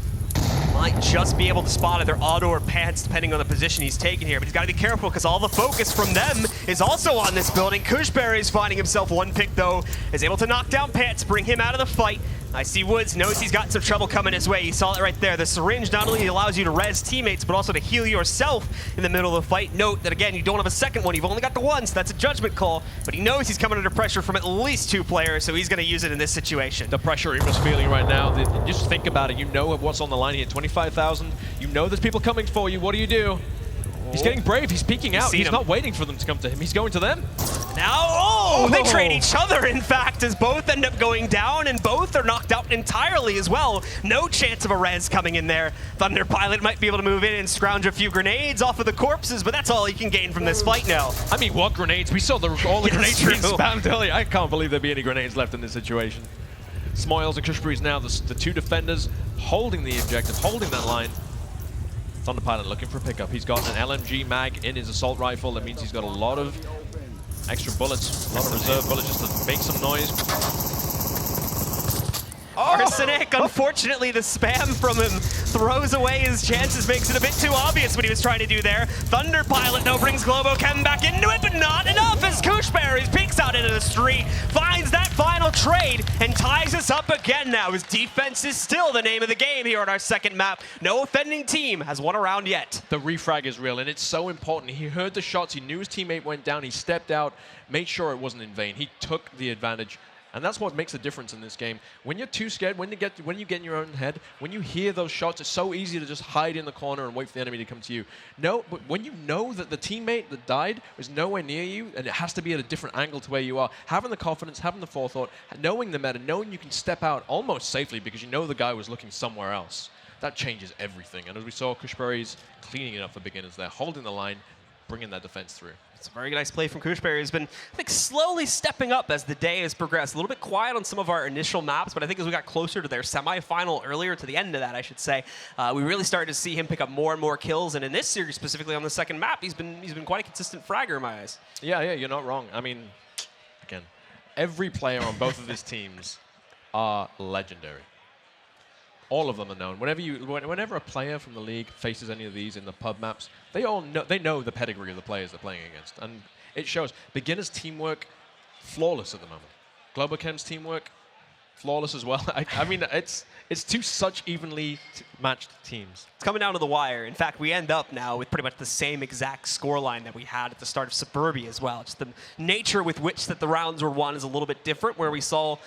Might just be able to spot either Otto or Pants depending on the position he's taking here, but he's got to be careful because all the focus from them is also on this building. Kushberry is finding himself one pick though, is able to knock down Pants, bring him out of the fight. I see Woods knows he's got some trouble coming his way. You saw it right there. The syringe not only allows you to res teammates, but also to heal yourself in the middle of the fight. Note that, again, you don't have a second one. You've only got the one, so that's a judgment call. But he knows he's coming under pressure from at least 2 players, so he's going to use it in this situation. The pressure he was feeling right now, just think about it. You know what's on the line here. 25,000. You know there's people coming for you. What do? He's getting brave. He's peeking out. He's not waiting for them to come to him. He's going to them. Now, they trade each other, in fact, as both end up going down, and both are knocked out entirely as well. No chance of a res coming in there. Thunder Pilot might be able to move in and scrounge a few grenades off of the corpses, but that's all he can gain from this fight now. I mean, what grenades? We saw all the grenades being spammed earlier. I can't believe there'd be any grenades left in this situation. Smiles and Kushberry's now the 2 defenders holding the objective, holding that line. Thunder Pilot looking for a pickup. He's got an LMG mag in his assault rifle. That means he's got a lot of extra bullets, a lot of reserve bullets just to make some noise. Arsenic, unfortunately, the spam from him throws away his chances, makes it a bit too obvious what he was trying to do there. Thunder Pilot, though, brings Globo Chem back into it, but not enough as Kushberry peeks out into the street, finds that final trade, and ties us up again now. His defense is still the name of the game here on our second map. No offending team has won a round yet. The refrag is real, and it's so important. He heard the shots, he knew his teammate went down, he stepped out, made sure it wasn't in vain. He took the advantage. And that's what makes a difference in this game. When you're too scared, when you get in your own head, when you hear those shots, it's so easy to just hide in the corner and wait for the enemy to come to you. No, but when you know that the teammate that died was nowhere near you, and it has to be at a different angle to where you are, having the confidence, having the forethought, knowing the meta, knowing you can step out almost safely because you know the guy was looking somewhere else, that changes everything. And as we saw, Kushberry's cleaning it up for beginners there, holding the line, bringing that defense through. It's a very nice play from Kushberry. He's been, I think, slowly stepping up as the day has progressed. A little bit quiet on some of our initial maps, but I think as we got closer to their semifinal earlier, to the end of that, I should say, we really started to see him pick up more and more kills. And in this series, specifically on the second map, he's been quite a consistent fragger in my eyes. Yeah, you're not wrong. I mean, again, every player on both of these teams are legendary. All of them are known. Whenever a player from the league faces any of these in the pub maps, they know the pedigree of the players they're playing against, and it shows. Beginners' teamwork, flawless at the moment. Globo Chem's teamwork, flawless as well. I mean, it's two such evenly matched teams. It's coming down to the wire. In fact, we end up now with pretty much the same exact scoreline that we had at the start of Suburbia as well. Just the nature with which that the rounds were won is a little bit different, where we saw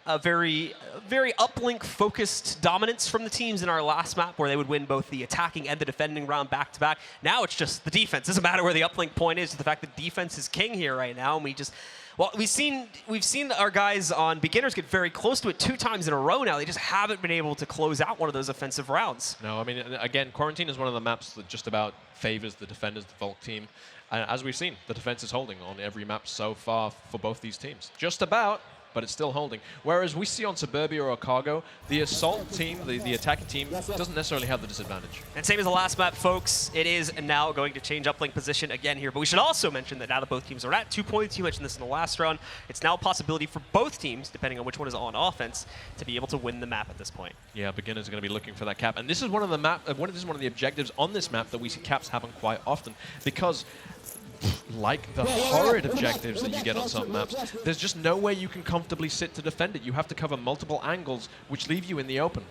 a very uplink-focused dominance from the teams in our last map, where they would win both the attacking and the defending round back-to-back. Now it's just the defense. Doesn't matter where the uplink point is. The fact that defense is king here right now, and we've seen our guys on beginners get very close to it 2 times in a row now. They just haven't been able to close out one of those offensive rounds. No, I mean, again, Quarantine is one of the maps that just about favors the defenders, the Volk team. And as we've seen, the defense is holding on every map so far for both these teams. Just about, but it's still holding. Whereas we see on Suburbia or Cargo, the assault team, the attacking team, doesn't necessarily have the disadvantage. And same as the last map, folks, it is now going to change uplink position again here. But we should also mention that now that both teams are at 2 points, you mentioned this in the last round, it's now a possibility for both teams, depending on which one is on offense, to be able to win the map at this point. Yeah, beginners are going to be looking for that cap. And this is one of the objectives on this map that we see caps happen quite often, because like the horrid objectives that you get on some maps, there's just no way you can comfortably sit to defend it. You have to cover multiple angles, which leave you in the open.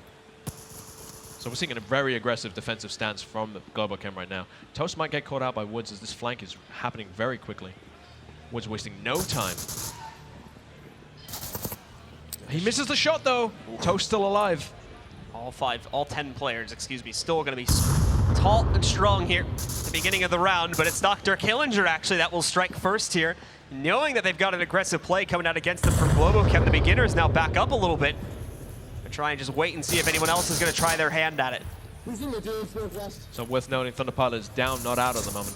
So we're seeing a very aggressive defensive stance from the Globo Chem right now. Toast might get caught out by Woods as this flank is happening very quickly. Woods wasting no time. He misses the shot though. Toast still alive. All 10 players, excuse me, still going to be tall and strong here at the beginning of the round, but it's Dr. Killinger actually that will strike first here, knowing that they've got an aggressive play coming out against them from Globo Chem. The beginners now back up a little bit and try and just wait and see if anyone else is going to try their hand at it. So worth noting, Thunderpilot is down, not out at the moment.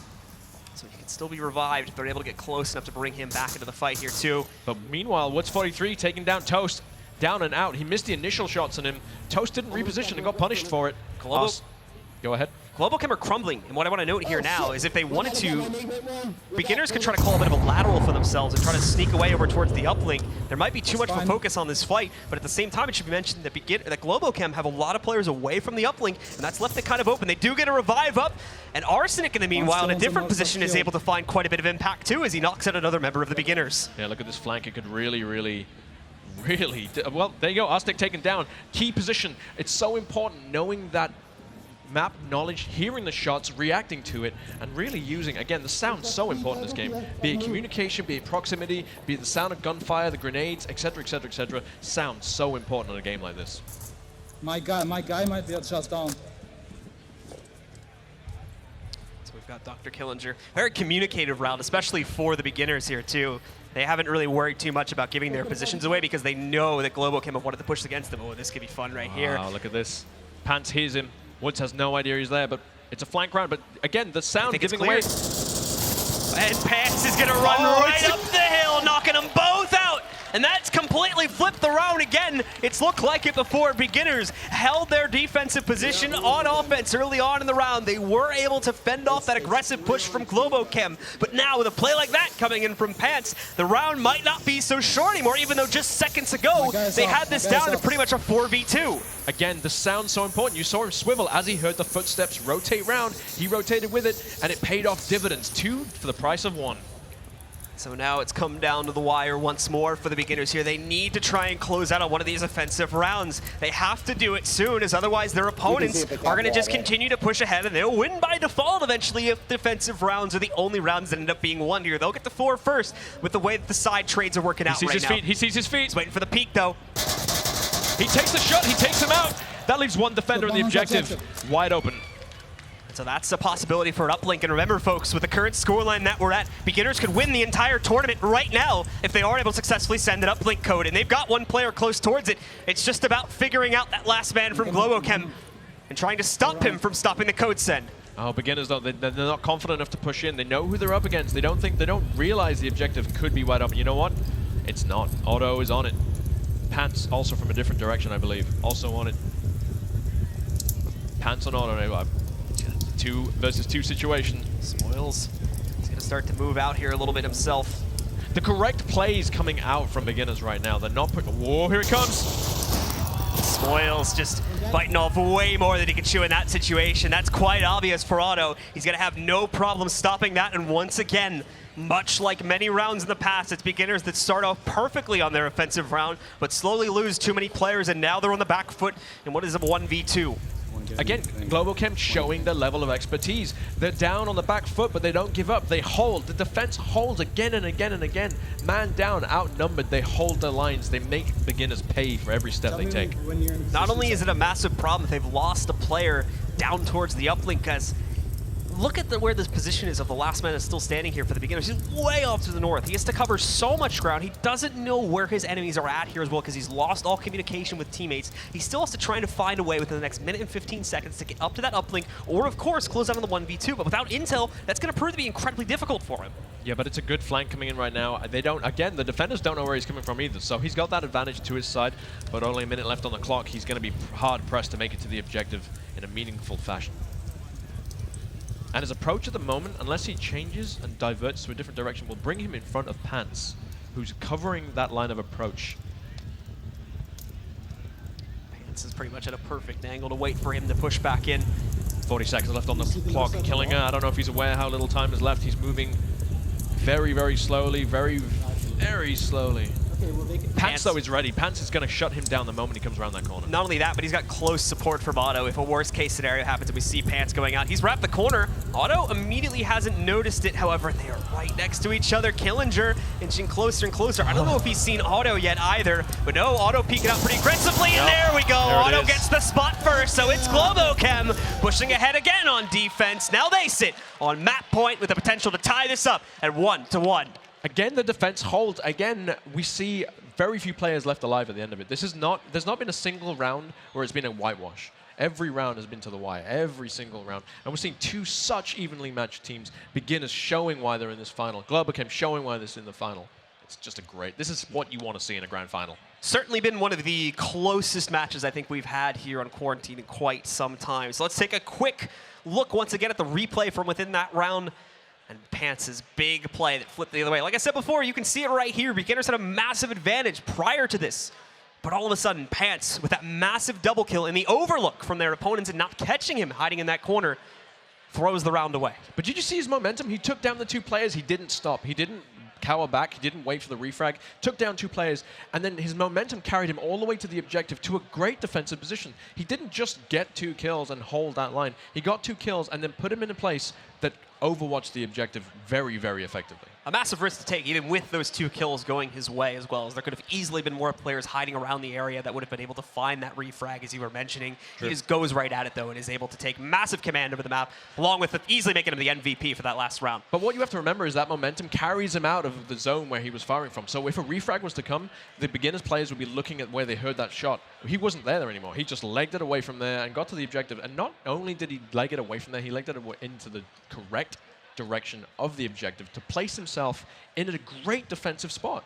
So he can still be revived if they're able to get close enough to bring him back into the fight here too. But meanwhile, Woods 43 taking down Toast. Down and out. He missed the initial shots on him. Toast didn't reposition and got punished for it. Go ahead. Globo Chem are crumbling, and what I want to note here now is if they wanted to, beginners could try to call a bit of a lateral for themselves and try to sneak away over towards the uplink. There might be too much of a focus on this fight, but at the same time, it should be mentioned that Globo Chem have a lot of players away from the uplink, and that's left it kind of open. They do get a revive up, and Arsenic in the meanwhile, in a different position, is able to find quite a bit of impact too as he knocks out another member of the beginners. Yeah, look at this flank. It could really, well, there you go, Arsenic taken down. Key position. It's so important knowing that map knowledge, hearing the shots, reacting to it, and really using, again, the sound's so important in this game. Be it communication, be it proximity, be it the sound of gunfire, the grenades, etc., etc., etc. Sound's so important in a game like this. My guy might be just down. So we've got Dr. Killinger. Very communicative round, especially for the beginners here too. They haven't really worried too much about giving their positions away because they know that Globo Chem have wanted to push against them. Oh, this could be fun right here. Wow, look at this. Pants hears him. Woods has no idea he's there, but it's a flank round. But again, the sound giving away. And Pants is going to run right up the hill, knocking them both out. And that's completely flipped the round again. It's looked like it before. Beginners held their defensive position on offense early on in the round. They were able to fend off that aggressive push from Globo Chem. But now with a play like that coming in from Pants, the round might not be so short anymore, even though just seconds ago they had this down to pretty much a 4v2. Again, the sound's so important. You saw him swivel as he heard the footsteps rotate round. He rotated with it, and it paid off dividends. 2 for the price of 1. So now it's come down to the wire once more for the beginners here. They need to try and close out on one of these offensive rounds. They have to do it soon, as otherwise their opponents are going to just continue to push ahead, and they'll win by default eventually if defensive rounds are the only rounds that end up being won here. They'll get the 4 first with the way that the side trades are working out right now. He sees his feet. He's waiting for the peak, though. He takes the shot. He takes him out. That leaves one defender in the objective. Wide open. So that's a possibility for an uplink. And remember, folks, with the current scoreline that we're at, beginners could win the entire tournament right now if they are able to successfully send an uplink code. And they've got one player close towards it. It's just about figuring out that last man from Globo Chem and trying to stop him from stopping the code send. Oh, beginners though, they're not confident enough to push in. They know who they're up against. They don't realize the objective could be wide open. You know what? It's not. Otto is on it. Pants also from a different direction, I believe. Also on it. Pants on Otto. 2 versus 2 situation. Spoils. He's going to start to move out here a little bit himself. The correct plays coming out from beginners right now. They're not putting. Whoa, here it comes. Smoils just biting off way more than he could chew in that situation. That's quite obvious for Otto. He's going to have no problem stopping that, and once again, much like many rounds in the past, it's beginners that start off perfectly on their offensive round, but slowly lose too many players, and now they're on the back foot in what is a 1v2. Again, Globo Chem showing the level of expertise. They're down on the back foot, but they don't give up. They hold. The defense holds again and again and again. Man down, outnumbered. They hold their lines. They make beginners pay for every step they take. Not only is it a massive problem, they've lost a player down towards the uplink, because look at where this position is of the last man is still standing here for the beginners. He's way off to the north. He has to cover so much ground. He doesn't know where his enemies are at here as well, because he's lost all communication with teammates. He still has to try to find a way within the next minute and 15 seconds to get up to that uplink, or of course close out on the 1v2. But without intel, that's going to prove to be incredibly difficult for him. Yeah, but it's a good flank coming in right now. They don't, again, the defenders don't know where he's coming from either, so he's got that advantage to his side, but only a minute left on the clock. He's going to be hard pressed to make it to the objective in a meaningful fashion. And his approach at the moment, unless he changes and diverts to a different direction, will bring him in front of Pants, who's covering that line of approach. Pants is pretty much at a perfect angle to wait for him to push back in. 40 seconds left on the clock. Killinger, I don't know if he's aware how little time is left. He's moving very, very slowly, very, very slowly. Pants, though, is ready. Pants is going to shut him down the moment he comes around that corner. Not only that, but he's got close support from Otto. If a worst-case scenario happens and we see Pants going out, he's wrapped the corner. Otto immediately hasn't noticed it. However, they are right next to each other. Killinger inching closer and closer. I don't know if he's seen Otto yet either, but no, Otto peeking out pretty aggressively, and there we go. Otto gets the spot first, so it's Globo Chem pushing ahead again on defense. Now they sit on map point with the potential to tie this up at 1-1. Again, the defense holds. Again, we see very few players left alive at the end of it. There's not been a single round where it's been a whitewash. Every round has been to the wire, every single round. And we're seeing two such evenly matched teams. Beginners showing why they're in this final. Globo Chem showing why they're in the final. It's just this is what you want to see in a grand final. Certainly been one of the closest matches I think we've had here on Quarantine in quite some time. So let's take a quick look once again at the replay from within that round. And Pants' big play that flipped the other way. Like I said before, you can see it right here. Beginners had a massive advantage prior to this. But all of a sudden, Pants, with that massive double kill and the overlook from their opponents and not catching him hiding in that corner, throws the round away. But did you see his momentum? He took down the two players. He didn't stop. He didn't cower back. He didn't wait for the refrag. Took down two players. And then his momentum carried him all the way to the objective to a great defensive position. He didn't just get 2 kills and hold that line. He got 2 kills and then put him in a place that overwatched the objective very, very effectively. A massive risk to take, even with those 2 kills going his way as well, as there could have easily been more players hiding around the area that would have been able to find that refrag, as you were mentioning. He just goes right at it, though, and is able to take massive command over the map, along with easily making him the MVP for that last round. But what you have to remember is that momentum carries him out of the zone where he was firing from. So if a refrag was to come, the beginners players would be looking at where they heard that shot. He wasn't there anymore. He just legged it away from there and got to the objective. And not only did he leg it away from there, he legged it into the correct direction of the objective to place himself in a great defensive spot.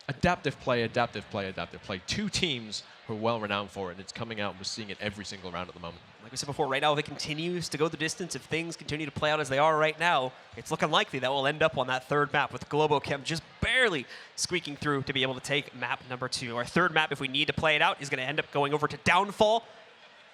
Adaptive play, adaptive play, adaptive play. 2 teams who are well renowned for it, and it's coming out. We're seeing it every single round at the moment. Like we said before, right now, if it continues to go the distance, if things continue to play out as they are right now, it's looking likely that we'll end up on that 3rd map with Globo Chem just barely squeaking through to be able to take map number 2. Our 3rd map, if we need to play it out, is going to end up going over to Downfall.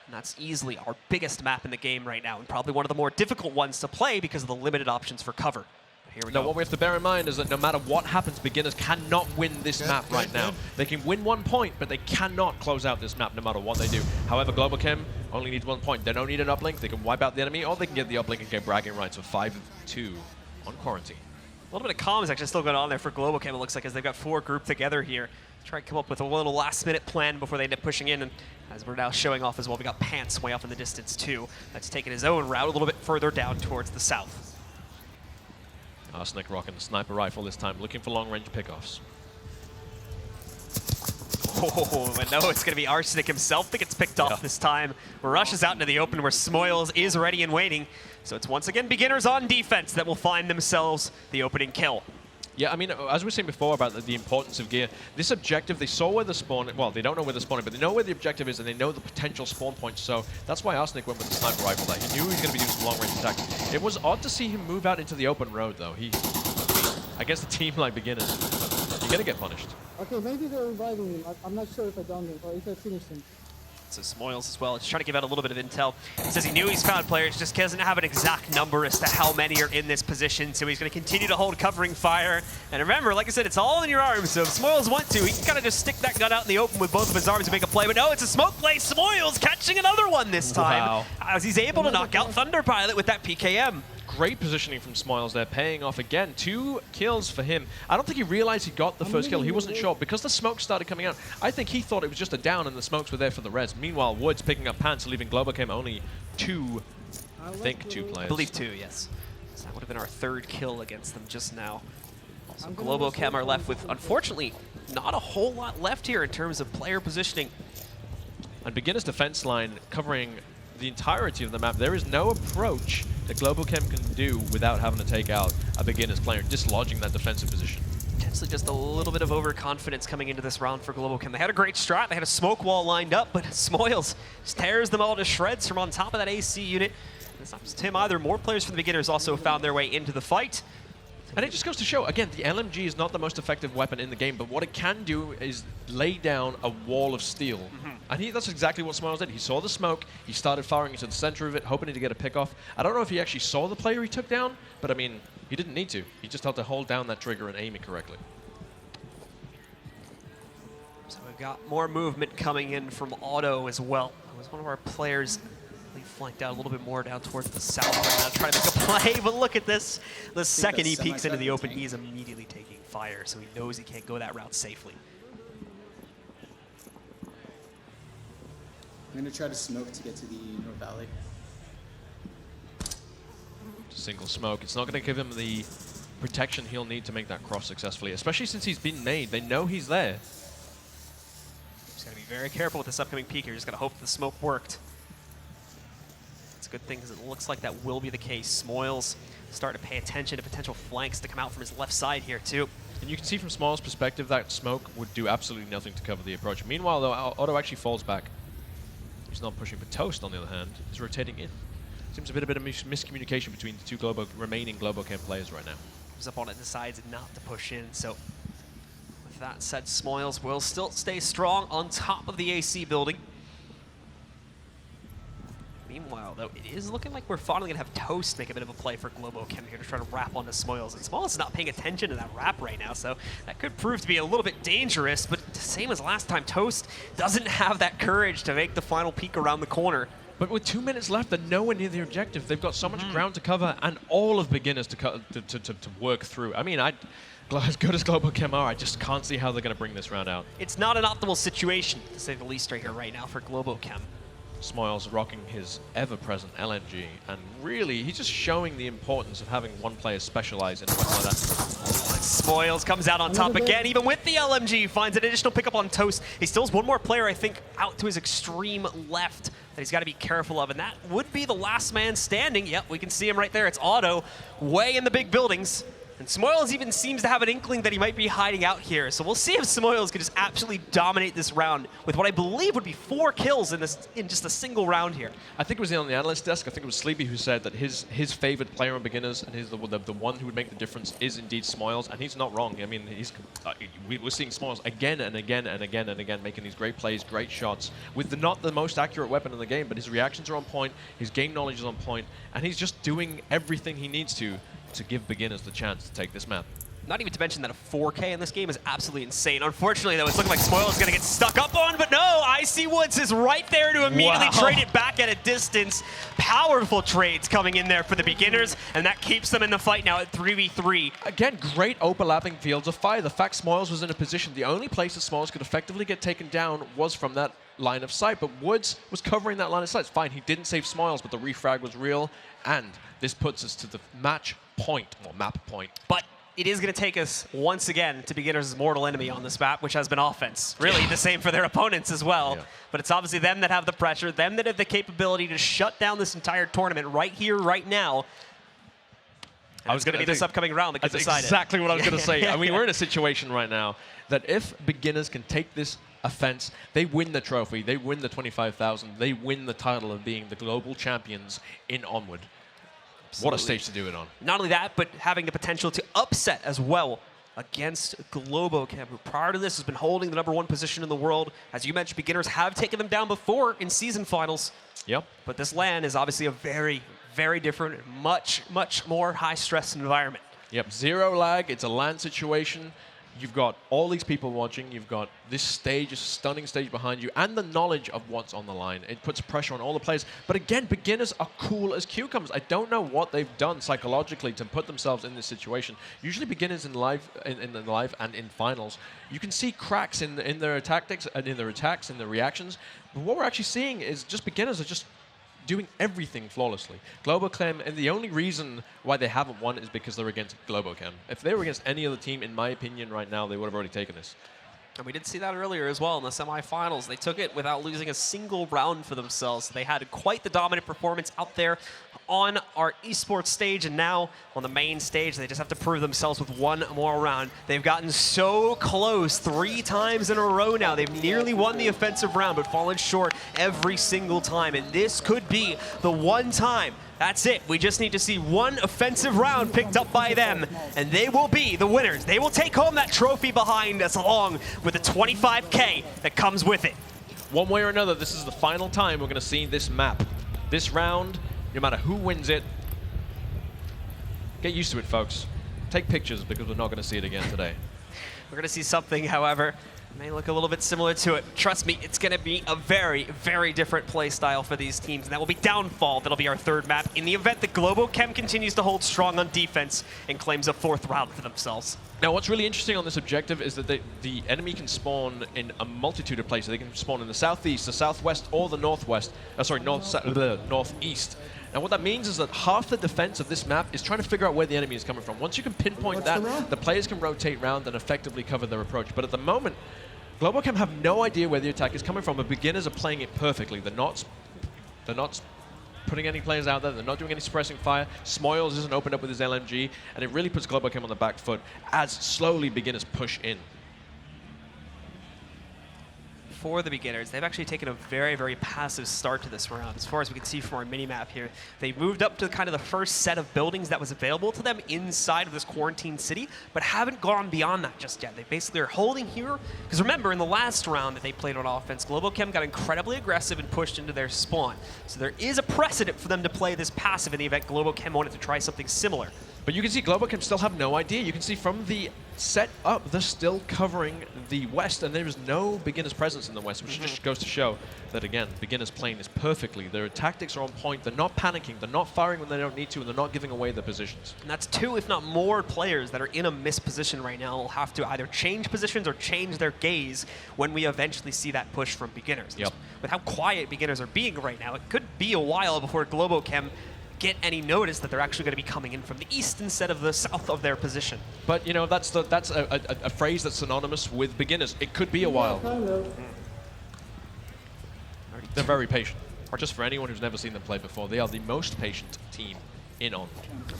And that's easily our biggest map in the game right now, and probably one of the more difficult ones to play because of the limited options for cover. But here we go. What we have to bear in mind is that no matter what happens, beginners cannot win this map right now. They can win 1 point, but they cannot close out this map no matter what they do. However, Globo Chem only needs 1 point. They don't need an uplink. They can wipe out the enemy, or they can get the uplink and get bragging rights of 5-2 on Quarantine. A little bit of comms actually still going on there for Globo Chem, it looks like, as they've got 4 grouped together here. Try to come up with a little last-minute plan before they end up pushing in. And as we're now showing off as well, we got Pants way off in the distance, too. That's taking his own route a little bit further down towards the south. Arsenic rocking the sniper rifle this time, looking for long-range pickoffs. Oh, and no, it's going to be Arsenic himself that gets picked off this time. Rushes out into the open where Smoils is ready and waiting. So it's once again beginners on defense that will find themselves the opening kill. Yeah, I mean, as we were saying before about the importance of gear, this objective, they saw where the spawn, well, they don't know where the spawn is, but they know where the objective is and they know the potential spawn points, so that's why Arsenic went with the sniper rifle there. He knew he was going to be doing some long-range attack. It was odd to see him move out into the open road, though. I guess the team like beginners, you're going to get punished. Okay, maybe they're reviving him. I'm not sure if I downed him or if I finished him. So Smoils as well, just trying to give out a little bit of intel. He says he knew he's found players, just doesn't have an exact number as to how many are in this position, so he's going to continue to hold covering fire. And remember, like I said, it's all in your arms, so if Smoils want to, he can kind of just stick that gun out in the open with both of his arms and make a play. But no, it's a smoke play. Smoils catching another one this time, as he's able to knock out Thunder Pilot with that PKM. Great positioning from Smoils there, paying off again. 2 kills for him. I don't think he realized he got the first kill. He wasn't sure. Because the smoke started coming out, I think he thought it was just a down and the smokes were there for the res. Meanwhile, Woods picking up pants, leaving Globo came only 2, I think 2 players. I believe 2, yes. So that would have been our 3rd kill against them just now. So Globo Chem are left with, unfortunately, not a whole lot left here in terms of player positioning. And Beginner's defense line covering the entirety of the map. There is no approach that Globo Chem can do without having to take out a Beginner's player, dislodging that defensive position. Potentially just a little bit of overconfidence coming into this round for Globo Chem. They had a great strat, they had a smoke wall lined up, but Smoils just tears them all to shreds from on top of that AC unit. And it's not just him either, more players from the Beginners also found their way into the fight. And it just goes to show, again, the LMG is not the most effective weapon in the game, but what it can do is lay down a wall of steel. And that's exactly what Smiles did. He saw the smoke, he started firing into the center of it, hoping to get a pick off. I don't know if he actually saw the player he took down, but I mean, he didn't need to. He just had to hold down that trigger and aim it correctly. So we've got more movement coming in from Auto as well. It was one of our players flanked out a little bit more down towards the south right now, trying to make a play, but look at this. The second he peeks into the open, he's immediately taking fire, so he knows he can't go that route safely. I'm going to try to smoke to get to the North Valley. Single smoke. It's not going to give him the protection he'll need to make that cross successfully, especially since he's been made. They know he's there. Just got to be very careful with this upcoming peek here. Just got to hope the smoke worked. It's a good thing because it looks like that will be the case. Smoils starting to pay attention to potential flanks to come out from his left side here too. And you can see from Smoils' perspective that smoke would do absolutely nothing to cover the approach. Meanwhile, though, Otto actually falls back. He's not pushing for Toast, on the other hand. He's rotating in. Seems a bit of miscommunication between the 2 remaining Globo Chem players right now. His opponent decides not to push in, so with that said, Smoils will still stay strong on top of the AC building. Meanwhile, though, it is looking like we're finally going to have Toast make a bit of a play for Globo Chem here to try to wrap onto Smoils. And Smoils is not paying attention to that wrap right now, so that could prove to be a little bit dangerous. But same as last time, Toast doesn't have that courage to make the final peek around the corner. But with 2 minutes left, they're nowhere near the objective. They've got so much ground to cover and all of Beginners to work through. I mean, as good as Globo Chem are, I just can't see how they're going to bring this round out. It's not an optimal situation, to say the least, right here, right now for Globo Chem. Smoils rocking his ever-present LMG, and really, he's just showing the importance of having one player specialize in something like that. Smoils comes out on top again, even with the LMG, finds an additional pickup on Toast. He still has one more player, I think, out to his extreme left that he's got to be careful of, and that would be the last man standing. Yep, we can see him right there. It's Otto, way in the big buildings. And Smoils even seems to have an inkling that he might be hiding out here. So we'll see if Smoils can just absolutely dominate this round with what I believe would be 4 kills in just a single round here. I think it was on the analyst desk. I think it was Sleepy who said that his favorite player on Beginners and the one who would make the difference is indeed Smoils, and he's not wrong. I mean, we're seeing Smoils again and again and again and again making these great plays, great shots with not the most accurate weapon in the game, but his reactions are on point, his game knowledge is on point, and he's just doing everything he needs to give Beginners the chance to take this map. Not even to mention that a 4K in this game is absolutely insane. Unfortunately, though, it's looking like Smoils is going to get stuck up on, but no, Icy Woods is right there to immediately trade it back at a distance. Powerful trades coming in there for the Beginners, and that keeps them in the fight now at 3v3. Again, great overlapping fields of fire. The fact Smoils was in a position, the only place that Smoils could effectively get taken down was from that line of sight, but Woods was covering that line of sight. It's fine, he didn't save Smoils, but the refrag was real, and this puts us to the match point, or map point. But it is going to take us, once again, to Beginners' mortal enemy on this map, which has been offense. Really the same for their opponents as well. Yeah. But it's obviously them that have the pressure, them that have the capability to shut down this entire tournament right here, right now. And it's going to be this upcoming round that gets decided. That's exactly what I was going to say. I mean, we're in a situation right now that if Beginners can take this offense, they win the trophy, they win the 25,000, they win the title of being the global champions in Onward. Absolutely. What a stage to do it on. Not only that, but having the potential to upset as well against Globo Chem, who prior to this has been holding the #1 position in the world. As you mentioned, beginners have taken them down before in season finals. Yep. But this LAN is obviously a very, very different, much more high-stress environment. Yep, 0 lag. It's a LAN situation. You've got all these people watching. You've got this stage, a stunning stage behind you, and the knowledge of what's on the line. It puts pressure on all the players. But again, beginners are cool as cucumbers. I don't know what they've done psychologically to put themselves in this situation. Usually beginners in live and in finals, you can see cracks in their tactics and in their attacks and their reactions. But what we're actually seeing is just beginners are just doing everything flawlessly. Globo Chem, and the only reason why they haven't won is because they're against Globo Chem. If they were against any other team, in my opinion, right now, they would have already taken this. And we did see that earlier as well in the semifinals. They took it without losing a single round for themselves. They had quite the dominant performance out there on our esports stage, and now on the main stage, they just have to prove themselves with one more round. They've gotten so close 3 times in a row now. They've nearly won the offensive round, but fallen short every single time. And this could be the one time. That's it. We just need to see one offensive round picked up by them, and they will be the winners. They will take home that trophy behind us, along with the 25K that comes with it. One way or another, this is the final time we're going to see this map. This round, no matter who wins it, get used to it, folks. Take pictures, because we're not going to see it again today. We're going to see something, however, may look a little bit similar to it. Trust me, it's going to be a very, very different play style for these teams, and that will be Downfall. That'll be our 3rd map in the event that Globo Chem continues to hold strong on defense and claims a 4th round for themselves. Now, what's really interesting on this objective is that the enemy can spawn in a multitude of places. They can spawn in the southeast, the southwest, or the northwest. Northeast. And what that means is that half the defense of this map is trying to figure out where the enemy is coming from. Once you can pinpoint that, the players can rotate around and effectively cover their approach. But at the moment, Globo Chem have no idea where the attack is coming from, but beginners are playing it perfectly. They're not putting any players out there. They're not doing any suppressing fire. Smoils isn't opened up with his LMG, and it really puts Globo Chem on the back foot as slowly beginners push in. For the beginners, they've actually taken a very, very passive start to this round. As far as we can see from our mini-map here, they moved up to kind of the first set of buildings that was available to them inside of this quarantine city, but haven't gone beyond that just yet. They basically are holding here, because remember, in the last round that they played on offense, Globo Chem got incredibly aggressive and pushed into their spawn. So there is a precedent for them to play this passive in the event Globo Chem wanted to try something similar. But you can see Globo Chem still have no idea. You can see from the set up, they're still covering the west, and there is no beginner's presence in the west, which just goes to show that, again, beginners playing this perfectly. Their tactics are on point. They're not panicking. They're not firing when they don't need to, and they're not giving away their positions. And that's 2, if not more, players that are in a misposition right now will have to either change positions or change their gaze when we eventually see that push from beginners. Yep. With how quiet beginners are being right now, it could be a while before Globo Chem get any notice that they're actually going to be coming in from the east instead of the south of their position. But, you know, that's a phrase that's synonymous with beginners. It could be a while. They're very patient. Just for anyone who's never seen them play before, they are the most patient team in Onward.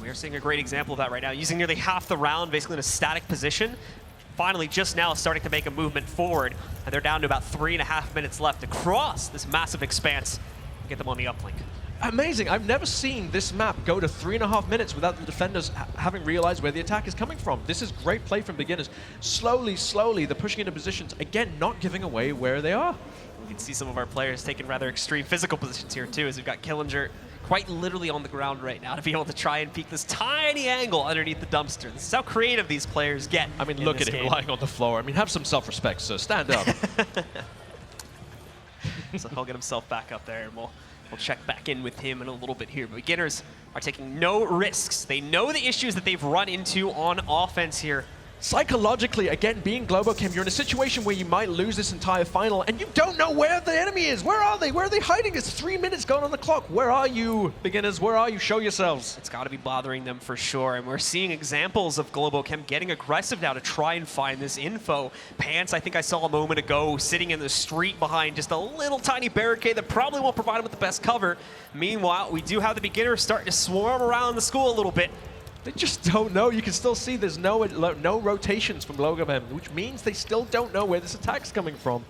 We are seeing a great example of that right now, using nearly half the round basically in a static position. Finally, just now starting to make a movement forward, and they're down to about 3.5 minutes left to cross this massive expanse and get them on the uplink. Amazing. I've never seen this map go to 3.5 minutes without the defenders having realized where the attack is coming from. This is great play from beginners. Slowly, they're pushing into positions, again, not giving away where they are. You can see some of our players taking rather extreme physical positions here, too, as we've got Killinger quite literally on the ground right now to be able to try and peek this tiny angle underneath the dumpster. This is how creative these players get. I mean, look at him lying on the floor. I mean, have some self-respect, sir. Stand up. So he'll get himself back up there, and we'll check back in with him in a little bit here. But beginners are taking no risks. They know the issues that they've run into on offense here. Psychologically, again, being Globo Chem, you're in a situation where you might lose this entire final, and you don't know where the enemy is. Where are they? Where are they hiding? It's 3 minutes gone on the clock. Where are you, beginners? Where are you? Show yourselves. It's got to be bothering them for sure, and we're seeing examples of Globo Chem getting aggressive now to try and find this info. Pants, I think I saw a moment ago, sitting in the street behind just a little tiny barricade that probably won't provide him with the best cover. Meanwhile, we do have the beginners starting to swarm around the school a little bit. They just don't know. You can still see there's no rotations from Globo Chem, which means they still don't know where this attack's coming from.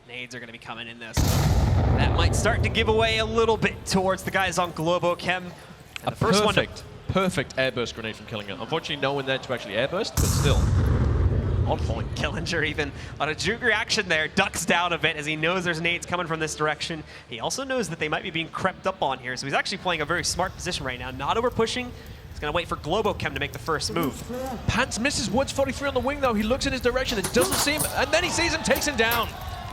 Nades are going to be coming in this. That might start to give away a little bit towards the guys on Globo Chem. And the first one perfect airburst grenade from Killinger. Unfortunately, no one there to actually airburst, but still. On point. Killinger even on a juke reaction there, ducks down a bit as he knows there's nades coming from this direction. He also knows that they might be being crept up on here, so he's actually playing a very smart position right now. Not over pushing. He's going to wait for Globo Chem to make the first move. Pants misses Woods 43 on the wing though. He looks in his direction. It doesn't see him, and then he sees him, takes him down.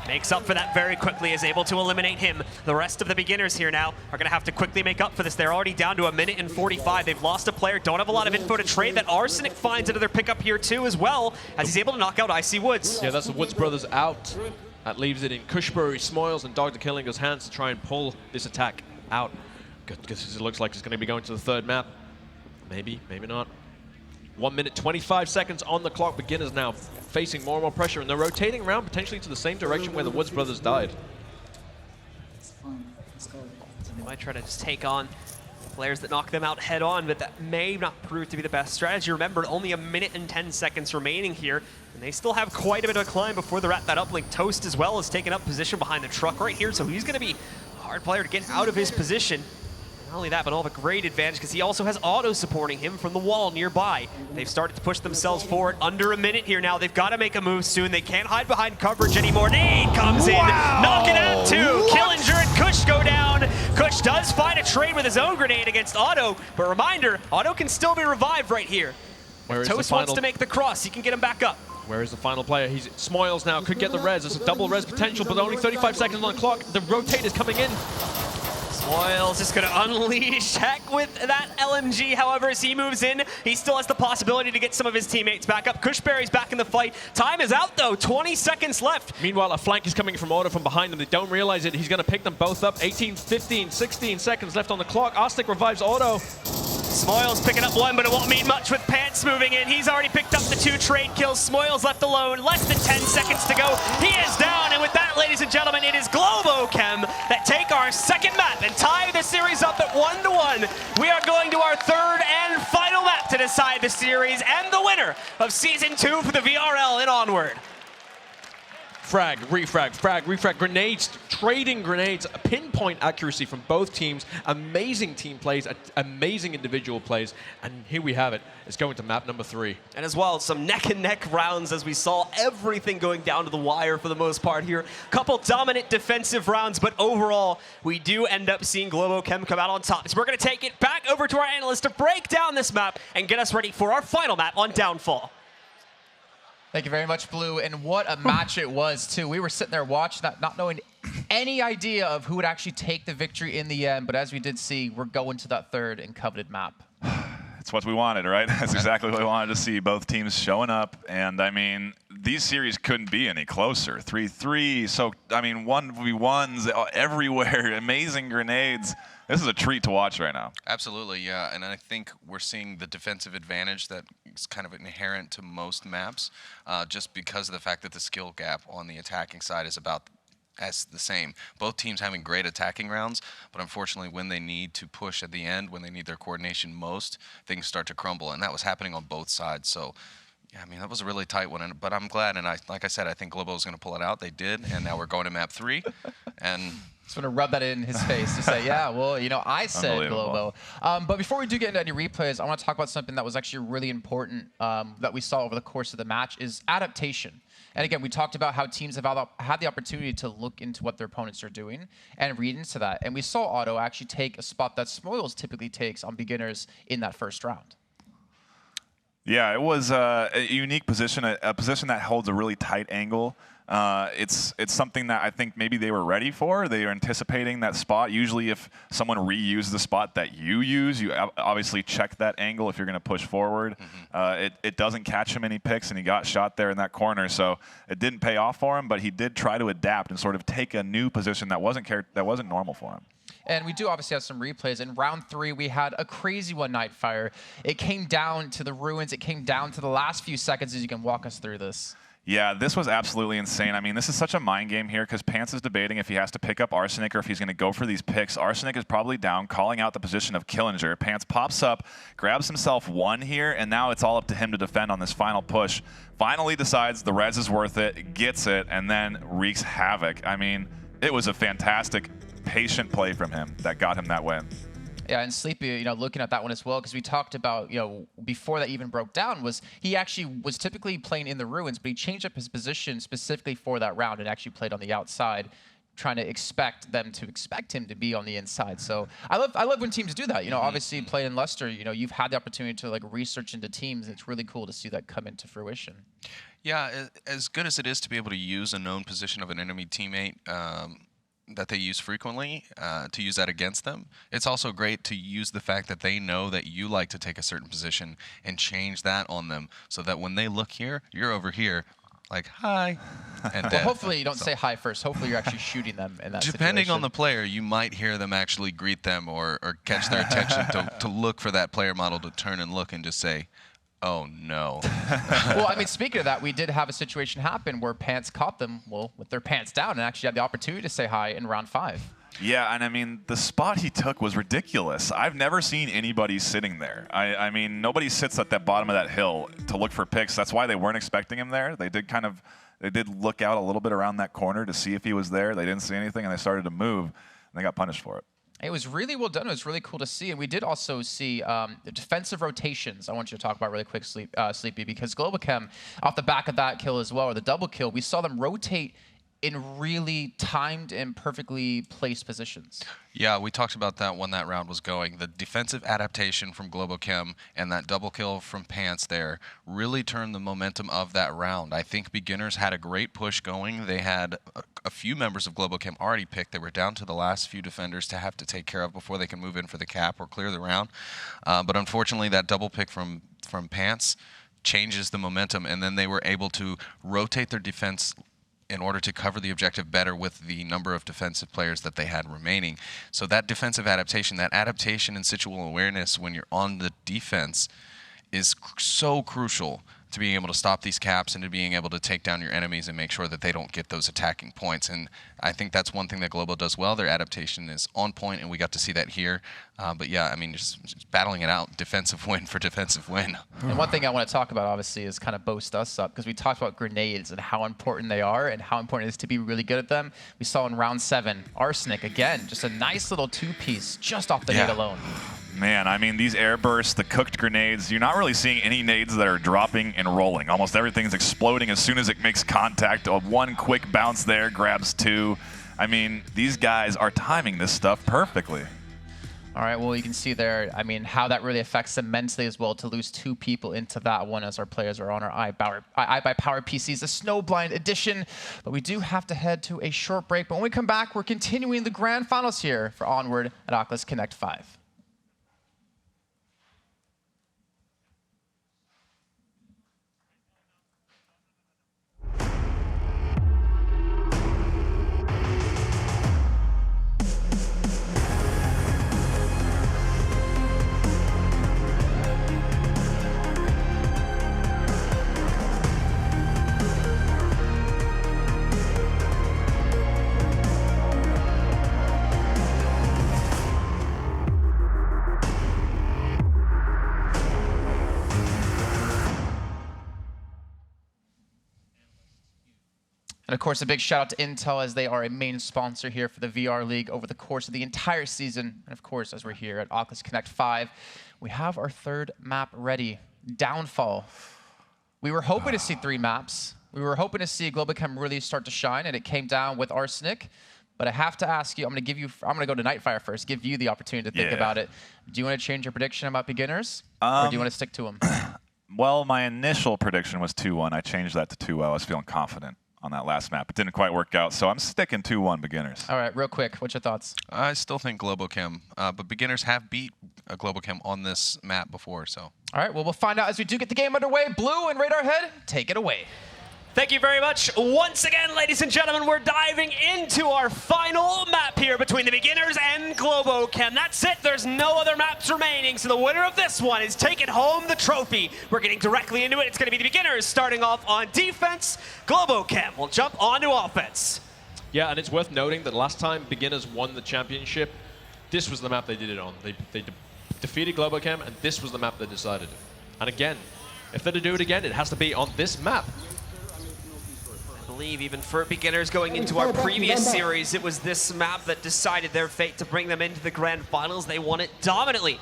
Makes up for that very quickly, is able to eliminate him. The rest of the beginners here now are going to have to quickly make up for this. They're already down to 1 minute and 45. They've lost a player, don't have a lot of info to trade. That Arsenic finds another pickup here too as well, as he's able to knock out Icy Woods. Yeah, that's the Woods brothers out. That leaves it in Cushbury, Smoils, and Dr. Killinger's hands to try and pull this attack out. Because it looks like it's going to be going to the third map. Maybe, maybe not. 1 minute, 25 seconds on the clock. Beginners now facing more and more pressure, and they're rotating around potentially to the same direction where the Woods brothers died. So they might try to just take on players that knock them out head on, but that may not prove to be the best strategy. Remember, only 1 minute and 10 seconds remaining here, and they still have quite a bit of a climb before they're at that uplink. Toast as well has taken up position behind the truck right here, so he's going to be a hard player to get out of his position. Not only that, but all have a great advantage because he also has auto supporting him from the wall nearby. They've started to push themselves forward. Under a minute here now. They've got to make a move soon. They can't hide behind coverage anymore. Nade comes in, knocking out two. Killinger and Kush go down. Kush does find a trade with his own grenade against Auto, but reminder, Auto can still be revived right here. Toast wants to make the cross. He can get him back up. Where is the final player? He's Smoils now, could get the res. It's a double res potential, but only 35 seconds on the clock. The rotate is coming in. Smoils just going to unleash heck with that LMG. However, as he moves in, he still has the possibility to get some of his teammates back up. Cushberry's back in the fight. Time is out, though. 20 seconds left. Meanwhile, a flank is coming from Auto from behind them. They don't realize it. He's going to pick them both up. 18, 15, 16 seconds left on the clock. Arsenic revives Auto. Smoils picking up one, but it won't mean much with Pants moving in. He's already picked up the 2 trade kills. Smoils left alone. Less than 10 seconds to go. He is down, and with that, ladies and gentlemen, it is Globo Chem that take our second map and tie the series up at 1-1. We are going to our third and final map to decide the series and the winner of Season 2 for the VRL in Onward. Frag, refrag, grenades, trading grenades, pinpoint accuracy from both teams, amazing team plays, amazing individual plays, and here we have it. It's going to map number 3. And as well, some neck and neck rounds as we saw everything going down to the wire for the most part here. Couple dominant defensive rounds, but overall, we do end up seeing Globo Chem come out on top. So we're going to take it back over to our analyst to break down this map and get us ready for our final map on Downfall. Thank you very much, Blue. And what a match it was, too. We were sitting there watching that, not knowing any idea of who would actually take the victory in the end. But as we did see, we're going to that third and coveted map. It's what we wanted, right? That's exactly what we wanted to see. Both teams showing up. And, I mean, these series couldn't be any closer. 3-3. So, I mean, 1v1s everywhere. Amazing grenades. This is a treat to watch right now. Absolutely, yeah. And I think we're seeing the defensive advantage that is kind of inherent to most maps, just because of the fact that the skill gap on the attacking side is about as the same. Both teams having great attacking rounds, but unfortunately when they need to push at the end, when they need their coordination most, things start to crumble. And that was happening on both sides. So, yeah, I mean, that was a really tight one. But I'm glad, and like I said, I think Globo was going to pull it out. They did, and now we're going to map 3. And just want to rub that in his face to say, yeah, well, you know, I said Globo. But before we do get into any replays, I want to talk about something that was actually really important that we saw over the course of the match is adaptation. And again, we talked about how teams have had the opportunity to look into what their opponents are doing and read into that. And we saw Auto actually take a spot that Smoils typically takes on beginners in that first round. Yeah, it was a unique position, a position that holds a really tight angle. It's something that I think maybe they were ready for. They were anticipating that spot. Usually if someone reuses the spot that you use, you obviously check that angle if you're going to push forward. It doesn't catch him any picks, and he got shot there in that corner. So it didn't pay off for him, but he did try to adapt and sort of take a new position that wasn't normal for him. And we do obviously have some replays. In round 3, we had a crazy one, Nightfire. It came down to the ruins. It came down to the last few seconds. As you can walk us through this. Yeah, this was absolutely insane. I mean, this is such a mind game here because Pants is debating if he has to pick up Arsenic or if he's going to go for these picks. Arsenic is probably down, calling out the position of Killinger. Pants pops up, grabs himself 1 here, and now it's all up to him to defend on this final push. Finally decides the res is worth it, gets it, and then wreaks havoc. I mean, it was a fantastic, patient play from him that got him that win. Yeah, and Sleepy, you know, looking at that one as well, because we talked about, you know, before that even broke down, was he actually was typically playing in the ruins, but he changed up his position specifically for that round and actually played on the outside, trying to expect them to expect him to be on the inside. So I love when teams do that. You know, obviously playing in Leicester, you know, you've had the opportunity to like research into teams. It's really cool to see that come into fruition. Yeah, as good as it is to be able to use a known position of an enemy teammate that they use frequently, to use that against them, it's also great to use the fact that they know that you like to take a certain position and change that on them so that when they look here, you're over here, like, hi. And well, hopefully you don't say hi first. Hopefully you're actually shooting them in that Depending situation. on the player, you might hear them actually greet them or catch their attention to look for that player model to turn and look and just say, oh, no. Well, I mean, speaking of that, we did have a situation happen where Pants caught them, well, with their pants down and actually had the opportunity to say hi in round 5. Yeah, and I mean, the spot he took was ridiculous. I've never seen anybody sitting there. I mean, nobody sits at that bottom of that hill to look for picks. That's why they weren't expecting him there. They did look out a little bit around that corner to see if he was there. They didn't see anything, and they started to move, and they got punished for it. It was really well done. It was really cool to see. And we did also see the defensive rotations I want you to talk about really quick, Sleepy, because Globo Chem, off the back of that kill as well, or the double kill, we saw them rotate in really timed and perfectly placed positions. Yeah, we talked about that when that round was going. The defensive adaptation from Globo Chem and that double kill from Pants there really turned the momentum of that round. I think beginners had a great push going. They had a few members of Globo Chem already picked. They were down to the last few defenders to have to take care of before they can move in for the cap or clear the round. But unfortunately, that double pick from Pants changes the momentum, and then they were able to rotate their defense in order to cover the objective better with the number of defensive players that they had remaining. So that defensive adaptation, that adaptation and situal awareness when you're on the defense is so crucial to being able to stop these caps and to being able to take down your enemies and make sure that they don't get those attacking points. And I think that's one thing that Globo does well. Their adaptation is on point, and we got to see that here. But yeah, I mean, just battling it out, defensive win for defensive win. And one thing I want to talk about, obviously, is kind of boast us up, because we talked about grenades and how important they are and how important it is to be really good at them. We saw in round 7, Arsenic, again, just a nice little 2-piece just off the nade alone. Man, I mean, these air bursts, the cooked grenades, you're not really seeing any nades that are dropping and rolling. Almost everything's exploding as soon as it makes contact. One quick bounce there grabs 2. I mean, these guys are timing this stuff perfectly. All right, well, you can see there, I mean, how that really affects them mentally as well to lose 2 people into that one as our players are on our eye-by-power PCs, the Snowblind edition. But we do have to head to a short break. But when we come back, we're continuing the grand finals here for Onward at Oculus Connect 5. And of course, a big shout out to Intel, as they are a main sponsor here for the VR League over the course of the entire season. And of course, as we're here at Oculus Connect 5, we have our 3rd map ready, Downfall. We were hoping to see 3 maps. We were hoping to see Globo Chem really start to shine, and it came down with Arsenic. But I have to ask you, I'm going to go to Nightfire first, give you the opportunity to think about it. Do you want to change your prediction about beginners, or do you want to stick to them? Well, my initial prediction was 2-1. I changed that to 2-0. I was feeling confident on that last map. It didn't quite work out, so I'm sticking 2-1 beginners. All right, real quick, what's your thoughts? I still think Globo Chem, but beginners have beat Globo Chem on this map before, so. All right, well, we'll find out as we do get the game underway. Blue and Radar Head, take it away. Thank you very much. Once again, ladies and gentlemen, we're diving into our final map here between the beginners and Globo Chem. That's it. There's no other maps remaining, so the winner of this one is taking home the trophy. We're getting directly into it. It's going to be the beginners starting off on defense. Globo Chem will jump onto offense. Yeah, and it's worth noting that last time beginners won the championship, this was the map they did it on. They defeated Globo Chem, and this was the map they decided it. And again, if they're to do it again, it has to be on this map. believe even for beginners going into our previous series, it was this map that decided their fate to bring them into the grand finals. They won it dominantly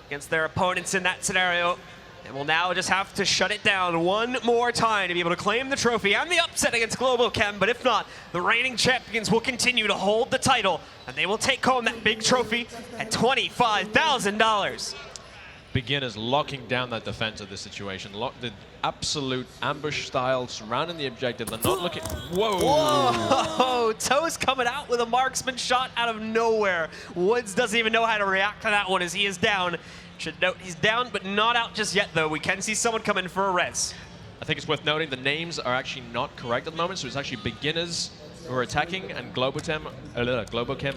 against their opponents in that scenario, and will now just have to shut it down one more time to be able to claim the trophy and the upset against Globo Chem. But if not, the reigning champions will continue to hold the title, and they will take home that big trophy at $25,000. Beginners locking down that defense of this situation. Lock the absolute ambush style surrounding the objective. They're not looking. Whoa! Whoa! Toes coming out with a marksman shot out of nowhere. Woods doesn't even know how to react to that one as he is down. Should note he's down, but not out just yet, though. We can see someone come in for a res. I think it's worth noting the names are actually not correct at the moment, so it's actually beginners who are attacking and Globo Chem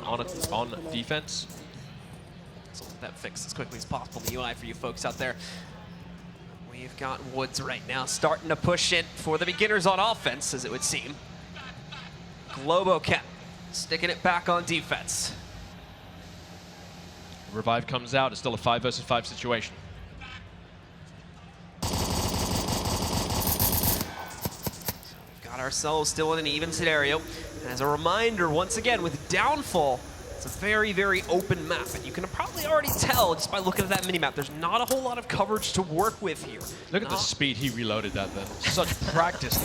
on defense. So that fixed as quickly as possible. The UI for you folks out there. We've got Woods right now starting to push in for the beginners on offense, as it would seem. Globo Chem sticking it back on defense. Revive comes out. It's still a 5 versus 5 situation. Got ourselves still in an even scenario. And as a reminder, once again, with Downfall, it's a very, very open map. And you can probably already tell just by looking at that minimap, there's not a whole lot of coverage to work with here. Look at the speed he reloaded that then. Such practice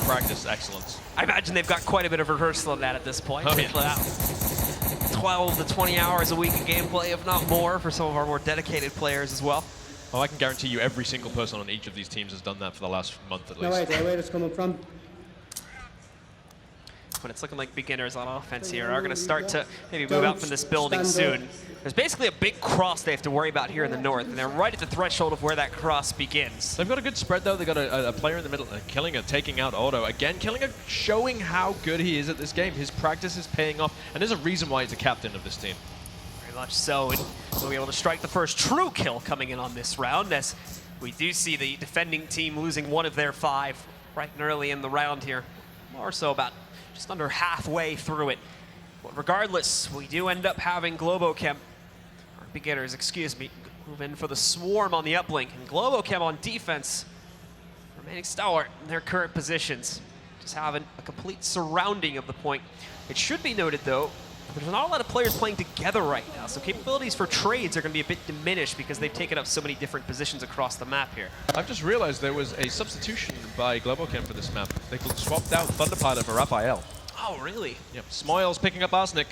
excellence. I imagine they've got quite a bit of rehearsal of that at this point. Oh, yeah. 12 to 20 hours a week of gameplay, if not more, for some of our more dedicated players as well. Oh, I can guarantee you every single person on each of these teams has done that for the last month at least. No idea where it's coming from. But it's looking like beginners on offense here are going to start to maybe move out from this building soon. There's basically a big cross they have to worry about here in the north, and they're right at the threshold of where that cross begins. They've got a good spread, though. They've got a player in the middle, Killinger taking out Auto. Again, Killinger showing how good he is at this game. His practice is paying off, and there's a reason why he's a captain of this team. Very much so, and we'll be able to strike the first true kill coming in on this round, as we do see the defending team losing one of their 5 right and early in the round here. More so about just under halfway through it. But regardless, we do end up having Globo Chem, or beginners, excuse me, move in for the swarm on the uplink, and Globo Chem on defense, remaining stalwart in their current positions, just having a complete surrounding of the point. It should be noted, though, there's not a lot of players playing together right now, so capabilities for trades are going to be a bit diminished because they've taken up so many different positions across the map here. I've just realized there was a substitution by Globo Chem for this map. They swapped out Thunderpilot for Raphael. Oh, really? Yep. Smoils picking up Arsenic.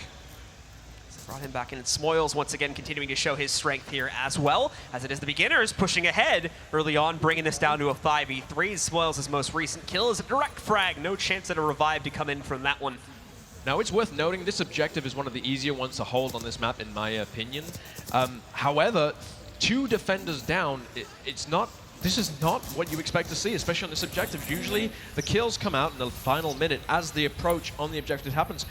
Brought him back in, and Smoils once again continuing to show his strength here as well, as it is the beginners pushing ahead early on, bringing this down to a 5v3. Smoils' most recent kill is a direct frag. No chance at a revive to come in from that one. Now, it's worth noting this objective is one of the easier ones to hold on this map, in my opinion. However, 2 defenders down, this is not what you expect to see, especially on this objective. Usually, the kills come out in the final minute as the approach on the objective happens.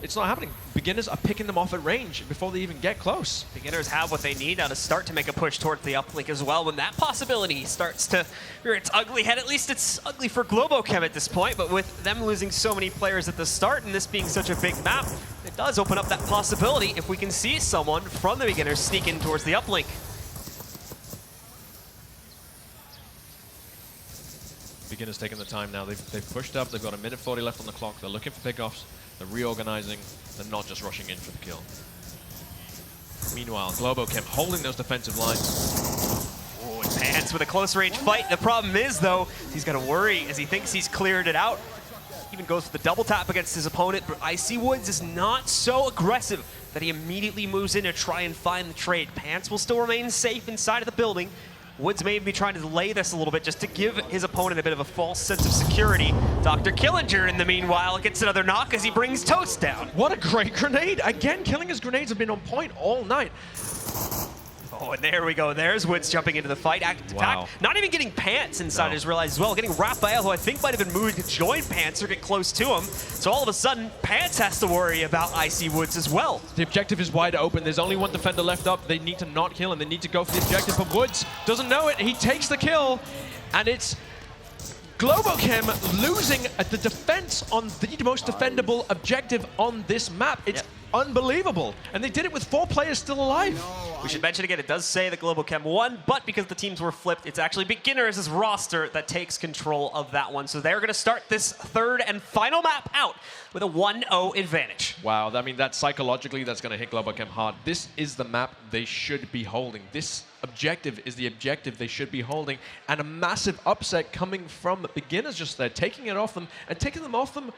It's not happening. Beginners are picking them off at range before they even get close. Beginners have what they need now to start to make a push towards the uplink as well. When that possibility starts to rear its ugly head, at least it's ugly for Globo Chem at this point, but with them losing so many players at the start and this being such a big map, it does open up that possibility if we can see someone from the beginners sneak in towards the uplink. Beginners taking the time now. They've pushed up. They've got a minute 40 left on the clock. They're looking for pickoffs. They're reorganizing. They're not just rushing in for the kill. Meanwhile, Globo Chem holding those defensive lines. Oh, and Pants with a close range fight. The problem is, though, he's got to worry as he thinks he's cleared it out. Even goes for the double tap against his opponent, but Icy Woods is not so aggressive that he immediately moves in to try and find the trade. Pants will still remain safe inside of the building. Woods may be trying to delay this a little bit just to give his opponent a bit of a false sense of security. Dr. Killinger, in the meanwhile, gets another knock as he brings Toast down. What a great grenade! Again, Killinger's grenades have been on point all night. Oh, and there we go. There's Woods jumping into the fight. In fact, not even getting Pants inside his realize as well. Getting Raphael, who I think might have been moving to join Pants or get close to him. So all of a sudden, Pants has to worry about Icy Woods as well. The objective is wide open. There's only one defender left up. They need to not kill him. They need to go for the objective. But Woods doesn't know it. He takes the kill, and it's Globo Chem losing at the defense on the most defendable objective on this map. It's unbelievable. And they did it with 4 players still alive. We should mention again, it does say that Globo Chem won, but because the teams were flipped, it's actually Beginners' roster that takes control of that one. So they're going to start this third and final map out with a 1-0 advantage. Wow, I mean, that psychologically, that's going to hit Globo Chem hard. This is the map they should be holding. This objective is the objective they should be holding. And a massive upset coming from Beginners just there, taking it off them and taking them off them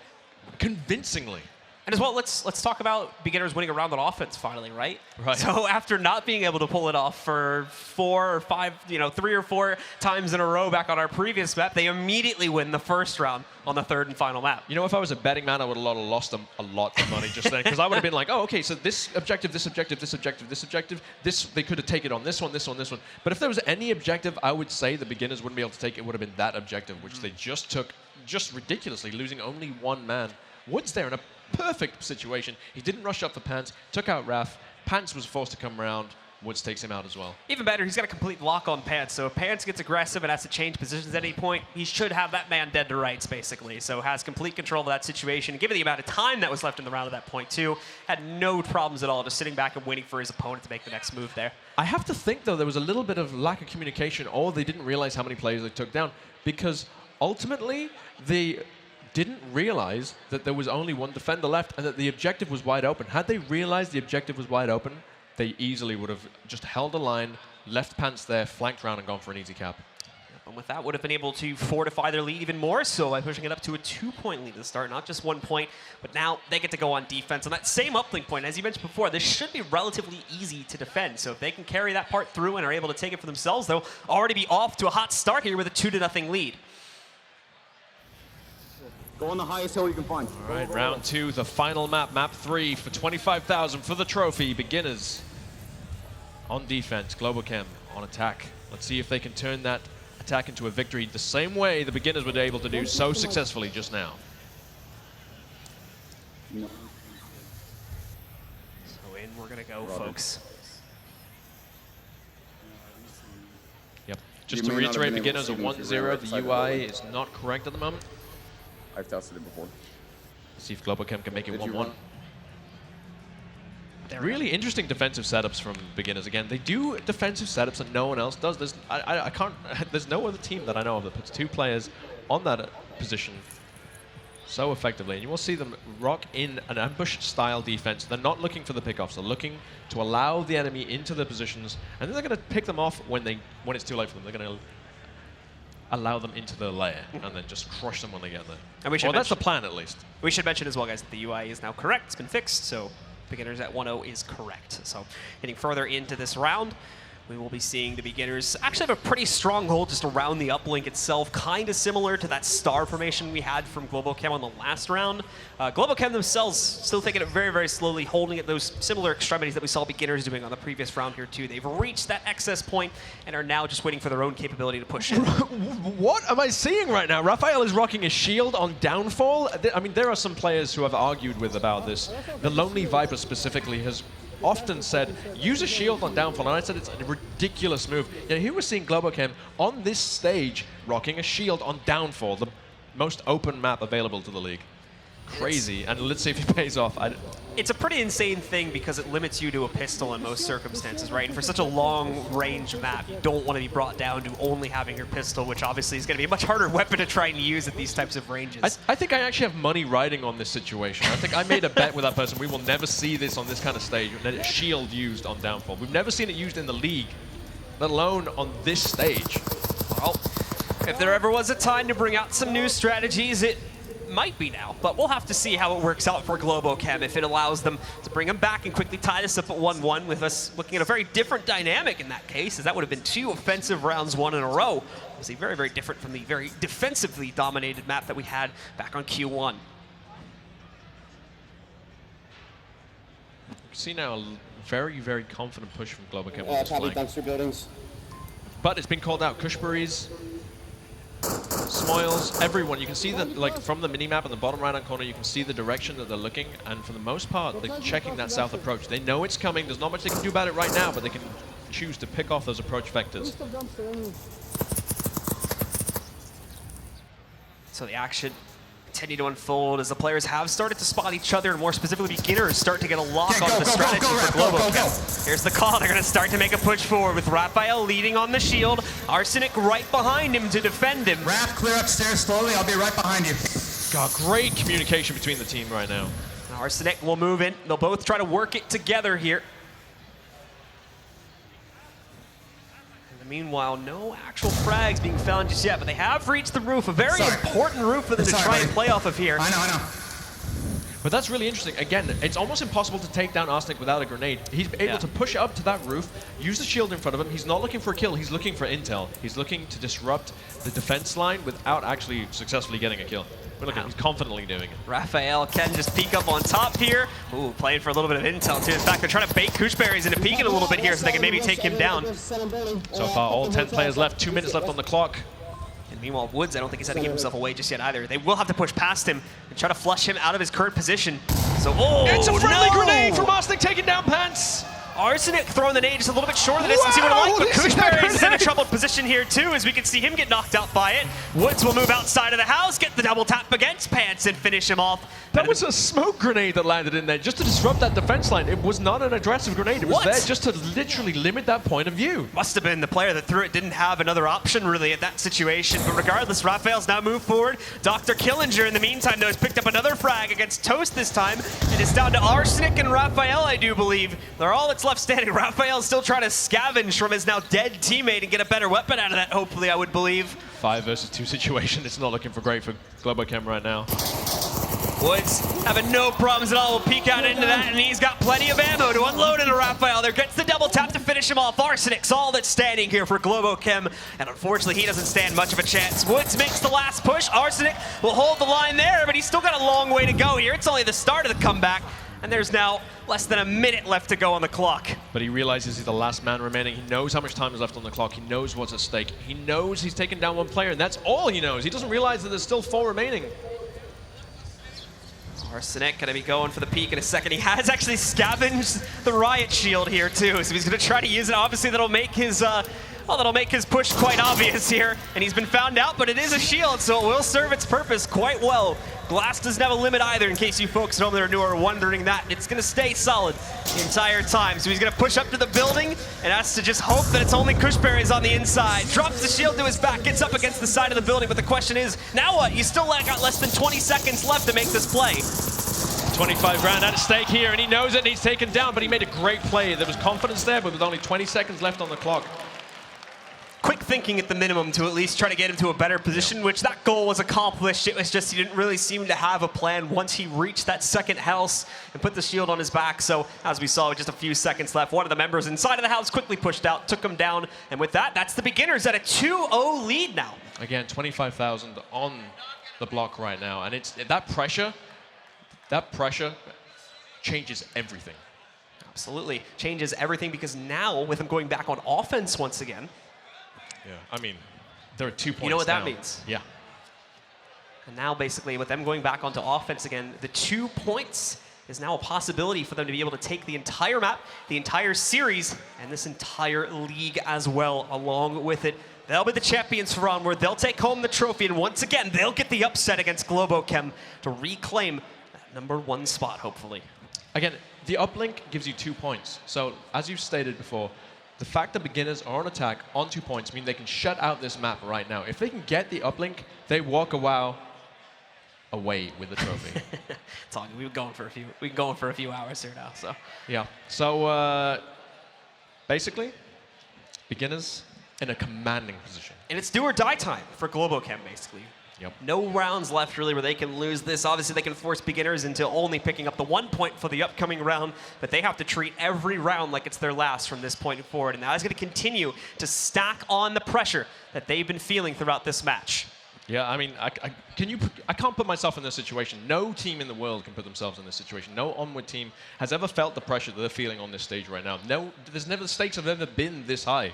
convincingly. And as well, let's talk about Beginners winning a round on offense finally, right? Right. So after not being able to pull it off for 4 or 5, 3 or 4 times in a row back on our previous map, they immediately win the first round on the third and final map. You know, if I was a betting man, I would have lost them a lot of money just then, because I would have been like, oh, okay, so this objective, this objective, this objective, this objective, this, they could have taken on this one, this one, this one. But if there was any objective, I would say the Beginners wouldn't be able to take, it would have been that objective, which they just took, just ridiculously, losing only 1 man. Woods there in a perfect situation. He didn't rush up for Pants, took out Raf. Pants was forced to come around. Woods takes him out as well. Even better, he's got a complete lock on Pants. So if Pants gets aggressive and has to change positions at any point, he should have that man dead to rights, basically. So has complete control of that situation. Given the amount of time that was left in the round at that point, too, had no problems at all, just sitting back and waiting for his opponent to make the next move there. I have to think, though, there was a little bit of lack of communication, or they didn't realize how many players they took down, because ultimately, they didn't realize that there was only 1 defender left and that the objective was wide open. Had they realized the objective was wide open, they easily would have just held a line, left Pants there, flanked round, and gone for an easy cap. And with that, would have been able to fortify their lead even more so by pushing it up to a 2-point lead to start, not just 1 point, but now they get to go on defense. On that same uplink point, as you mentioned before, this should be relatively easy to defend. So if they can carry that part through and are able to take it for themselves, they'll already be off to a hot start here with a 2-0 lead. Go on the highest hill you can find. All right, round 2, the final map, map 3 for 25,000 for the trophy. Beginners on defense, Globo Chem on attack. Let's see if they can turn that attack into a victory the same way the Beginners were able to do so successfully just now. So in we're going to go, folks. Yep. Just to reiterate, Beginners are 1-0. The UI is not correct at the moment. I've tested it before. See if Globo Chem can make it 1-1. Really interesting defensive setups from Beginners. Again, they do defensive setups that no one else does. There's no other team that I know of that puts 2 players on that position so effectively. And you will see them rock in an ambush-style defense. They're not looking for the pickoffs. They're looking to allow the enemy into their positions, and then they're going to pick them off when it's too late for them. They're going to allow them into their lair and then just crush them when they get there. And well, that's the plan, at least. We should mention as well, guys, that the UI is now correct. It's been fixed, so Beginners at 1-0 is correct. So heading further into this round, we will be seeing the Beginners actually have a pretty strong hold just around the uplink itself, kind of similar to that star formation we had from Globo Chem on the last round. Globo Chem themselves still taking it very, very slowly, holding at those similar extremities that we saw Beginners doing on the previous round here too. They've reached that excess point and are now just waiting for their own capability to push in. What am I seeing right now? Raphael is rocking a shield on downfall. I mean, there are some players who have argued with about this. The Lonely Viper specifically has often said, use a shield on downfall, and I said it's a ridiculous move. Yet here we're seeing Globo Chem on this stage rocking a shield on downfall, the most open map available to the league. Crazy, and let's see if it pays off. It's a pretty insane thing because it limits you to a pistol in most circumstances, right? And for such a long-range map, you don't want to be brought down to only having your pistol, which obviously is going to be a much harder weapon to try and use at these types of ranges. I think I actually have money riding on this situation. I think I made a bet with that person. We will never see this on this kind of stage, a shield used on downfall. We've never seen it used in the league, let alone on this stage. Well, if there ever was a time to bring out some new strategies, it might be now, but we'll have to see how it works out for Globo Chem if it allows them to bring them back and quickly tie this up at 1-1, with us looking at a very different dynamic in that case, as that would have been 2 offensive rounds 1 in a row. Obviously very, very different from the very defensively dominated map that we had back on Q1. See now a very, very confident push from Globo Chem. Copy, dumpster buildings. But it's been called out. Kushbury's, Smoils, everyone. You can see that, like, from the mini-map in the bottom right-hand corner, you can see the direction that they're looking, and for the most part, they're checking that south approach. They know it's coming. There's not much they can do about it right now, but they can choose to pick off those approach vectors. So the action continue to unfold as the players have started to spot each other, and more specifically beginners start to get a lock on the strategy for Globo. Here's the call. They're going to start to make a push forward with Raphael leading on the shield. Arsenic right behind him to defend him. Raph, clear upstairs slowly. I'll be right behind you. God, great communication between the team right now. Arsenic will move in. They'll both try to work it together here. Meanwhile, no actual frags being found just yet, but they have reached the roof, a very important roof for them to try and play off of here. I know. But that's really interesting. Again, it's almost impossible to take down Arsenic without a grenade. He's able to push up to that roof, use the shield in front of him. He's not looking for a kill, he's looking for intel. He's looking to disrupt the defense line without actually successfully getting a kill. But look, he's confidently doing it. Raphael can just peek up on top here. Ooh, playing for a little bit of intel too. In fact, they're trying to bait Kushberries into peeking a little bit here so they can maybe take him down. So far, all 10 players left, 2 minutes left on the clock. And meanwhile, Woods, I don't think he's had to give himself away just yet either. They will have to push past him and try to flush him out of his current position. So, it's a friendly grenade from Arsenic taking down Pants. Arsenic throwing the nade just a little bit short of the distance he would like, but Kushberry is in a troubled position here too, as we can see him get knocked out by it. Woods will move outside of the house, get the double tap against Pants and finish him off. That was a smoke grenade that landed in there just to disrupt that defense line. It was not an aggressive grenade. It was there just to literally limit that point of view. Must have been the player that threw it didn't have another option really at that situation. But regardless, Raphael's now moved forward. Dr. Killinger in the meantime though has picked up another frag against Toast this time. And it's down to Arsenic and Raphael, I do believe. They're all that's left standing. Raphael's still trying to scavenge from his now dead teammate and get a better weapon out of that, hopefully, I would believe. 5 versus 2 situation. It's not looking for great for Globo Chem right now. Woods having no problems at all. Will peek out into that, and he's got plenty of ammo to unload into Raphael. There gets the double tap to finish him off. Arsenic's all that's standing here for Globo Chem, and unfortunately he doesn't stand much of a chance. Woods makes the last push. Arsenic will hold the line there, but he's still got a long way to go here. It's only the start of the comeback, and there's now less than a minute left to go on the clock. But he realizes he's the last man remaining. He knows how much time is left on the clock. He knows what's at stake. He knows he's taken down one player, and that's all he knows. He doesn't realize that there's still 4 remaining. Arsenic gonna be going for the peak in a second. He has actually scavenged the riot shield here too, so he's gonna try to use it. Obviously that'll make his push quite obvious here, and he's been found out, but it is a shield, so it will serve its purpose quite well. Glass doesn't have a limit either, in case you folks at home that are new are wondering that. It's gonna stay solid the entire time. So he's gonna push up to the building and has to just hope that it's only Kushberries on the inside. Drops the shield to his back, gets up against the side of the building, but the question is, now what? You still got less than 20 seconds left to make this play. 25 grand at stake here, and he knows it, and he's taken down, but he made a great play. There was confidence there, but with only 20 seconds left on the clock. Quick thinking at the minimum to at least try to get him to a better position, which that goal was accomplished. It was just he didn't really seem to have a plan once he reached that second house and put the shield on his back. So as we saw, with just a few seconds left, one of the members inside of the house quickly pushed out, took him down. And with that, that's the beginners at a 2-0 lead now. Again, 25,000 on the block right now. And it's that pressure changes everything. Absolutely. Changes everything, because now with him going back on offense once again, yeah, I mean, there are 2 points. You know what down. that means? Yeah. And now basically with them going back onto offense again, the 2 points is now a possibility for them to be able to take the entire map, the entire series, and this entire league as well along with it. They'll be the champions for Onward. They'll take home the trophy, and once again, they'll get the upset against Globo Chem to reclaim that #1 spot, hopefully. Again, the uplink gives you 2 points. So as you've stated before, the fact that beginners are on attack on 2 points mean they can shut out this map right now. If they can get the uplink, they walk away with the trophy. We've been going for a few hours here now, so. Yeah. So basically, beginners in a commanding position. And it's do or die time for Globo Chem, basically. Yep. No rounds left, really, where they can lose this. Obviously, they can force beginners into only picking up the 1 point for the upcoming round, but they have to treat every round like it's their last from this point forward. And that is going to continue to stack on the pressure that they've been feeling throughout this match. Yeah, I mean, I can't put myself in this situation. No team in the world can put themselves in this situation. No Onward team has ever felt the pressure that they're feeling on this stage right now. No, the stakes have never been this high.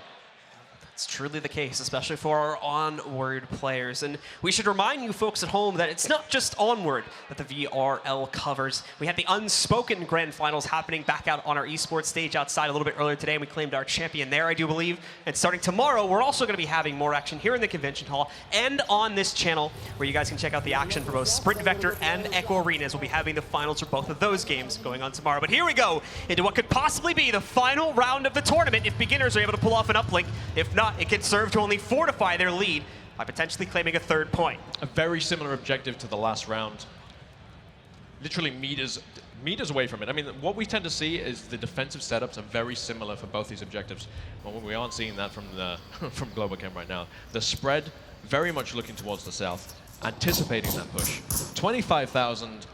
It's truly the case, especially for our Onward players. And we should remind you folks at home that it's not just Onward that the VRL covers. We had the Unspoken Grand Finals happening back out on our esports stage outside a little bit earlier today, and we claimed our champion there, I do believe. And starting tomorrow, we're also going to be having more action here in the convention hall and on this channel, where you guys can check out the action for both Sprint Vector and Echo Arenas. We'll be having the finals for both of those games going on tomorrow. But here we go into what could possibly be the final round of the tournament if beginners are able to pull off an uplink. If not, it can serve to only fortify their lead by potentially claiming a 3rd point. A very similar objective to the last round. Literally meters away from it. I mean, what we tend to see is the defensive setups are very similar for both these objectives. Well, we aren't seeing that from the from Globo Chem right now. The spread very much looking towards the south, anticipating that push. 25,000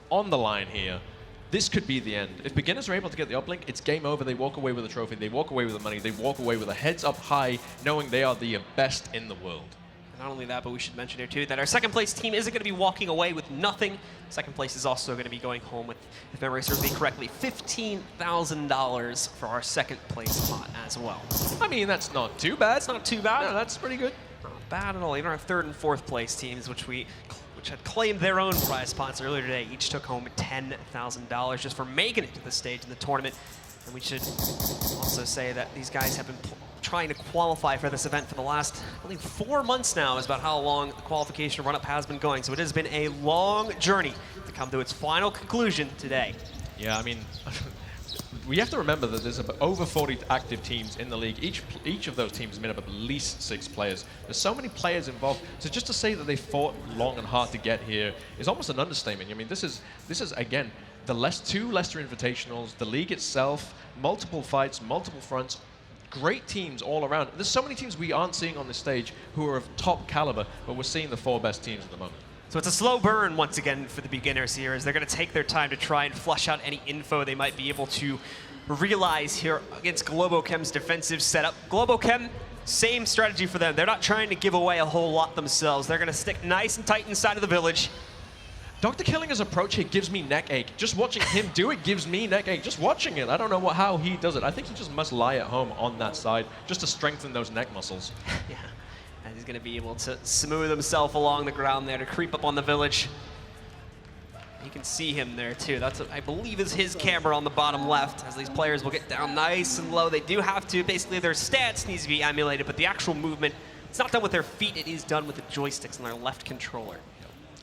on the line here. This could be the end. If beginners are able to get the uplink, it's game over. They walk away with a trophy. They walk away with the money. They walk away with a heads up high, knowing they are the best in the world. Not only that, but we should mention here too that our 2nd place team isn't going to be walking away with nothing. 2nd place is also going to be going home with, if memory serves me correctly, $15,000 for our 2nd place spot as well. I mean, that's not too bad. It's not too bad. No, that's pretty good. Not bad at all. Even our 3rd and 4th place teams, which had claimed their own prize spots earlier today, each took home $10,000 just for making it to the stage in the tournament. And we should also say that these guys have been trying to qualify for this event for the last, I believe, 4 months now is about how long the qualification run-up has been going. So it has been a long journey to come to its final conclusion today. Yeah, I mean, we have to remember that there's over 40 active teams in the league. Each of those teams is made up of at least 6 players. There's so many players involved. So just to say that they fought long and hard to get here is almost an understatement. I mean, this is again, the 2 Leicester Invitationals, the league itself, multiple fights, multiple fronts, great teams all around. There's so many teams we aren't seeing on this stage who are of top caliber, but we're seeing the 4 best teams at the moment. So it's a slow burn once again for the beginners here, as they're going to take their time to try and flush out any info they might be able to realize here against Globo Chem's defensive setup. Globo Chem, same strategy for them. They're not trying to give away a whole lot themselves. They're going to stick nice and tight inside of the village. Dr. Killinger's approach here gives me neck ache. Just watching him do it gives me neck ache. Just watching it. I don't know how he does it. I think he just must lie at home on that side just to strengthen those neck muscles. Yeah, and he's going to be able to smooth himself along the ground there to creep up on the village. You can see him there too. That's, I believe, is his camera on the bottom left, as these players will get down nice and low. They do have to, basically their stance needs to be emulated, but the actual movement, it's not done with their feet, it is done with the joysticks and their left controller.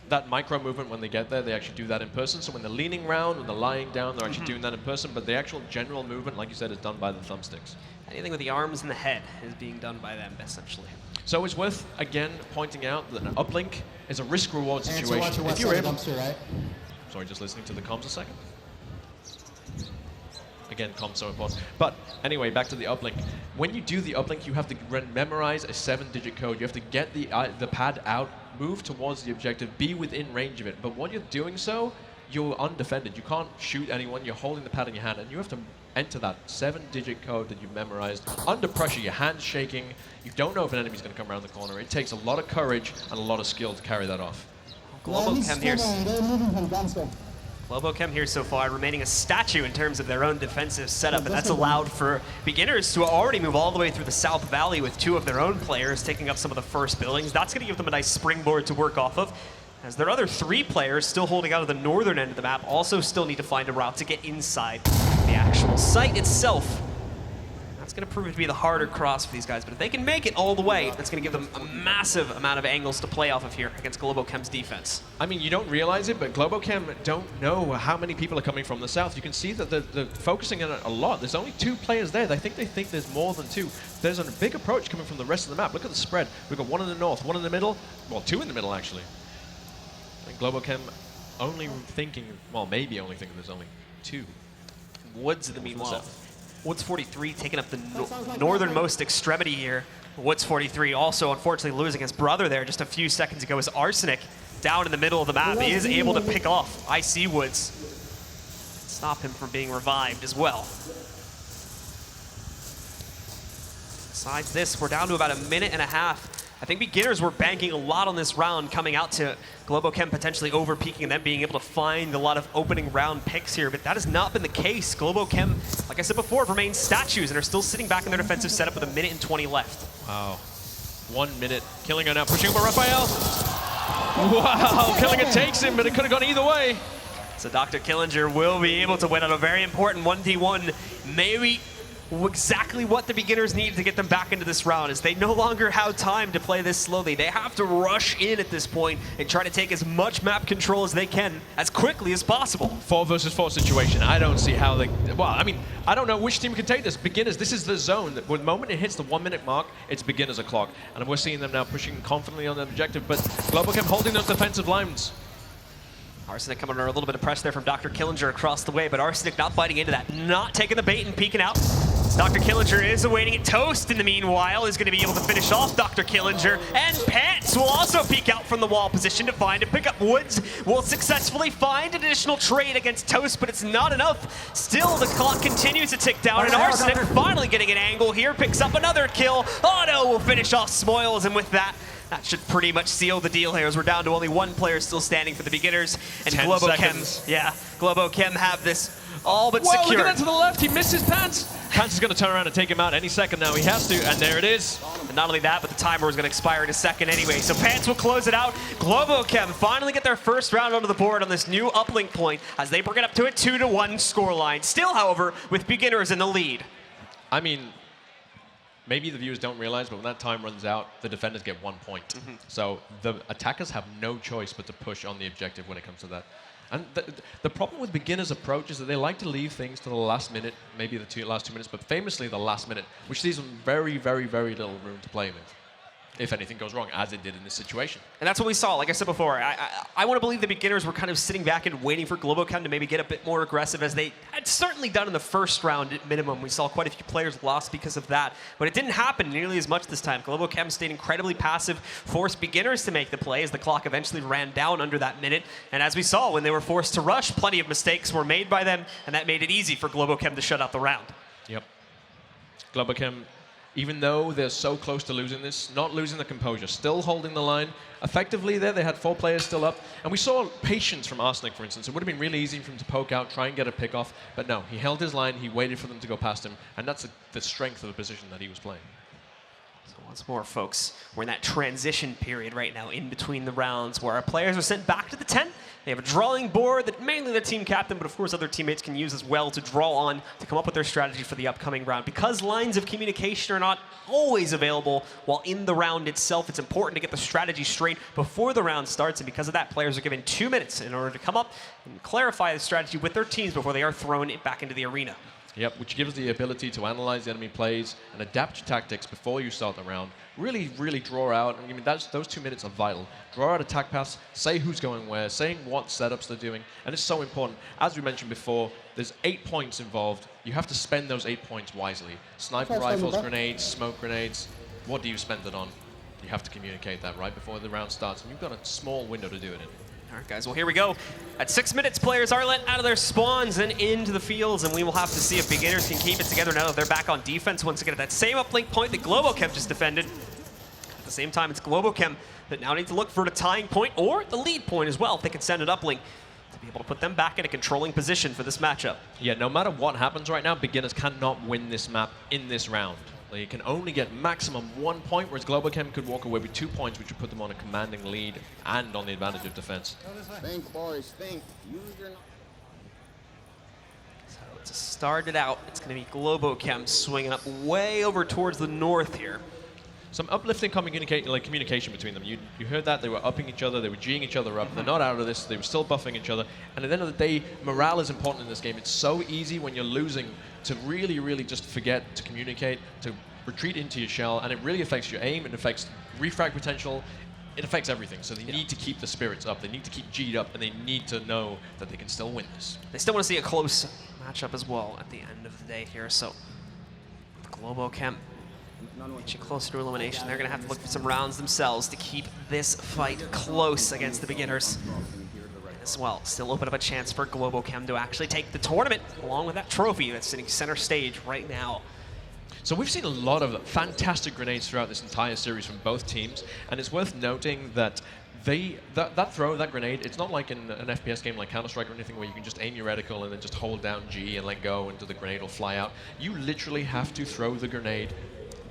That micro movement when they get there, they actually do that in person. So when they're leaning around, when they're lying down, they're actually doing that in person. But the actual general movement, like you said, is done by the thumbsticks. Anything with the arms and the head is being done by them, essentially. So it's worth, again, pointing out that an uplink is a risk-reward situation. If you're able... Right? Sorry, just listening to the comms a second. Again, comms so important. But anyway, back to the uplink. When you do the uplink, you have to memorize a 7-digit code. You have to get the pad out, move towards the objective, be within range of it. But when you're doing so, you're undefended. You can't shoot anyone. You're holding the pad in your hand, and you have to enter that 7-digit code that you've memorized under pressure. Your hand's shaking. You don't know if an enemy's going to come around the corner. It takes a lot of courage and a lot of skill to carry that off. Globo Chem here so far, remaining a statue in terms of their own defensive setup, and that's allowed for beginners to already move all the way through the South Valley with 2 of their own players taking up some of the first buildings. That's going to give them a nice springboard to work off of, as their other 3 players still holding out of the northern end of the map also still need to find a route to get inside the actual site itself. That's going to prove to be the harder cross for these guys, but if they can make it all the way, that's going to give them a massive amount of angles to play off of here against Globo Chem's defense. I mean, you don't realize it, but Globo Chem don't know how many people are coming from the south. You can see that they're focusing on it a lot. There's only 2 players there. They think there's more than 2. There's a big approach coming from the rest of the map. Look at the spread. We've got 1 in the north, 1 in the middle, well, 2 in the middle, actually. And Globo Chem only thinking, well, maybe only thinking there's only 2. Woods in the meanwhile. Woods 43 taking up the northernmost extremity here. Woods 43 also unfortunately losing his brother there just a few seconds ago as Arsenic down in the middle of the map. He is able to pick off IC Woods. Stop him from being revived as well. Besides this, we're down to about 1.5 minutes I think beginners were banking a lot on this round coming out to Globo Chem potentially over-peaking and then being able to find a lot of opening round picks here, but that has not been the case. Globo Chem, like I said before, remain statues and are still sitting back in their defensive setup with 1 minute and 20 left. Wow. 1 minute. Killinger now pushing over Raphael. Wow, Killinger takes him, but it could have gone either way. So Dr. Killinger will be able to win on a very important 1v1. Maybe exactly what the beginners need to get them back into this round is they no longer have time to play this slowly. They have to rush in at this point and try to take as much map control as they can as quickly as possible. 4 versus 4 situation. I don't see how they, well, I mean, I don't know which team can take this. Beginners, this is the zone. The moment it hits the 1 minute mark, it's beginners o'clock. And we're seeing them now pushing confidently on the objective, but Globo kept holding those defensive lines. Arsenic coming under a little bit of pressure there from Dr. Killinger across the way, but Arsenic not biting into that, not taking the bait and peeking out. Dr. Killinger is awaiting it. Toast, in the meanwhile, is going to be able to finish off Dr. Killinger. And Pants will also peek out from the wall position to find and pick up Woods. Will successfully find an additional trade against Toast, but it's not enough. Still, the clock continues to tick down, and Arsenic finally getting an angle here, picks up another kill. Otto will finish off Smoils, and with that, that should pretty much seal the deal here, as we're down to only 1 player still standing for the beginners. And Globo Chem, Globo Chem have this all but secured. Look at that to the left, he misses Pants. Pants is going to turn around and take him out any second now. He has to, and there it is. And not only that, but the timer is going to expire in a second anyway. So Pants will close it out. Globo Chem finally get their first round onto the board on this new uplink point as they bring it up to a 2-1 scoreline. Still, however, with beginners in the lead. I mean, maybe the viewers don't realize, but when that time runs out, the defenders get 1 point. So the attackers have no choice but to push on the objective when it comes to that. And the problem with beginners' approach is that they like to leave things to the last minute, maybe the last 2 minutes, but famously the last minute, which leaves them very, very, very little room to play with, if anything goes wrong, as it did in this situation. And that's what we saw, like I said before. I want to believe the beginners were kind of sitting back and waiting for Globo Chem to maybe get a bit more aggressive, as they had certainly done in the first round at minimum. We saw quite a few players lost because of that, but it didn't happen nearly as much this time. Globo Chem stayed incredibly passive, forced beginners to make the play as the clock eventually ran down under that minute. And as we saw, when they were forced to rush, plenty of mistakes were made by them, and that made it easy for Globo Chem to shut out the round. Yep. Globo Chem, even though they're so close to losing this, not losing the composure, still holding the line. Effectively there, they had 4 players still up. And we saw patience from Arsenic, for instance. It would have been really easy for him to poke out, try and get a pick off. But no, he held his line, he waited for them to go past him. And that's the strength of the position that he was playing. So once more, folks, we're in that transition period right now in between the rounds where our players are sent back to the tent. They have a drawing board that mainly the team captain, but of course other teammates can use as well to draw on to come up with their strategy for the upcoming round. Because lines of communication are not always available while in the round itself, it's important to get the strategy straight before the round starts, and because of that, players are given 2 minutes in order to come up and clarify the strategy with their teams before they are thrown back into the arena. Yep, which gives the ability to analyze the enemy plays and adapt your tactics before you start the round. Really, really draw out. I mean, those 2 minutes are vital. Draw out attack paths, say who's going where, saying what setups they're doing, and it's so important. As we mentioned before, there's 8 points involved. You have to spend those 8 points wisely. Sniper rifles, grenades, smoke grenades. What do you spend it on? You have to communicate that right before the round starts, and you've got a small window to do it in. All right, guys, well, here we go. At 6 minutes, players are let out of their spawns and into the fields, and we will have to see if beginners can keep it together now that they're back on defense once again at that same uplink point that Globo Chem just defended. At the same time, it's Globo Chem that now needs to look for a tying point or the lead point as well if they can send an uplink to be able to put them back in a controlling position for this matchup. Yeah, no matter what happens right now, beginners cannot win this map in this round. They can only get maximum 1 point, whereas Globo Chem could walk away with 2 points, which would put them on a commanding lead and on the advantage of defense. Think, boys, think. Use your... So to start it out, it's going to be Globo Chem swinging up way over towards the north here. Some uplifting communication between them. You heard that, they were upping each other, they were G'ing each other up. They're not out of this, they were still buffing each other. And at the end of the day, morale is important in this game. It's so easy when you're losing to really, really just forget to communicate, to retreat into your shell, and it really affects your aim, it affects refrag potential, it affects everything. So they need to keep the spirits up, they need to keep G'd up, and they need to know that they can still win this. They still want to see a close matchup as well at the end of the day here. So Globo Chem inching closer to elimination. They're going to have to look for some rounds themselves to keep this fight close against the beginners. And as well, still open up a chance for Globo Chem to actually take the tournament along with that trophy that's sitting center stage right now. So we've seen a lot of fantastic grenades throughout this entire series from both teams, and it's worth noting that that grenade, it's not like in an FPS game like Counter-Strike or anything where you can just aim your reticle and then just hold down G and let go and the grenade will fly out. You literally have to throw the grenade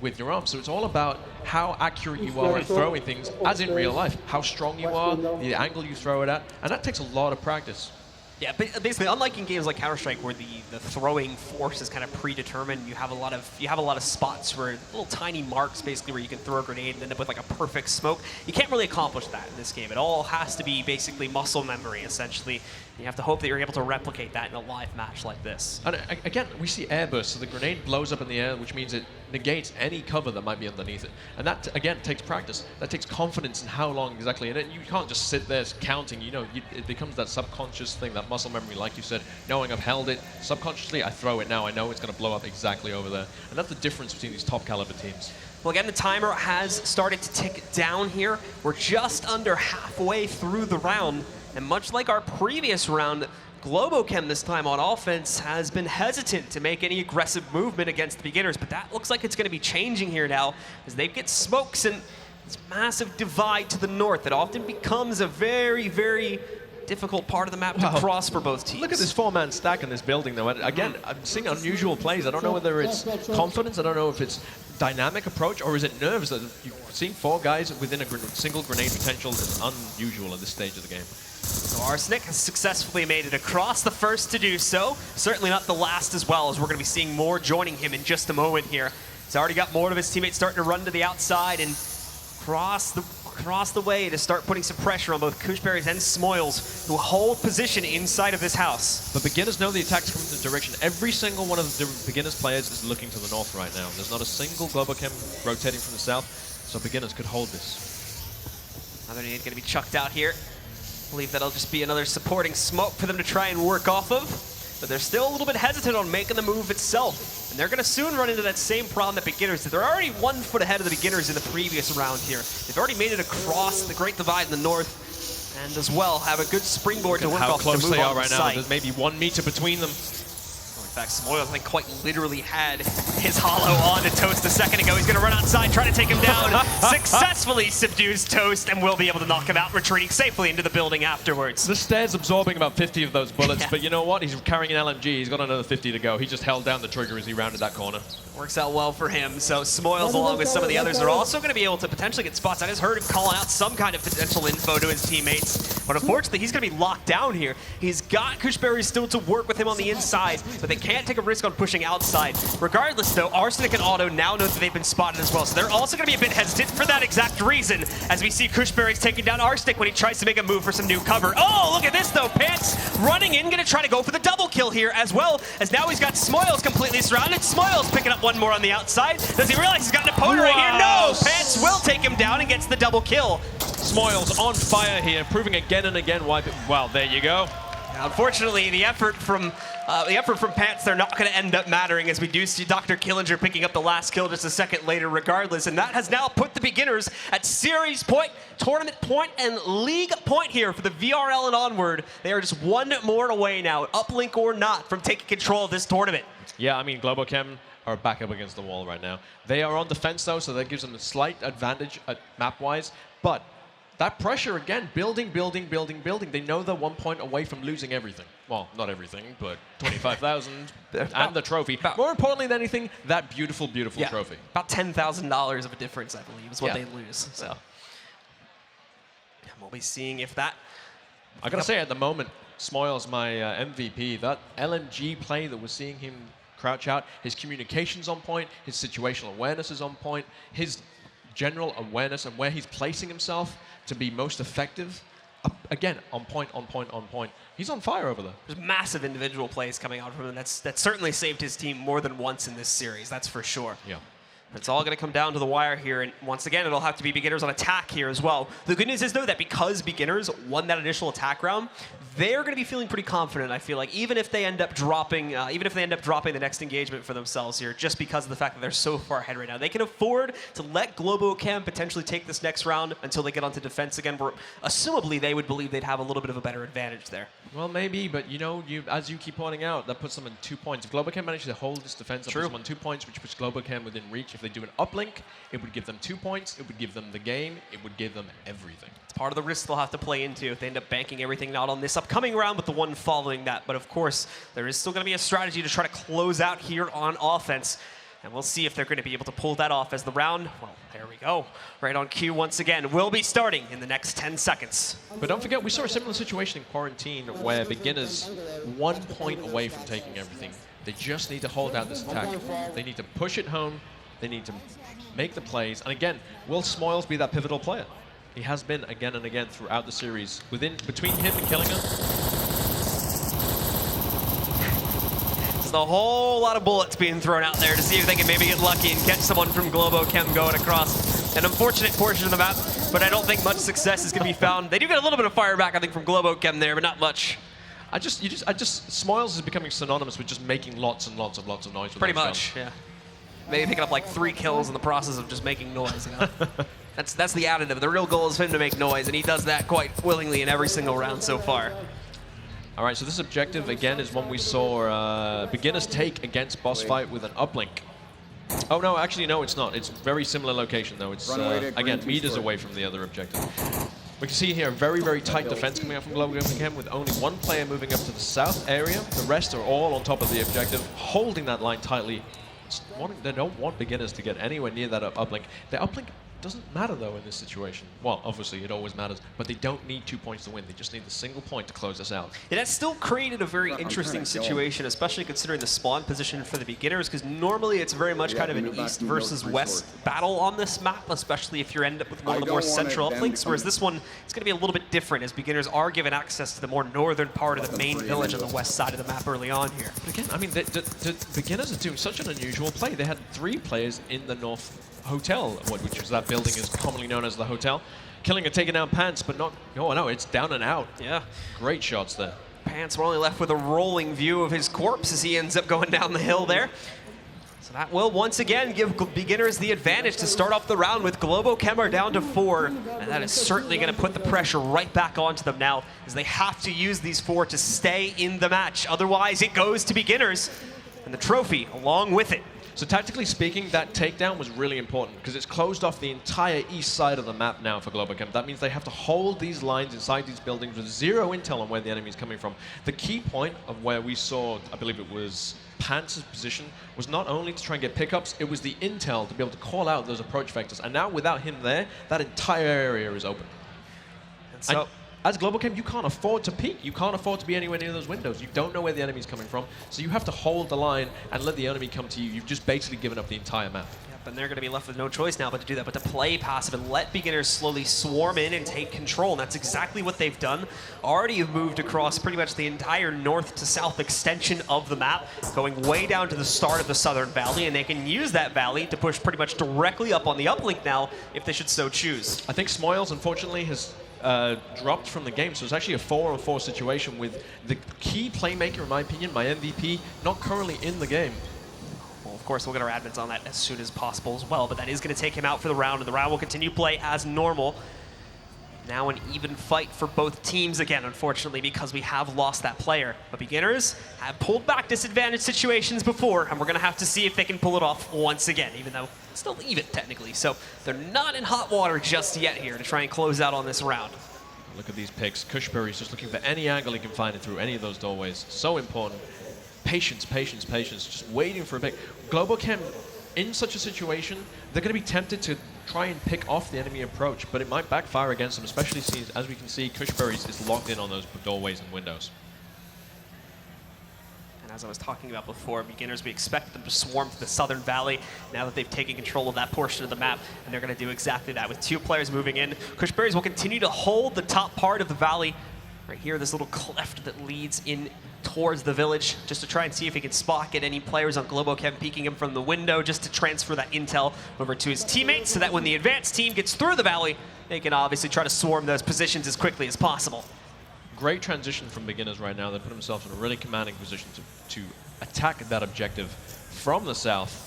with your arm. So it's all about how accurate you are at throwing things, as in real life. How strong you are, the angle you throw it at, and that takes a lot of practice. Yeah, but basically, unlike in games like Counter-Strike, where the throwing force is kind of predetermined, you have a lot of spots where little tiny marks, basically, where you can throw a grenade and end up with like a perfect smoke. You can't really accomplish that in this game. It all has to be basically muscle memory, essentially. You have to hope that you're able to replicate that in a live match like this. And again, we see airbursts, so the grenade blows up in the air, which means it negates any cover that might be underneath it. And that, again, takes practice. That takes confidence in how long exactly. And you can't just sit there counting. You know, it becomes that subconscious thing, that muscle memory, like you said, knowing I've held it. Subconsciously, I throw it now. I know it's going to blow up exactly over there. And that's the difference between these top caliber teams. Well, again, the timer has started to tick down here. We're just under halfway through the round. And much like our previous round, Globo Chem this time on offense has been hesitant to make any aggressive movement against the beginners, but that looks like it's going to be changing here now as they get smokes and this massive divide to the north that often becomes a very, very difficult part of the map to cross for both teams. Look at this four-man stack in this building, though. And again, I'm seeing unusual plays. I don't know whether it's confidence. I don't know if it's dynamic approach, or is it nerves that you're seeing four guys within a single grenade potential is unusual at this stage of the game. So Arsenic has successfully made it across, the first to do so. Certainly not the last as well, as we're going to be seeing more joining him in just a moment here. He's already got more of his teammates starting to run to the outside and cross the way to start putting some pressure on both Kushberries and Smoils, who hold position inside of this house. The beginners know the attack's coming from the direction. Every single one of the beginners players is looking to the north right now. There's not a single Globo Chem rotating from the south, so beginners could hold this. Another nade going to be chucked out here. I believe that'll just be another supporting smoke for them to try and work off of. But they're still a little bit hesitant on making the move itself. And they're going to soon run into that same problem that beginners did. They're already 1 foot ahead of the beginners in the previous round here. They've already made it across the Great Divide in the north. And as well, have a good springboard to work off to move on the site. How close they are right now. There's maybe 1 meter between them. In fact, Smoils, I think, quite literally had his hollow on to Toast a second ago. He's going to run outside, try to take him down. Successfully subdues Toast and will be able to knock him out, retreating safely into the building afterwards. The stairs absorbing about 50 of those bullets, but you know what? He's carrying an LMG. He's got another 50 to go. He just held down the trigger as he rounded that corner. Works out well for him. So Smoils, along with some of the others, are also going to be able to potentially get spots. I just heard him calling out some kind of potential info to his teammates. But unfortunately, he's going to be locked down here. He's got Kushberry still to work with him on the inside, but they can't take a risk on pushing outside. Regardless, though, Arsenic and Otto now know that they've been spotted as well, so they're also going to be a bit hesitant for that exact reason, as we see Kushberry's taking down Arsenic when he tries to make a move for some new cover. Oh, look at this, though. Pants running in, going to try to go for the double kill here as well, as now he's got Smoils completely surrounded. Smoils picking up one more on the outside. Does he realize he's got an opponent right here? No! Pants will take him down and gets the double kill. Smoils on fire here, proving again and again why. Well, there you go. Unfortunately, the effort from Pants, they're not going to end up mattering, as we do see Dr. Killinger picking up the last kill just a second later regardless, and that has now put the beginners at series point, tournament point, and league point here for the VRL and Onward. They are just 1 more away now, uplink or not, from taking control of this tournament. Yeah, I mean, Globo Chem are back up against the wall right now. They are on defense, though, so that gives them a slight advantage map-wise, but that pressure, again, building. They know they're 1 point away from losing everything. Well, not everything, but 25,000 and the trophy. More importantly than anything, that beautiful, beautiful trophy. About $10,000 of a difference, I believe, is what they lose. So we'll be seeing if that... I gotta say, at the moment, Smoils, my MVP, that LMG play that we're seeing him crouch out, his communication's on point, his situational awareness is on point, his general awareness and where he's placing himself to be most effective, again, on point. He's on fire over there. There's massive individual plays coming out from him. That's certainly saved his team more than once in this series, that's for sure. Yeah. It's all going to come down to the wire here, and once again, it'll have to be beginners on attack here as well. The good news is, though, that because beginners won that initial attack round, they're going to be feeling pretty confident, I feel like, even if they end up dropping the next engagement for themselves here, just because of the fact that they're so far ahead right now. They can afford to let Globo Chem potentially take this next round until they get onto defense again, where assumably they would believe they'd have a little bit of a better advantage there. Well, maybe, but you know, as you keep pointing out, that puts them in 2 points. If Globo Chem manages to hold this defense, that puts them on 2 points, which puts Globo Chem within reach. If they do an uplink, it would give them 2 points. It would give them the game. It would give them everything. It's part of the risk they'll have to play into if they end up banking everything not on this upcoming round, but the one following that. But of course, there is still going to be a strategy to try to close out here on offense. And we'll see if they're going to be able to pull that off as the round, well, there we go, right on cue once again, will be starting in the next 10 seconds. But don't forget, we saw a similar situation in Quarantine where beginners 1 point away from taking everything. They just need to hold out this attack. They need to push it home. They need to make the plays. And again, will Smoils be that pivotal player? He has been again and again throughout the series. Between him and Killinger, there's a whole lot of bullets being thrown out there to see if they can maybe get lucky and catch someone from Globo Chem going across an unfortunate portion of the map, but I don't think much success is going to be found. They do get a little bit of fire back, I think, from Globo Chem there, but not much. Smoils is becoming synonymous with just making lots and lots of noise. Pretty much, yeah. Maybe picking up like 3 kills in the process of just making noise, you know? That's the additive. The real goal is for him to make noise, and he does that quite willingly in every single round so far. All right, so this objective, again, is one we saw beginners take against boss fight with an uplink. Oh, no, actually, no, it's not. It's very similar location, though. It's, again, meters away from the other objective. We can see here a very, very tight defense coming out from Globo Chem with only 1 player moving up to the south area. The rest are all on top of the objective, holding that line tightly. They don't want beginners to get anywhere near that uplink. The uplink doesn't matter, though, in this situation. Well, obviously, it always matters, but they don't need 2 points to win. They just need the single point to close us out. It has still created a very interesting situation, especially considering the spawn position for the beginners, because normally it's very much kind of an east versus west battle on this map, especially if you end up with one of the more central uplinks, whereas this one is going to be a little bit different, as beginners are given access to the more northern part of the main village on the west side of the map early on here. But again, I mean, the beginners are doing such an unusual play. They had 3 players in the north hotel, which was that building is commonly known as the hotel. Killinger taking down Pants, but not, oh no, it's down and out. Yeah. Great shots there. Pants, we're only left with a rolling view of his corpse as he ends up going down the hill there. So that will once again give beginners the advantage to start off the round with Globo Chem are down to 4, and that is certainly going to put the pressure right back onto them now, as they have to use these 4 to stay in the match. Otherwise, it goes to beginners, and the trophy along with it. So tactically speaking, that takedown was really important because it's closed off the entire east side of the map now for Globo Chem. That means they have to hold these lines inside these buildings with 0 intel on where the enemy is coming from. The key point of where we saw, I believe it was Pants' position, was not only to try and get pickups, it was the intel to be able to call out those approach vectors. And now without him there, that entire area is open. And so, as Globo Chem, you can't afford to peek. You can't afford to be anywhere near those windows. You don't know where the enemy's coming from, so you have to hold the line and let the enemy come to you. You've just basically given up the entire map. Yep, and they're going to be left with no choice now but to do that, but to play passive and let beginners slowly swarm in and take control. And that's exactly what they've done. Already have moved across pretty much the entire north to south extension of the map, going way down to the start of the southern valley, and they can use that valley to push pretty much directly up on the uplink now if they should so choose. I think Smoils, unfortunately, has dropped from the game, so it's actually a 4-on-4 situation with the key playmaker, in my opinion, my MVP, not currently in the game. Well, of course, we'll get our admins on that as soon as possible as well, but that is going to take him out for the round, and the round will continue play as normal. Now an even fight for both teams again, unfortunately, because we have lost that player. But beginners have pulled back disadvantaged situations before, and we're going to have to see if they can pull it off once again, even though it's still even technically. So they're not in hot water just yet here to try and close out on this round. Look at these picks. Cushberry's just looking for any angle he can find it through any of those doorways. So important. Patience, patience, patience. Just waiting for a pick. Globo Chem, in such a situation, they're going to be tempted to try and pick off the enemy approach, but it might backfire against them, especially since, as we can see, Cushberry's is locked in on those doorways and windows. And as I was talking about before, beginners, we expect them to swarm to the southern valley now that they've taken control of that portion of the map, and they're going to do exactly that with 2 players moving in. Cushberry's will continue to hold the top part of the valley. Right here, this little cleft that leads in towards the village, just to try and see if he can spot get any players on Globo Chem peeking him from the window, just to transfer that intel over to his teammates, so that when the advanced team gets through the valley, they can obviously try to swarm those positions as quickly as possible. great transition from beginners right now. They put themselves in a really commanding position to attack that objective from the south.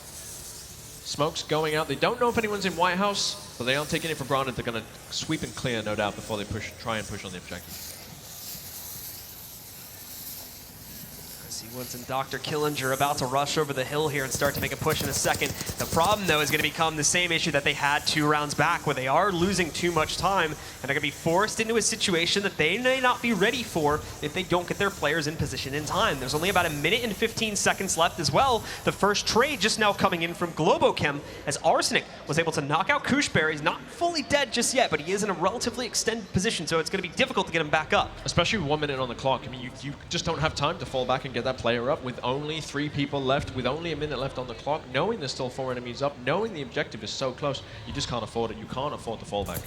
Smoke's going out. They don't know if anyone's in White House, but they aren't taking it for granted. They're going to sweep and clear, no doubt, before they try and push on the objective. Woods and Dr. Killinger about to rush over the hill here and start to make a push in a second. The problem, though, is going to become the same issue that they had 2 rounds back, where they are losing too much time and are going to be forced into a situation that they may not be ready for if they don't get their players in position in time. There's only about 1 minute and 15 seconds left as well. The first trade just now coming in from Globo Chem, as Arsenic was able to knock out Kushberry. He's not fully dead just yet, but he is in a relatively extended position, so it's going to be difficult to get him back up. Especially with 1 minute on the clock. I mean, you just don't have time to fall back and get that player up with only 3 people left, with only 1 minute left on the clock, knowing there's still 4 enemies up, knowing the objective is so close. You just can't afford it. You can't afford to fall back.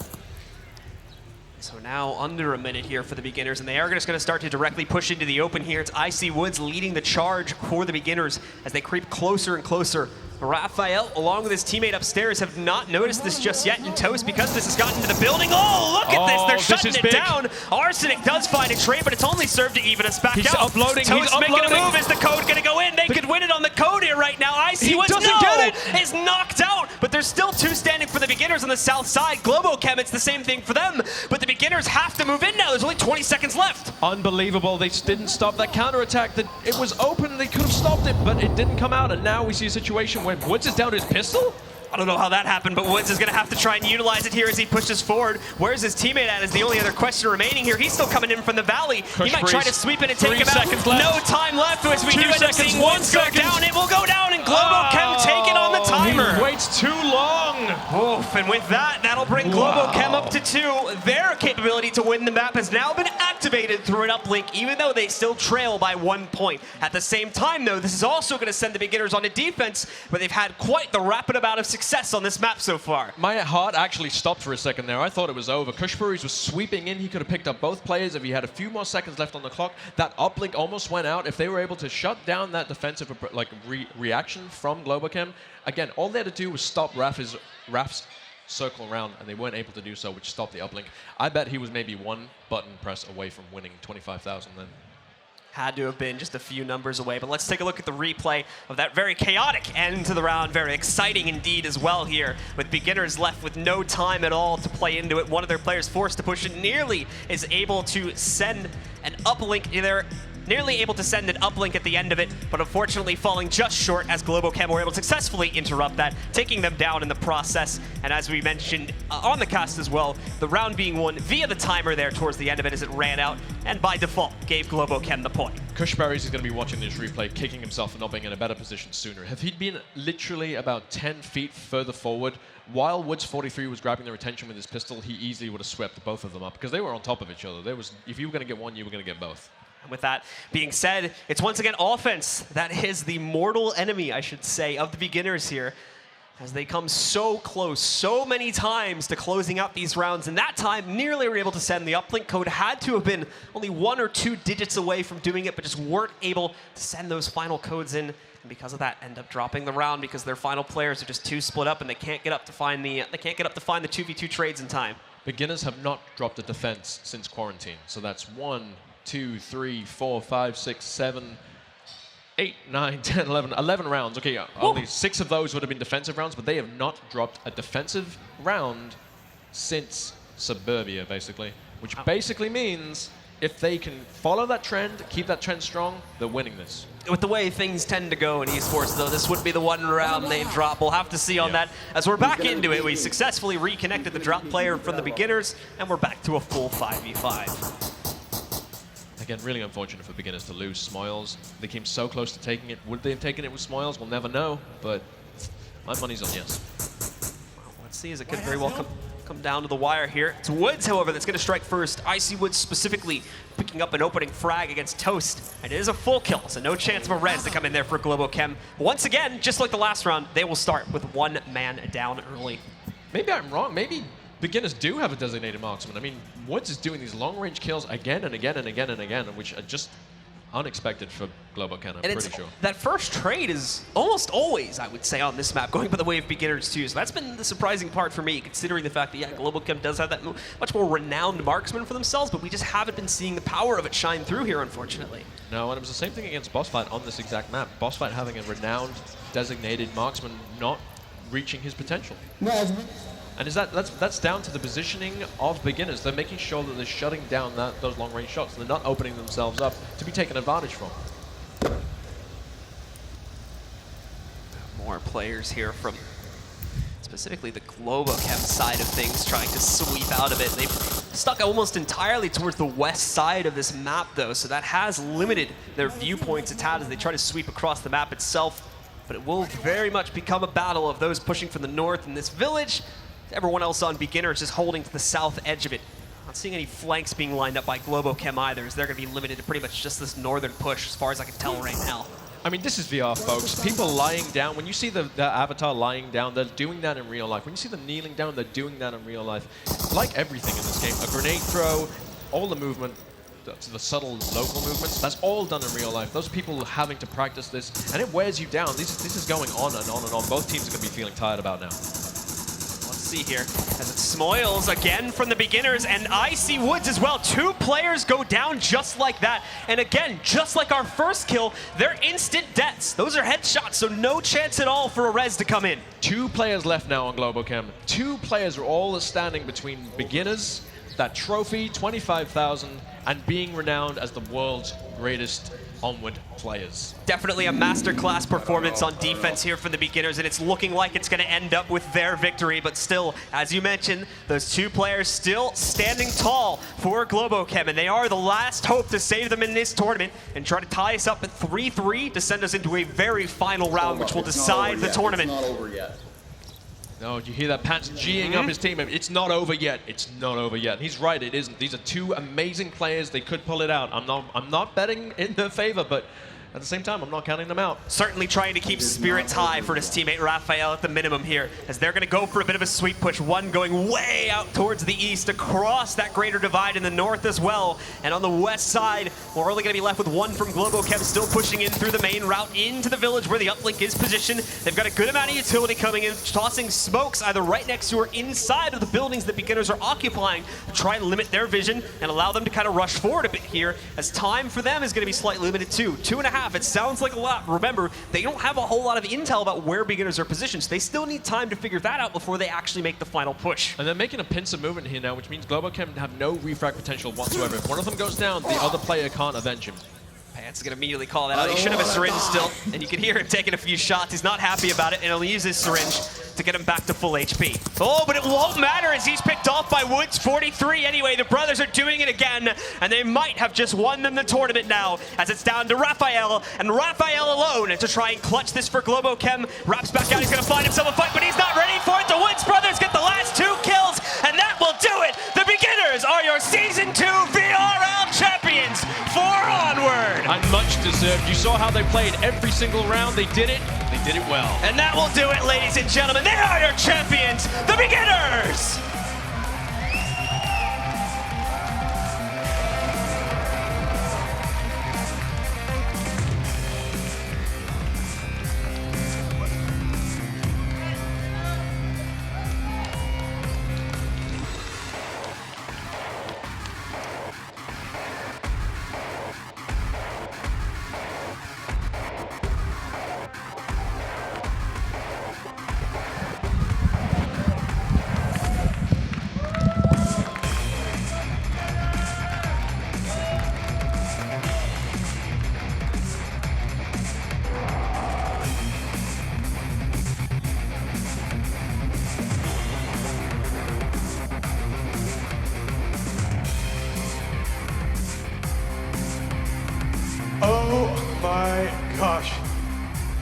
So now under 1 minute here for the beginners, and they are just going to start to directly push into the open here. It's Icy Woods leading the charge for the beginners as they creep closer and closer. Raphael, along with his teammate upstairs, have not noticed this just yet, and Toast, because this has gotten into the building. Oh, look at this! They're shutting it down. Arsenic does find a trade, but it's only served to even us back out. Uploading. Toast He's making uploading. a move. Is the code going to go in? They could win it on the code here right now. Icy Woods doesn't get it. is knocked out, but there's still 2 standing for the beginners on the south side. Globo Chem, it's the same thing for them, but the beginners have to move in now. There's only 20 seconds left. Unbelievable. They didn't stop that counterattack. It was open. They could have stopped it, but it didn't come out. And now we see a situation where Woods is down to his pistol. I don't know how that happened, but Woods is going to have to try and utilize it here as he pushes forward. Where's his teammate at is the only other question remaining here. He's still coming in from the valley. He might try to sweep in and take him out. No time left, as we do end up seeing Woods go down. It will go down, and Globo Chem take it on the timer. He waits too long. Oof, and with that, that'll bring Globo Chem up to 2. Their capability to win the map has now been activated through an uplink, even though they still trail by 1 point. At the same time, though, this is also going to send the beginners on a defense, but they've had quite the rapid amount of success on this map so far. My heart actually stopped for a second there. I thought it was over. Kushberry was sweeping in. He could have picked up both players if he had a few more seconds left on the clock. That uplink almost went out. If they were able to shut down that defensive reaction from Globo Chem, again, all they had to do was stop Raf's circle around, and they weren't able to do so, which stopped the uplink. I bet he was maybe 1 button press away from winning 25,000 then. Had to have been just a few numbers away, but let's take a look at the replay of that very chaotic end to the round. Very exciting indeed as well here, with beginners left with no time at all to play into it. One of their players forced to push it, nearly is able to send an uplink there. Nearly able to send an uplink at the end of it, but unfortunately falling just short as Globo Chem were able to successfully interrupt that, taking them down in the process. And as we mentioned on the cast as well, the round being won via the timer there towards the end of it as it ran out, and by default gave Globo Chem the point. Kushberry is going to be watching this replay, kicking himself for not being in a better position sooner. If he'd been literally about 10 feet further forward, while Woods 43 was grabbing their attention with his pistol, he easily would have swept both of them up, because they were on top of each other. If you were going to get one, you were going to get both. With that being said, it's once again offense that is the mortal enemy, I should say, of the beginners here, as they come so close so many times to closing out these rounds, and that time nearly were able to send the uplink code. Had to have been only 1 or 2 digits away from doing it, but just weren't able to send those final codes in, and because of that end up dropping the round because their final players are just too split up and they can't get up to find the 2v2 trades in time. Beginners have not dropped a defense since quarantine, so that's 1, 2, 3, 4, 5, 6, 7, 8, 9, 10, 11 rounds. Okay, only 6 of those would have been defensive rounds, but they have not dropped a defensive round since Suburbia, basically. Which basically means if they can follow that trend, keep that trend strong, they're winning this. With the way things tend to go in esports, though, this would be the 1 round they drop. We'll have to see on that. As we're back into it, we successfully reconnected the drop player from the beginners, and we're back to a full 5v5. Again, really unfortunate for beginners to lose Smiles. They came so close to taking it. Would they have taken it with Smiles? We'll never know, but my money's on yes. Well, let's see, as it could very well come down to the wire here. It's Woods, however, that's going to strike first. Icy Woods specifically picking up an opening frag against Toast, and it is a full kill, so no chance of a res to come in there for Globo Chem. Once again, just like the last round, they will start with 1 man down early. Maybe I'm wrong. Maybe beginners do have a designated marksman. I mean, Woods is doing these long-range kills again and again and again and again, which are just unexpected for Globo Chem, I'm And pretty sure. that first trade is almost always, I would say, on this map, going by the way of beginners too. So that's been the surprising part for me, considering the fact that, yeah, Globo Chem does have that much more renowned marksman for themselves, but we just haven't been seeing the power of it shine through here, unfortunately. No, and it was the same thing against Boss Fight on this exact map. Boss Fight having a renowned designated marksman not reaching his potential. And that's down to the positioning of beginners. They're making sure that they're shutting down those long-range shots. They're not opening themselves up to be taken advantage from. More players here from specifically the Globo Chem side of things trying to sweep out of it. They've stuck almost entirely towards the west side of this map, though, so that has limited their viewpoints a tad as they try to sweep across the map itself. But it will very much become a battle of those pushing from the north in this village. Everyone else on beginners just holding to the south edge of it. Not seeing any flanks being lined up by Globo Chem either, as they're going to be limited to pretty much just this northern push, as far as I can tell right now. I mean, this is VR, folks. People lying down. When you see the avatar lying down, they're doing that in real life. When you see them kneeling down, they're doing that in real life. Like everything in this game, a grenade throw, all the movement, the subtle local movements, that's all done in real life. Those people having to practice this, and it wears you down. This is going on and on and on. Both teams are going to be feeling tired about now. Here as it Smoils again from the beginners, and Icy Woods as well. Two players go down just like that, and again, just like our first kill, they're instant deaths. Those are headshots, so no chance at all for a res to come in. 2 players left now on Globo Chem. 2 players are all standing between beginners, that trophy, 25,000, and being renowned as the world's greatest Onward players. Definitely a masterclass performance on defense here from the beginners, and it's looking like it's going to end up with their victory, but still, as you mentioned, those 2 players still standing tall for Globo Chem, and they are the last hope to save them in this tournament and try to tie us up at 3-3 to send us into a very final round, which will decide the tournament. It's not over yet. No, you hear that Pants G'ing up his team. It's not over yet. It's not over yet. He's right, it isn't. These are 2 amazing players. They could pull it out. I'm not betting in their favor, but at the same time, I'm not counting them out. Certainly trying to keep spirits high for his teammate Raphael at the minimum here, as they're going to go for a bit of a sweep push. One going way out towards the east, across that greater divide in the north as well. And on the west side, we're only going to be left with 1 from Globo Chem, still pushing in through the main route into the village where the uplink is positioned. They've got a good amount of utility coming in, tossing smokes either right next to or inside of the buildings that beginners are occupying to try and limit their vision and allow them to kind of rush forward a bit here, as time for them is going to be slightly limited too. 2.5. It sounds like a lot. Remember, they don't have a whole lot of intel about where beginners are positioned, so they still need time to figure that out before they actually make the final push. And they're making a pincer movement here now, which means Globo Chem have no refrag potential whatsoever. If one of them goes down, the other player can't avenge him. Pants is going to immediately call that out. He should have a syringe still, and you can hear him taking a few shots. He's not happy about it, and he'll use his syringe to get him back to full HP. Oh, but it won't matter as he's picked off by Woods, 43 anyway. The brothers are doing it again, and they might have just won them the tournament now, as it's down to Raphael, and Raphael alone to try and clutch this for Globo Chem. Raps back out, he's going to find himself a fight, but he's not ready for it. The Woods brothers get the last 2 kills, and that will do it. The beginners are your Season 2 VRL champions for Onward. And much deserved. You saw how they played every single round. They did it. They did it well. And that will do it, ladies and gentlemen. They are your champions, the beginners! Oh my gosh.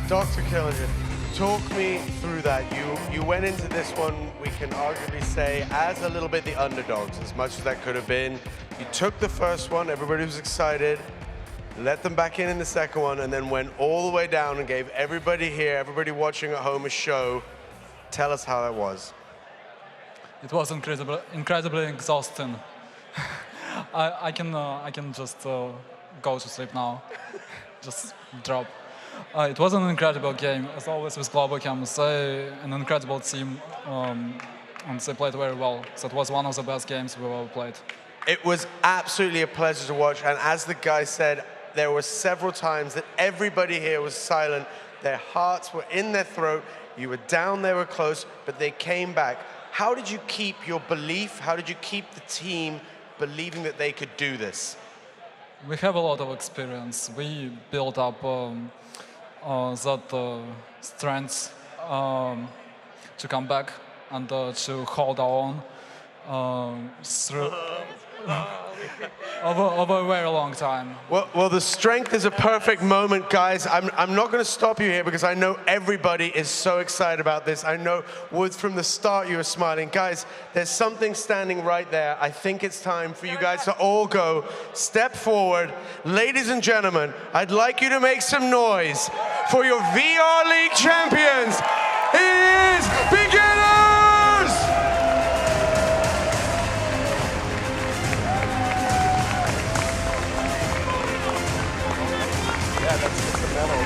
Dr. Killinger, talk me through that. You went into this one, we can arguably say, as a little bit the underdogs, as much as that could have been. You took the first one, everybody was excited, let them back in the second one, and then went all the way down and gave everybody here, everybody watching at home a show. Tell us how that was. It was incredibly exhausting. I can just go to sleep now. Just drop. It was an incredible game, as always with Globo Chem. An incredible team, and they played very well. So it was one of the best games we've ever played. It was absolutely a pleasure to watch, and as the guy said, there were several times that everybody here was silent. Their hearts were in their throat. You were down, they were close, but they came back. How did you keep your belief? How did you keep the team believing that they could do this? We have a lot of experience. We built up that strength to come back and to hold our own through over a very long time. Well, the strength is a perfect moment, guys. I'm not going to stop you here because I know everybody is so excited about this. I know, Woods, from the start you were smiling. Guys, there's something standing right there. I think it's time for you guys to all go. Step forward. Ladies and gentlemen, I'd like you to make some noise for your VR League champions. It is Beginners! Yeah, that's the medal.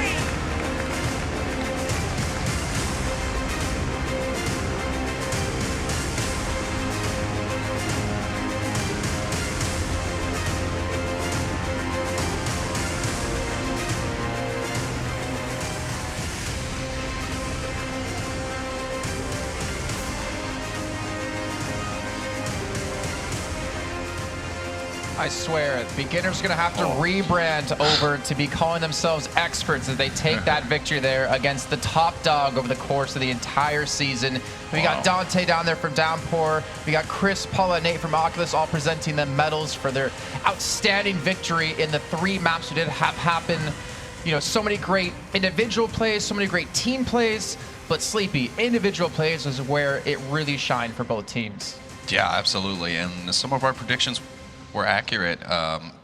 I swear, Beginners are going to have to rebrand over to be calling themselves experts as they take that victory there against the top dog over the course of the entire season. We got Dante down there from Downpour. We got Chris, Paula, and Nate from Oculus all presenting them medals for their outstanding victory in the 3 maps we did have happen. You know, so many great individual plays, so many great team plays, but Sleepy, individual plays is where it really shined for both teams. Yeah, absolutely. And some of our predictions were accurate,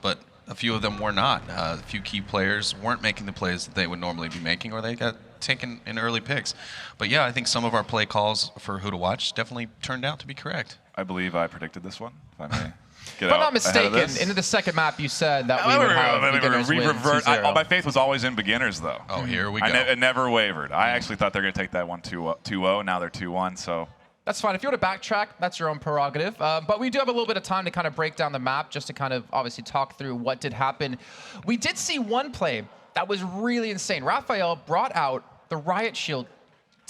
but a few of them were not. A few key players weren't making the plays that they would normally be making, or they got taken in early picks. But yeah, I think some of our play calls for who to watch definitely turned out to be correct. I believe I predicted this one, if I may. If I'm not mistaken, into the second map you said that we would have Beginners win 2-0. My faith was always in Beginners, though. Oh, here we go. It never wavered. I actually thought they were going to take that one 2-0. Now they're 2-1, so... That's fine. If you want to backtrack, that's your own prerogative. But we do have a little bit of time to kind of break down the map, just to kind of obviously talk through what did happen. We did see one play that was really insane. Raphael brought out the Riot Shield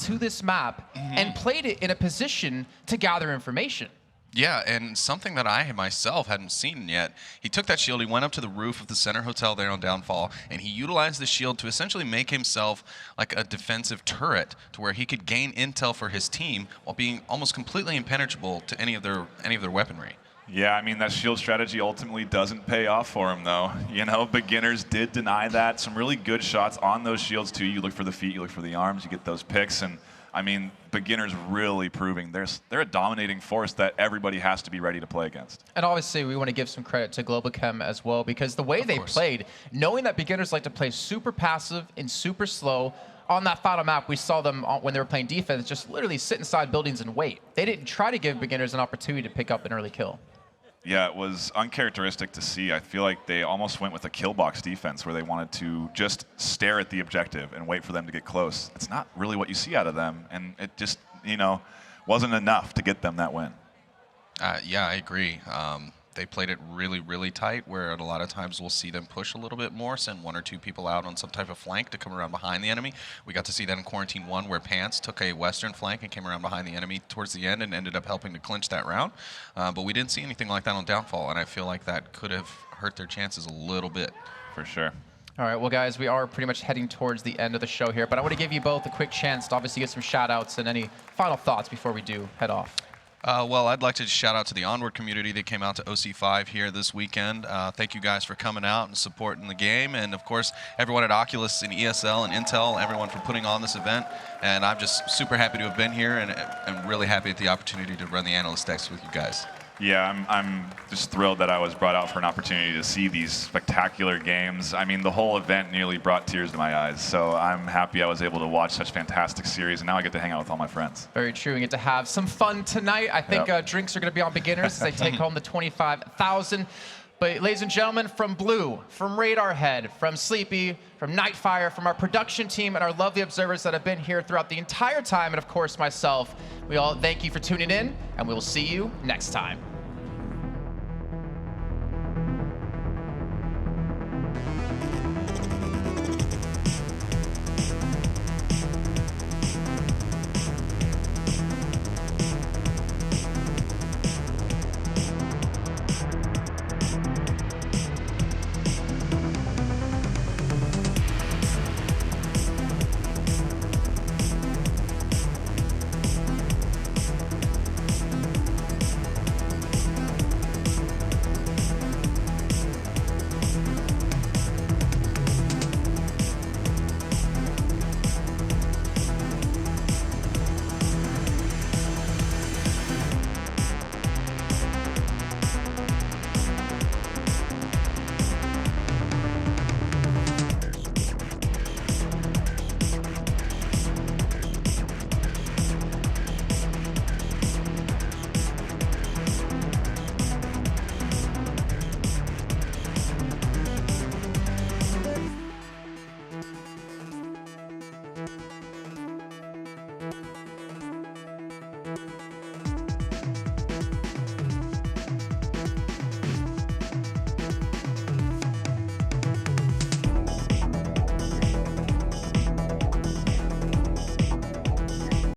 to this map and played it in a position to gather information. Yeah, and something that I myself hadn't seen yet, he took that shield, he went up to the roof of the center hotel there on Downfall, and he utilized the shield to essentially make himself like a defensive turret to where he could gain intel for his team while being almost completely impenetrable to any of their weaponry. Yeah, I mean, that shield strategy ultimately doesn't pay off for him, though. You know, Beginners did deny that. Some really good shots on those shields, too. You look for the feet, you look for the arms, you get those picks, and I mean, Beginners really proving they're a dominating force that everybody has to be ready to play against. And obviously, we want to give some credit to Globo Chem as well, because the way they played, knowing that Beginners like to play super passive and super slow, on that final map, we saw them when they were playing defense just literally sit inside buildings and wait. They didn't try to give Beginners an opportunity to pick up an early kill. Yeah, it was uncharacteristic to see. I feel like they almost went with a kill box defense where they wanted to just stare at the objective and wait for them to get close. It's not really what you see out of them, and it just, you know, wasn't enough to get them that win. Yeah, I agree. They played it really, really tight, where a lot of times we'll see them push a little bit more, send 1 or 2 people out on some type of flank to come around behind the enemy. We got to see that in Quarantine 1, where Pants took a western flank and came around behind the enemy towards the end and ended up helping to clinch that round. But we didn't see anything like that on Downfall, and I feel like that could have hurt their chances a little bit. For sure. All right, well, guys, we are pretty much heading towards the end of the show here, but I want to give you both a quick chance to obviously get some shout-outs and any final thoughts before we do head off. Well, I'd like to shout out to the Onward community that came out to OC5 here this weekend. Thank you guys for coming out and supporting the game. And, of course, everyone at Oculus and ESL and Intel, everyone for putting on this event. And I'm just super happy to have been here, and I'm really happy at the opportunity to run the Analyst Decks with you guys. Yeah, I'm just thrilled that I was brought out for an opportunity to see these spectacular games. I mean, the whole event nearly brought tears to my eyes, so I'm happy I was able to watch such fantastic series, and now I get to hang out with all my friends. Very true. We get to have some fun tonight. I think drinks are going to be on Beginners as they take home the $25,000. But ladies and gentlemen, from Blue, from Radarhead, from Sleepy, from Nightfire, from our production team and our lovely observers that have been here throughout the entire time, and of course myself, we all thank you for tuning in, and we will see you next time.